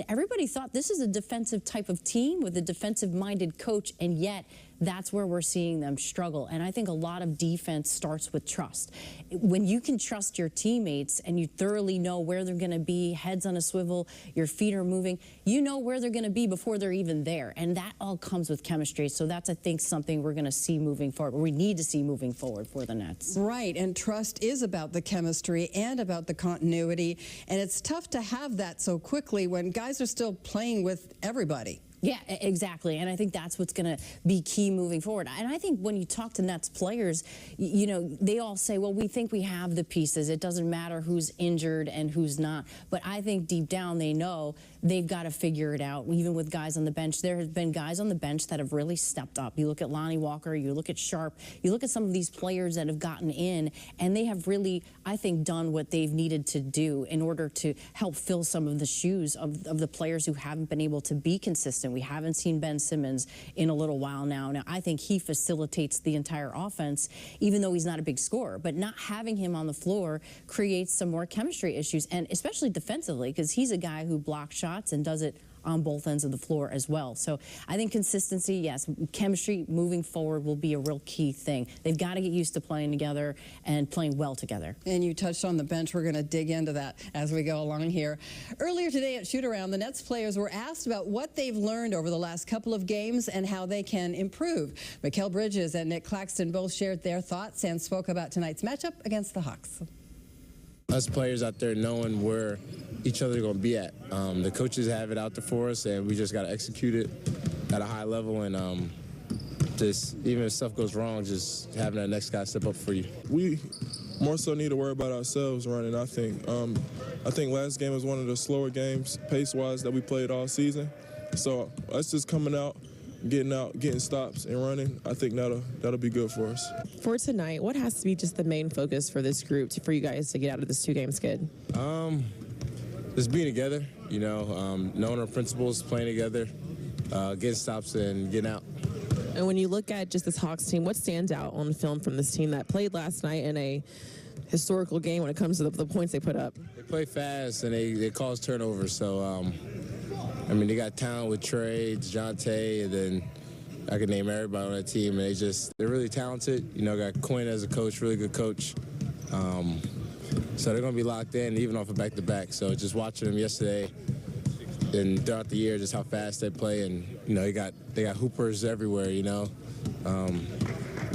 everybody thought this is a defensive type of team with a defensive-minded coach, and yet that's where we're seeing them struggle. And I think a lot of defense starts with trust. When you can trust your teammates and you thoroughly know where they're going to be, heads on a swivel, your feet are moving, you know where they're going to be before they're even there. And that all comes with chemistry. So that's, I think, something we're going to see moving forward, or we need to see moving forward for the Nets. Right, and trust is about the chemistry and about the continuity. And it's tough to have that so quickly when guys are still playing with everybody. Yeah, exactly. And I think that's what's going to be key moving forward. And I think when you talk to Nets players, you know, they all say, well, we think we have the pieces. It doesn't matter who's injured and who's not. But I think deep down they know they've got to figure it out. Even with guys on the bench, there have been guys on the bench that have really stepped up. You look at Lonnie Walker, you look at Sharp, you look at some of these players that have gotten in, and they have really, I think, done what they've needed to do in order to help fill some of the shoes of the players who haven't been able to be consistent. We haven't seen Ben Simmons in a little while now. Now, I think he facilitates the entire offense, even though he's not a big scorer. But not having him on the floor creates some more chemistry issues, and especially defensively, because he's a guy who blocks shots and does it on both ends of the floor as well. So I think consistency, yes, chemistry moving forward will be a real key thing. They've got to get used to playing together and playing well together. And you touched on the bench. We're going to dig into that as we go along here. Earlier today at Shoot-Around, the Nets players were asked about what they've learned over the last couple of games and how they can improve. Mikal Bridges and Nick Claxton both shared their thoughts and spoke about tonight's matchup against the Hawks. Us players out there knowing where each other are going to be at. The coaches have it out there for us, and we just got to execute it at a high level, and just even if stuff goes wrong, just having that next guy step up for you. We more so need to worry about ourselves running, I think. I think last game was one of the slower games, pace-wise, that we played all season. So us just coming out, getting stops and running, I think that'll be good for us. For tonight, what has to be just the main focus for this group for you guys to get out of this 2 games good? Just being together, you know, knowing our principles, playing together, getting stops and getting out. And when you look at just this Hawks team, what stands out on film from this team that played last night in a historical game when it comes to the points they put up? They play fast and they cause turnovers, so I mean, they got talent with Trey, DeJounte, and then I could name everybody on that team, and they're really talented. You know, got Quinn as a coach, really good coach. So they're going to be locked in, even off a back-to-back. So just watching them yesterday and throughout the year, just how fast they play, and you know, they got hoopers everywhere. You know,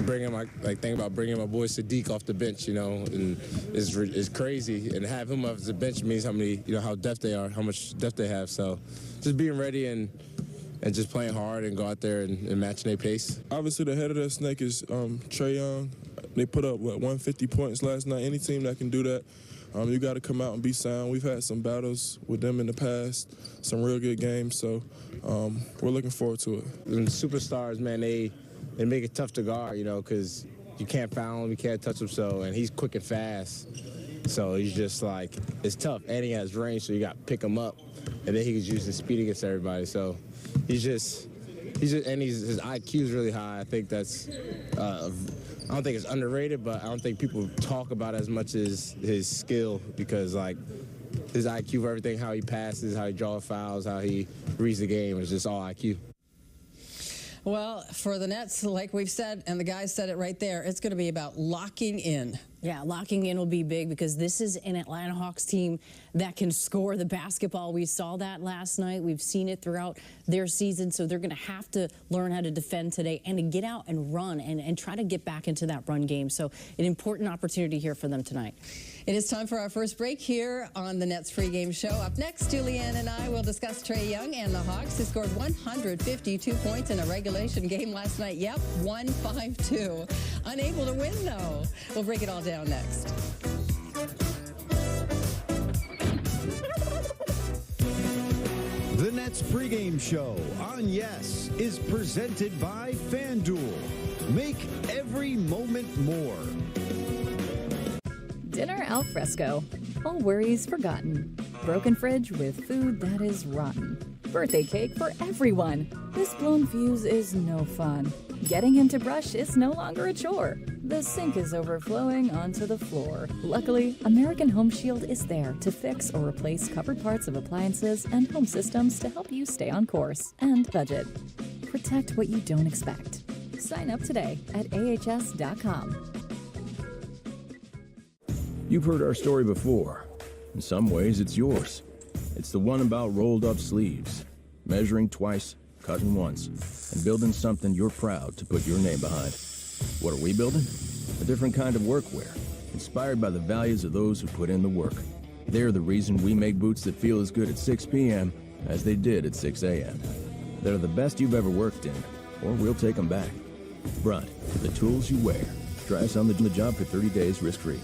think about bringing my boy Sadiq off the bench, and is crazy. And have him off the bench means how depth they are, how much depth they have. So just being ready and just playing hard and go out there and matching their pace. Obviously, the head of that snake is Trae Young. They put up, 150 points last night. Any team that can do that, you got to come out and be sound. We've had some battles with them in the past, some real good games, so we're looking forward to it. And superstars, man, they make it tough to guard, because you can't foul him, you can't touch him, and he's quick and fast. So he's just it's tough. And he has range, so you got to pick him up, and then he can use his speed against everybody. So his IQ is really high. I think that's, I don't think it's underrated, but I don't think people talk about it as much as his skill, because his IQ for everything, how he passes, how he draws fouls, how he reads the game, is just all IQ. Well, for the Nets, like we've said, and the guys said it right there, it's going to be about locking in. Yeah, locking in will be big because this is an Atlanta Hawks team that can score the basketball. We saw that last night. We've seen it throughout their season, so they're going to have to learn how to defend today and to get out and run and try to get back into that run game. So an important opportunity here for them tonight. It is time for our first break here on the Nets pregame show. Up next, Julianne and I will discuss Trae Young and the Hawks, who scored 152 points in a regulation game last night. Yep, 152. Unable to win, though. We'll break it all down next. The Nets pregame show on Yes is presented by FanDuel. Make every moment more. Dinner al fresco. All worries forgotten. Broken fridge with food that is rotten. Birthday cake for everyone. This blown fuse is no fun. Getting him to brush is no longer a chore. The sink is overflowing onto the floor. Luckily, American Home Shield is there to fix or replace covered parts of appliances and home systems to help you stay on course and budget. Protect what you don't expect. Sign up today at ahs.com. You've heard our story before. In some ways, it's yours. It's the one about rolled up sleeves, measuring twice, cutting once, and building something you're proud to put your name behind. What are we building? A different kind of workwear, inspired by the values of those who put in the work. They're the reason we make boots that feel as good at 6 p.m. as they did at 6 a.m. They're the best you've ever worked in, or we'll take them back. Brunt, the tools you wear. Try us on the job for 30 days risk-free.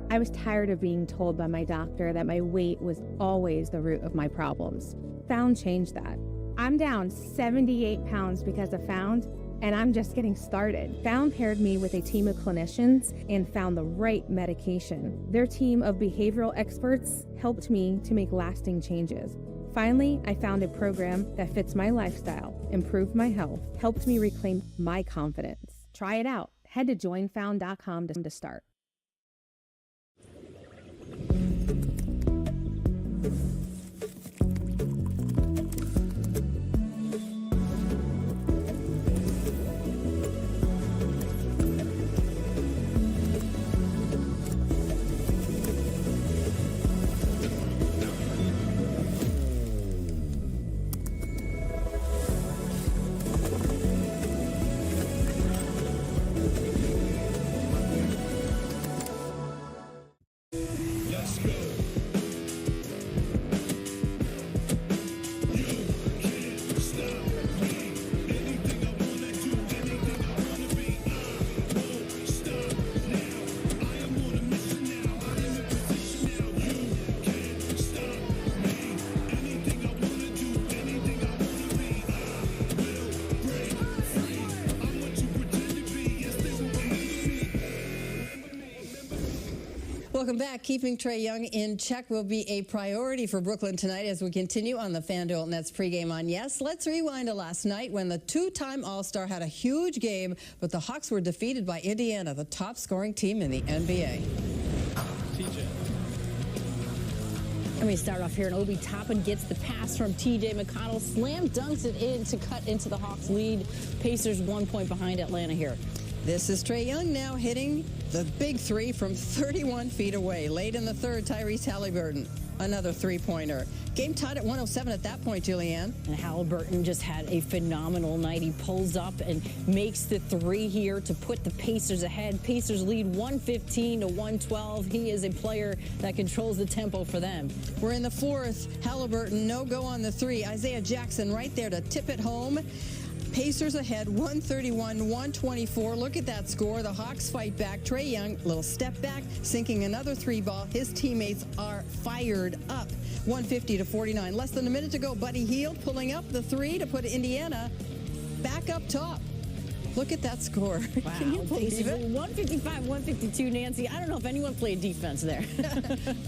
I was tired of being told by my doctor that my weight was always the root of my problems. Found changed that. I'm down 78 pounds because of Found, and I'm just getting started. Found paired me with a team of clinicians and found the right medication. Their team of behavioral experts helped me to make lasting changes. Finally, I found a program that fits my lifestyle, improved my health, helped me reclaim my confidence. Try it out. Head to joinfound.com to start. Welcome back. Keeping Trae Young in check will be a priority for Brooklyn tonight as we continue on the FanDuel Nets pregame on Yes. Let's rewind to last night when the two-time All-Star had a huge game, but the Hawks were defeated by Indiana, the top-scoring team in the NBA. And we start off here, and Obi Toppin gets the pass from T.J. McConnell, slam dunks it in to cut into the Hawks lead. Pacers 1 point behind Atlanta here. This is Trae Young now hitting the big three from 31 feet away. Late in the third, Tyrese Halliburton, another three-pointer. Game tied at 107 at that point, Julianne. And Halliburton just had a phenomenal night. He pulls up and makes the three here to put the Pacers ahead. Pacers lead 115 to 112. He is a player that controls the tempo for them. We're in the fourth. Halliburton, no go on the three. Isaiah Jackson right there to tip it home. Pacers ahead, 131-124. Look at that score. The Hawks fight back. Trae Young, little step back, sinking another three ball. His teammates are fired up. 150-49. Less than a minute to go. Buddy Hield pulling up the three to put Indiana back up top. Look at that score. Wow. Can you believe it? 155-152, Nancy. I don't know if anyone played defense there.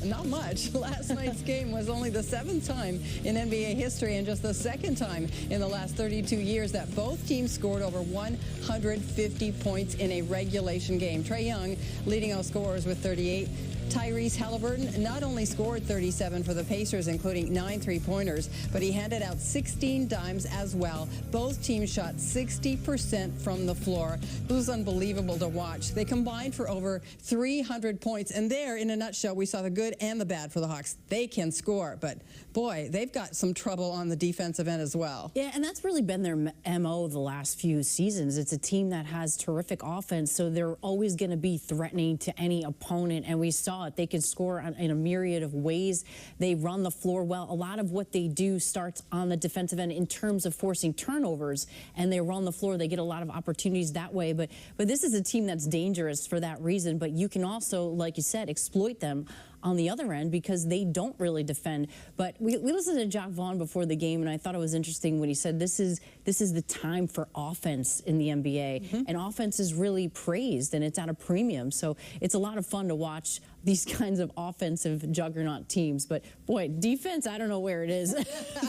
Not much. Last night's game was only the 7th time in NBA history and just the 2nd time in the last 32 years that both teams scored over 150 points in a regulation game. Trae Young leading all scorers with 38. Tyrese Halliburton not only scored 37 for the Pacers, including 9 three-pointers, but he handed out 16 dimes as well. Both teams shot 60% from the floor. It was unbelievable to watch. They combined for over 300 points. And there, in a nutshell, we saw the good and the bad for the Hawks. They can score, but boy, they've got some trouble on the defensive end as well. Yeah, and that's really been their MO the last few seasons. It's a team that has terrific offense, so they're always going to be threatening to any opponent, and we saw it. They can score in a myriad of ways. They run the floor well. A lot of what they do starts on the defensive end in terms of forcing turnovers, and they run the floor. They get a lot of opportunities that way, but this is a team that's dangerous for that reason, but you can also, like you said, exploit them on the other end because they don't really defend. But we listened to Jacques Vaughn before the game, and I thought it was interesting when he said this is the time for offense in the NBA, and offense is really praised, and it's at a premium. So it's a lot of fun to watch these kinds of offensive juggernaut teams. But boy, defense, I don't know where it is.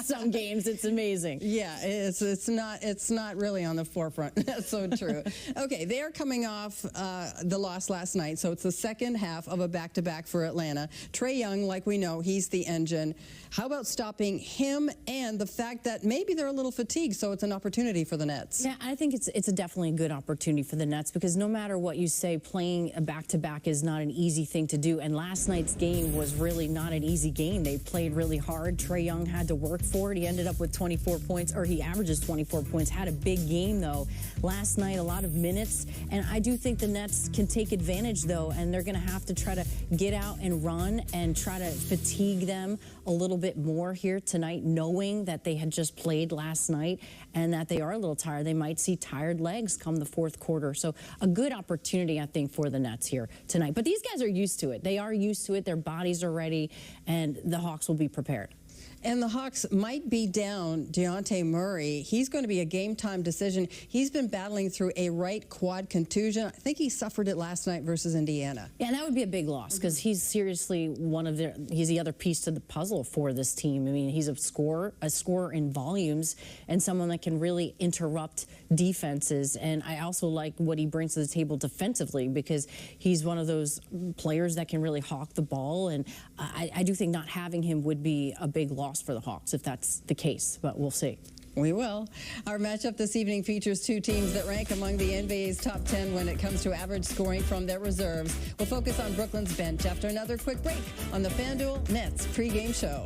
Some games, it's amazing. Yeah, it's not really on the forefront. That's so true. Okay, they are coming off the loss last night, so it's the second half of a back-to-back for Atlanta. Trae Young, like we know, he's the engine. How about stopping him and the fact that maybe they're a little fatigued, so it's an opportunity for the Nets? Yeah, I think it's definitely a good opportunity for the Nets because no matter what you say, playing a back-to-back is not an easy thing to do, and last night's game was really not an easy game. They played really hard. Trae Young had to work for it. He ended up with 24 points, or he averages 24 points. Had a big game, though. Last night, a lot of minutes, and I do think the Nets can take advantage, though, and they're going to have to try to get out and run and try to fatigue them a little bit more here tonight, knowing that they had just played last night and that they are a little tired. They might see tired legs come the fourth quarter. So a good opportunity, I think, for the Nets here tonight. But these guys are used to it. They are used to it. Their bodies are ready, and the Hawks will be prepared. And the Hawks might be down Dejounte Murray. He's going to be a game-time decision. He's been battling through a right quad contusion. I think he suffered it last night versus Indiana. Yeah, that would be a big loss because he's seriously he's the other piece to the puzzle for this team. I mean, he's a scorer in volumes and someone that can really interrupt defenses. And I also like what he brings to the table defensively because he's one of those players that can really hawk the ball. And I do think not having him would be a big loss for the Hawks if that's the case, but we'll see. We will. Our matchup this evening features two teams that rank among the NBA's top 10 when it comes to average scoring from their reserves. We'll focus on Brooklyn's bench after another quick break on the FanDuel Nets pregame show.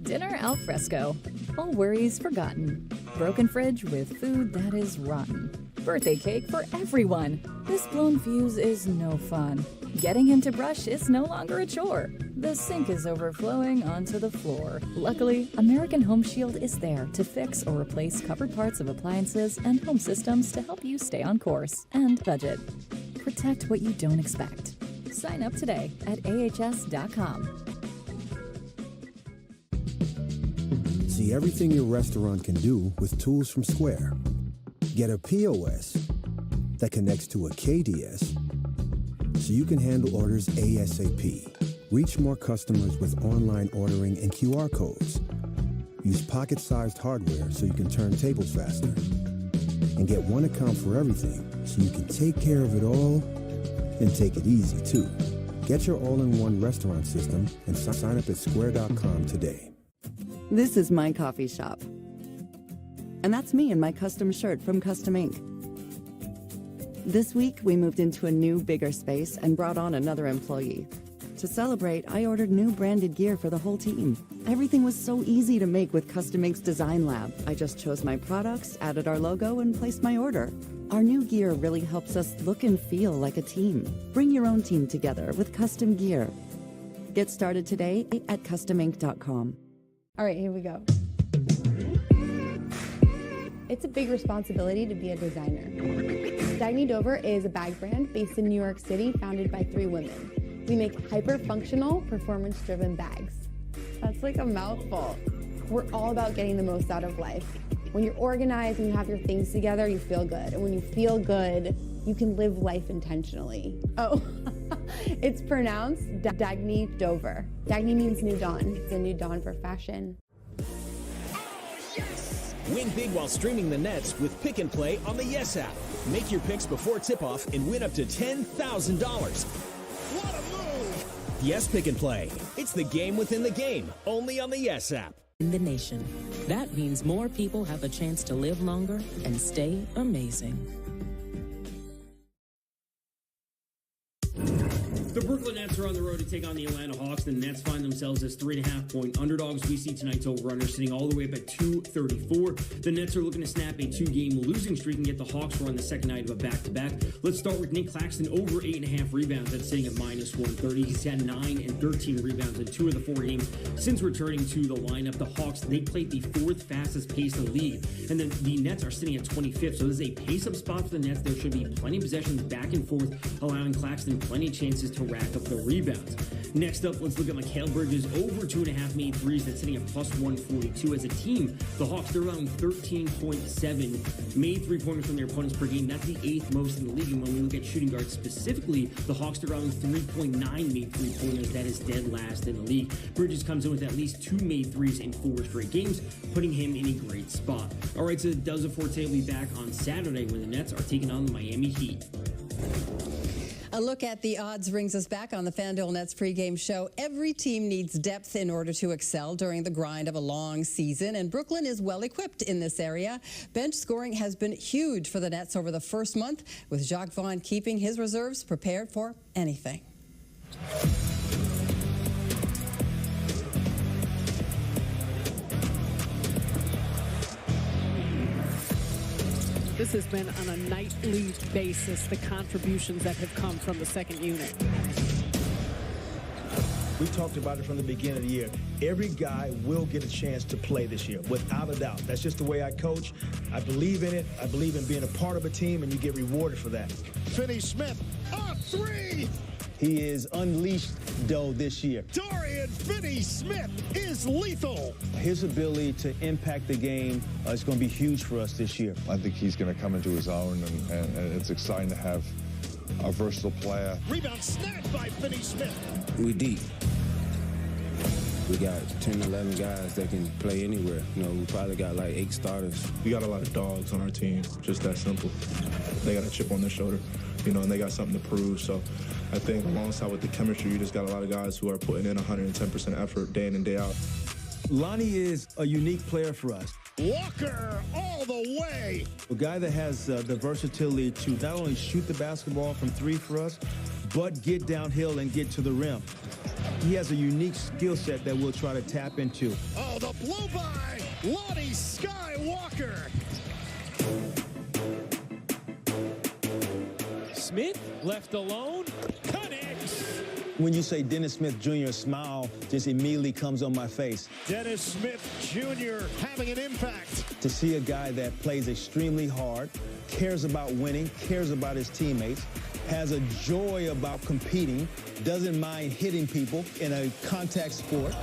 Dinner al fresco. All worries forgotten. Broken fridge with food that is rotten. Birthday cake for everyone. This blown fuse is no fun. Getting him to brush is no longer a chore. The sink is overflowing onto the floor. Luckily, American Home Shield is there to fix or replace covered parts of appliances and home systems to help you stay on course and budget. Protect what you don't expect. Sign up today at ahs.com. See everything your restaurant can do with tools from Square. Get a POS that connects to a KDS so you can handle orders ASAP. Reach more customers with online ordering and QR codes. Use pocket-sized hardware so you can turn tables faster. And get one account for everything so you can take care of it all and take it easy too. Get your all-in-one restaurant system and sign up at square.com today. This is my coffee shop. And that's me in my custom shirt from Custom Ink. This week, we moved into a new, bigger space and brought on another employee. To celebrate, I ordered new branded gear for the whole team. Everything was so easy to make with Custom Ink's Design Lab. I just chose my products, added our logo, and placed my order. Our new gear really helps us look and feel like a team. Bring your own team together with custom gear. Get started today at customink.com. All right, here we go. It's a big responsibility to be a designer. Dagny Dover is a bag brand based in New York City, founded by 3 women. We make hyper-functional, performance-driven bags. That's like a mouthful. We're all about getting the most out of life. When you're organized and you have your things together, you feel good. And when you feel good, you can live life intentionally. Oh, it's pronounced Dagny Dover. Dagny means new dawn. It's a new dawn for fashion. Win big while streaming the Nets with Pick and Play on the Yes app. Make your picks before tip-off and win up to $10,000. What a move! Yes, Pick and Play. It's the game within the game, only on the Yes app. In the nation. That means more people have a chance to live longer and stay amazing. The Brooklyn Nets are on the road to take on the Atlanta Hawks. The Nets find themselves as 3.5-point underdogs. We see tonight's over-under sitting all the way up at 234. The Nets are looking to snap a 2-game losing streak and get the Hawks for on the second night of a back-to-back. Let's start with Nick Claxton, over 8.5 rebounds. That's sitting at -130. He's had 9 and 13 rebounds in 2 of the 4 games since returning to the lineup. The Hawks, they played the 4th fastest pace in the league. And then the Nets are sitting at 25th. So this is a pace-up spot for the Nets. There should be plenty of possessions back and forth, allowing Claxton plenty of chances to rack up the rebounds. Next up, let's look at Mikal Bridges, over 2.5 made threes. That's sitting at +142. As a team, the Hawks, they're allowing 13.7 made three-pointers from their opponents per game. That's the 8th most in the league. And when we look at shooting guards specifically, the Hawks are allowing 3.9 made three-pointers. That is dead last in the league. Bridges comes in with at least 2 made threes in 4 straight games, putting him in a great spot. All right, so it does it for today. We'll be back on Saturday when the Nets are taking on the Miami Heat. A look at the odds brings us back on the FanDuel Nets pregame show. Every team needs depth in order to excel during the grind of a long season, and Brooklyn is well equipped in this area. Bench scoring has been huge for the Nets over the first month, with Jacques Vaughn keeping his reserves prepared for anything. This has been on a nightly basis, the contributions that have come from the second unit. We talked about it from the beginning of the year. Every guy will get a chance to play this year, without a doubt. That's just the way I coach. I believe in it. I believe in being a part of a team, and you get rewarded for that. Finney-Smith, a 3! He is unleashed, though, this year. Dorian Finney-Smith is lethal. His ability to impact the game is going to be huge for us this year. I think he's going to come into his own, and it's exciting to have a versatile player. Rebound snapped by Finney-Smith. We deep. We got 10, 11 guys that can play anywhere. You know, we probably got like 8 starters. We got a lot of dogs on our team, just that simple. They got a chip on their shoulder, you know, and they got something to prove. So I think alongside with the chemistry, you just got a lot of guys who are putting in 110% effort day in and day out. Lonnie is a unique player for us. Walker all the way. A guy that has the versatility to not only shoot the basketball from 3 for us, but get downhill and get to the rim. He has a unique skill set that we'll try to tap into. Oh, the blow by Lonnie Skywalker. Smith left alone, connects. When you say Dennis Smith Jr., a smile just immediately comes on my face. Dennis Smith Jr. having an impact. To see a guy that plays extremely hard, cares about winning, cares about his teammates, has a joy about competing, doesn't mind hitting people in a contact sport,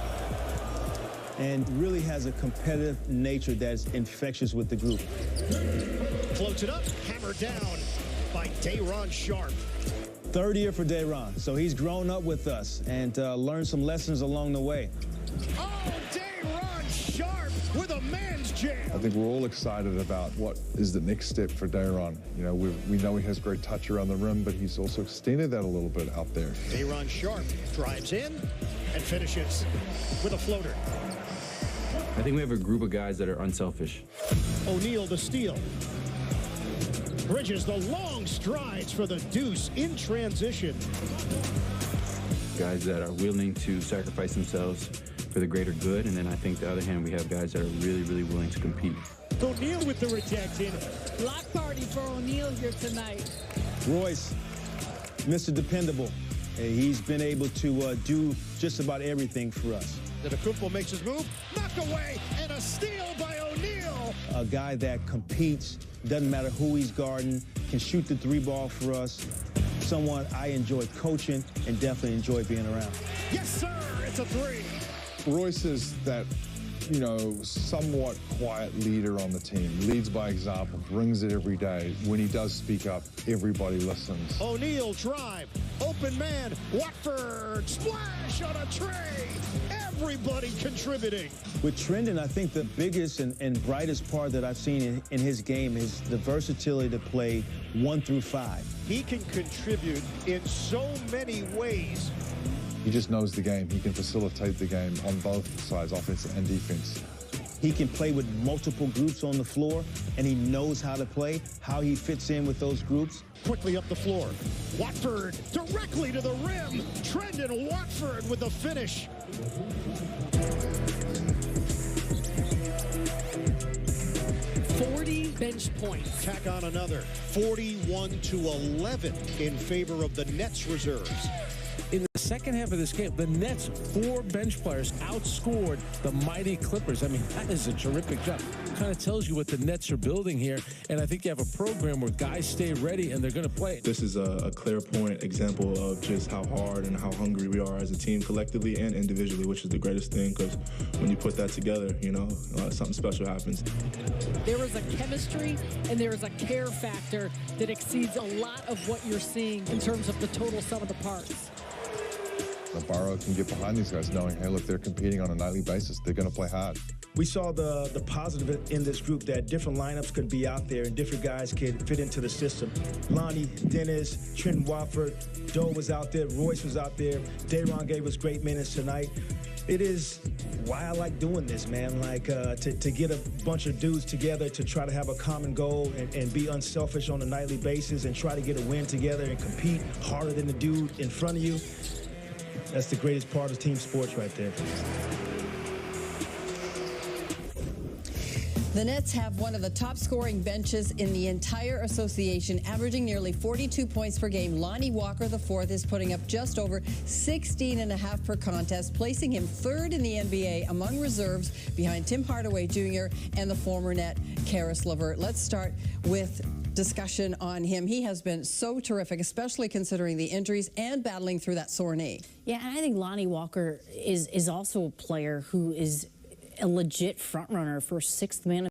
and really has a competitive nature that's infectious with the group. Floats it up, hammered down by Day'Ron Sharpe. 3rd year for Day'Ron, so he's grown up with us and learned some lessons along the way. Oh, Day'Ron Sharpe with a man's jam. I think we're all excited about what is the next step for Day'Ron. You know, we know he has great touch around the rim, but he's also extended that a little bit out there. Day'Ron Sharpe drives in and finishes with a floater. I think we have a group of guys that are unselfish. O'Neal the steal. Bridges the long strides for the deuce in transition. Guys that are willing to sacrifice themselves for the greater good, and then I think the other hand, we have guys that are really, really willing to compete. O'Neal with the rejection. Block party for O'Neal here tonight. Royce, Mr. Dependable. He's been able to do just about everything for us. Antetokounmpo makes his move, knocked away, and a steal by O'Neal. A guy that competes, doesn't matter who he's guarding, can shoot the three ball for us. Someone I enjoy coaching and definitely enjoy being around. Yes, sir, it's a three. Royce is that, you know, somewhat quiet leader on the team, leads by example, brings it every day. When he does speak up, everybody listens. O'Neal drive, open man, Watford, splash on a tray. Everybody contributing. With Trendon, I think the biggest and brightest part that I've seen in his game is the versatility to play 1 through 5. He can contribute in so many ways. He just knows the game. He can facilitate the game on both sides, offense and defense. He can play with multiple groups on the floor, and he knows how to play, how he fits in with those groups. Quickly up the floor. Watford directly to the rim. Trendon Watford with the finish. Bench points. Tack on another. 41-11 in favor of the Nets reserves. In the second half of this game, the Nets' 4 bench players outscored the mighty Clippers. I mean, that is a terrific job. Kind of tells you what the Nets are building here, and I think you have a program where guys stay ready and they're going to play. This is a clear point example of just how hard and how hungry we are as a team collectively and individually, which is the greatest thing, because when you put that together, you know, something special happens. There is a chemistry and there is a care factor that exceeds a lot of what you're seeing in terms of the total sum of the parts. Navarro can get behind these guys knowing, hey, look, they're competing on a nightly basis. They're going to play hard. We saw the positive in this group, that different lineups could be out there and different guys could fit into the system. Lonnie, Dennis, Trent Watford, Doe was out there, Royce was out there. Dayron gave us great minutes tonight. It is why I like doing this, man. Like to get a bunch of dudes together to try to have a common goal and be unselfish on a nightly basis and try to get a win together and compete harder than the dude in front of you. That's the greatest part of team sports right there. The Nets have one of the top scoring benches in the entire association, averaging nearly 42 points per game. Lonnie Walker IV is putting up just over 16.5 per contest, placing him 3rd in the NBA among reserves behind Tim Hardaway Jr. and the former Net, Karis LeVert. Let's start with discussion on him. He has been so terrific, especially considering the injuries and battling through that sore knee. Yeah, and I think Lonnie Walker is also a player who is a legit front runner for 6th man